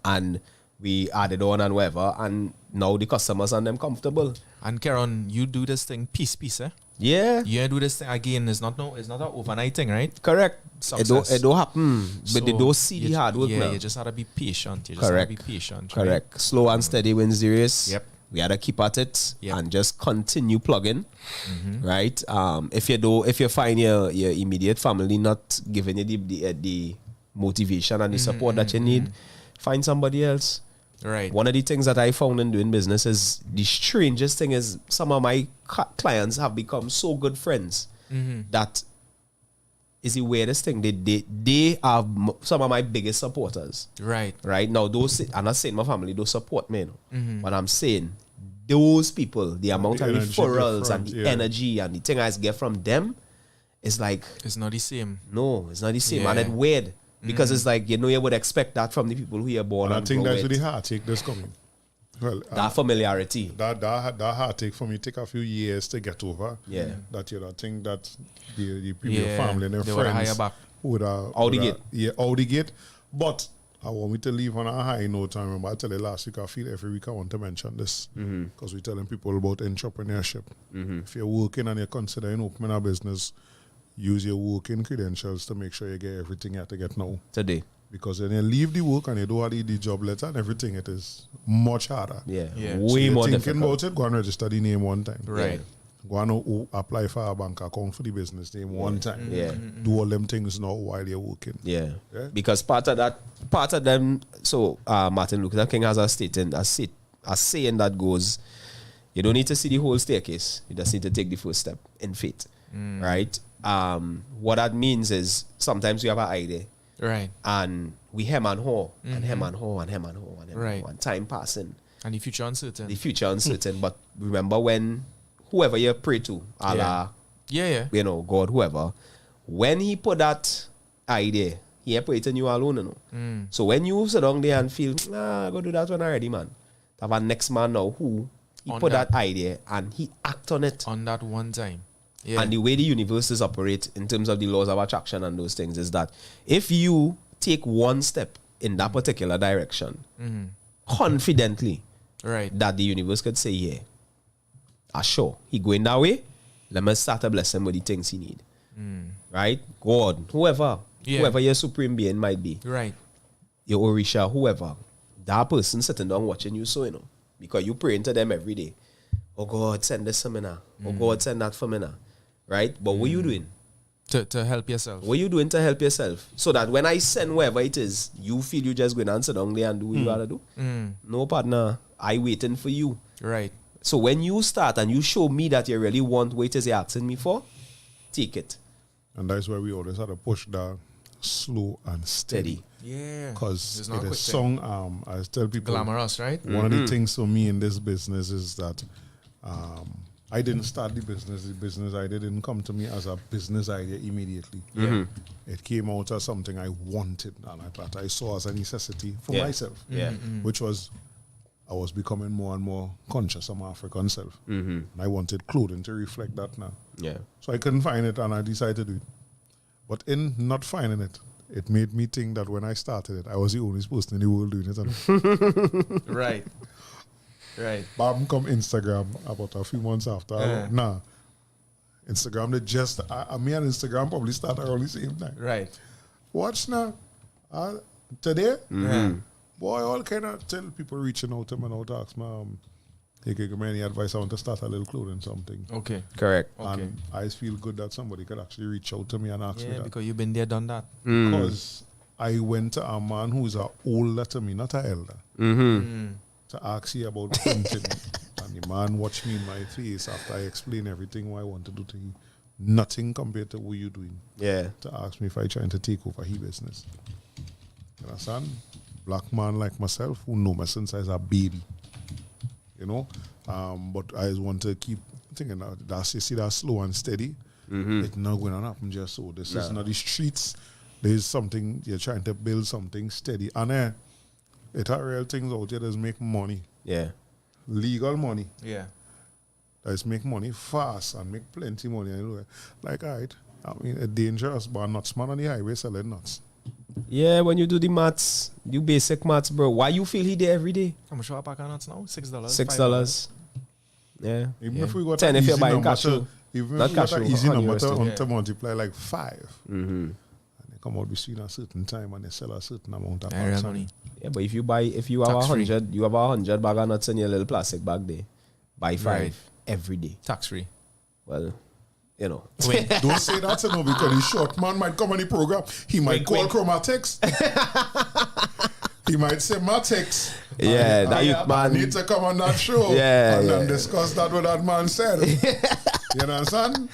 And we added on and whatever, and now the customers and them comfortable.
And Karen, you do this thing piece, eh?
Yeah,
You do this thing again. It's not an overnight thing, right?
correct.
Success.
It don't happen, but they
So
don't see the hard work
Yeah,
now.
you just gotta be patient.
Correct.
Right?
Correct. Slow and steady wins the race.
Yep.
We gotta keep at it
Yep.
and just continue plugging. Right. If you find your immediate family not giving you the motivation and the support that you need, find somebody else.
Right.
One of the things that I found in doing business is the strangest thing is some of my clients have become so good friends that is the weirdest thing. They are some of my biggest supporters.
Right.
Right now, I'm not saying my family don't support me, but I'm saying those people, the amount of
energy
referrals and
different,
the energy and the thing I get from them is like,
It's not the same.
no, it's not the same,
Yeah.
and it's weird because it's like you would expect that from the people who are born.
And I
and
think
grow
that's
with.
really hard take this coming. Well,
That familiarity.
that hard take for me take a few years to get over.
Yeah.
That you know, I think that the previous
Yeah,
family and their
they would
friends
hire back.
would
Out the gate.
Yeah, out the gate. But I want me to leave on a high note. I remember I tell you last week, I feel every week I want to mention this because we're telling people about entrepreneurship. If you're working and you're considering opening a business, use your working credentials to make sure you get everything you have to get now.
Today.
Because when you leave the work and you don't have the job letter and everything, it is much harder.
Yeah.
Yeah.
Way
So you're
more
thinking
difficult.
about it, go and register the name one time.
Right.
go and apply for a bank account for the business name one time.
Yeah.
Do all them things now while you're working.
Yeah.
Yeah.
Because part of them, so Martin Luther King has a saying that goes, you don't need to see the whole staircase. You just need to take the first step in faith. Right? What that means is sometimes we have an idea.
Right.
And we hem and haw, and hem and haw, and hem and haw, and hem and haw, and time passing.
And the future uncertain.
The future uncertain. But remember when whoever you pray to, Allah,
Yeah.
you know, God, whoever, when he put that idea, he operated you alone, you know. So when you sit down there and feel, I go do that one already, man. Have a next man now who he
On
put
that.
that idea and he act on it.
On that one time. Yeah.
And the way the universes operate in terms of the laws of attraction and those things is that if you take one step in that particular direction, confidently,
right.
that the universe could say, yeah, sure, he going that way, let me start to bless him with the things he need. Right? God, whoever your supreme being might be,
Right.
your Orisha, whoever, that person sitting down watching you, so you know, because you praying to them every day. Oh God, send this for me now. Oh God, send that for me now. Right? But what you doing?
To help yourself.
What you doing to help yourself? So that when I send wherever it is, you feel you just going to answer down there and do what you gotta do. No, partner, I waiting for you.
Right.
So when you start and you show me that you really want what it is you're asking me for, take it.
And that's why we always have to push that slow and steady.
Yeah.
Because
It's
it
not a
is
quick
song, I tell people,
Glamorous, right?
one of the things for me in this business is that I didn't start the business. The business idea didn't come to me as a business idea immediately. It came out as something I wanted and I saw as a necessity for myself. Which was, I was becoming more and more conscious of my African self. And I wanted clothing to reflect that now.
Yeah.
So I couldn't find it and I decided to do it. But in not finding it, it made me think that when I started it, I was the only person in the world doing it.
Right. Right.
Bam come Instagram about a few months after. Instagram, me and Instagram probably started around the same time.
Right.
Watch now. Today,
Yeah.
boy, all kind of tell people reaching out to me now to ask me, hey, can you give me any advice? I want to start a little clothing something.
Okay.
Correct.
Okay.
And I feel good that somebody could actually reach out to me and ask me
Yeah,
that.
because you've been there, done that.
Because I went to a man who's older to me, not an elder, to ask you about printing. And the man watched me in my face after I explained everything what I want to do to you. Nothing compared to what you're doing.
Yeah.
To ask me if I trying to take over his business. You understand? Black man like myself who know me since I was a baby. You know? But I just want to keep thinking that you see that slow and steady. It's not going to happen just so. This is not the streets. There's something, you're trying to build something steady. And it are real things out there that's make money.
Yeah.
Legal money.
Yeah.
That's make money fast and make plenty money. Like, all right, I mean, it's dangerous, but nuts man on the highway selling nuts.
Yeah, when you do the maths, you basic maths, bro. Why you feel he there every day?
How much are pack of nuts now? $6.
$6. Yeah.
Even if we got
10
an
if you're
easy
buying
number
cashew.
to, even
Not
if we got an
cashew,
easy
honey
number
roasted.
to multiply like 5. And they come out between a certain time and they sell a certain amount of
Real
packs.
money.
Yeah, but if you have
Tax-free.
100, you have 100 bag of nuts in your little plastic bag there. Buy 5
Right.
every day.
Tax free.
Well, you know.
Wait.
Don't say that to no because the short man might come on the program. He might
Wink,
call
wink.
Chromatics. He might say Matix.
Yeah, that youth
I
man.
need to come on that show
Yeah,
and
yeah.
then discuss that what that man said. You understand?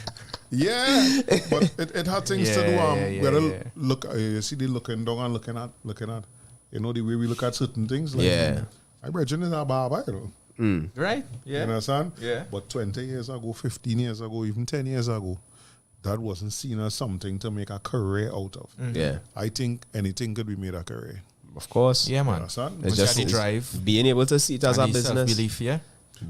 Yeah, but it had things to do.
Yeah,
Where
yeah.
look, you see the looking down and looking at. You know the way we look at certain things. Like,
Yeah.
I imagine is a barber, you know.
Right?
You
Yeah.
understand?
Yeah.
But 20 years ago, 15 years ago, even 10 years ago, that wasn't seen as something to make a career out of.
Yeah.
I think anything could be made a career.
Of course.
Yeah,
You
man.
understand?
It's
Once
just
you had the drive.
being able to see it as a
and the
business.
self-belief, yeah.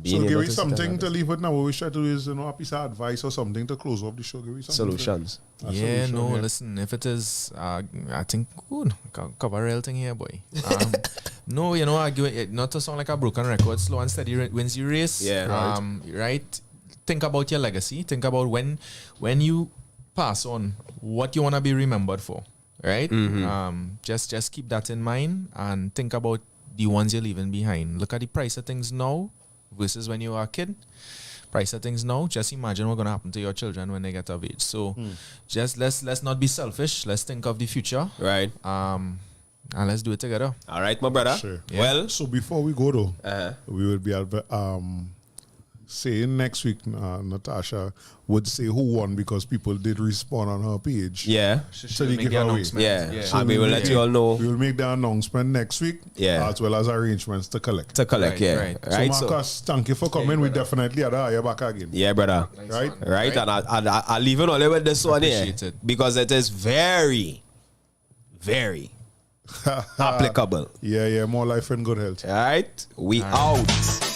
Being
So give
able
me
to see it as a
something to
business.
leave with now. What we try to do is, a piece of advice or something to close off the show. Give me something.
Solutions.
A
Yeah,
solution,
no, listen, if it is, I think, good, cover real thing here, boy. No, I give it, not to sound like a broken record, slow and steady wins you race.
Yeah.
Right. Think about your legacy. Think about when you pass on, what you want to be remembered for, right? Just keep that in mind and think about the ones you're leaving behind. Look at the price of things now versus when you were a kid. price of things now, just imagine what's gonna happen to your children when they get of age. So just let's not be selfish. Let's think of the future.
Right.
And let's do it together.
All right, my brother.
Sure.
Yeah. Well,
So before we go though, we will be saying next week, Natasha would say who won because people did respond on her page.
yeah.
So they
Make
give
the
away.
announcement.
Yeah.
So
And we will let you all know
We will make the announcement next week,
Yeah.
as well as arrangements to collect.
to collect.
Right,
Yeah.
right.
Right.
So Marcus, thank you for coming. We definitely had to have you back again.
Yeah, brother.
Right?
Right. And I'll leave it only with this one here
Appreciate it.
because it is very, very applicable.
Yeah, more life and good health.
All right. We out.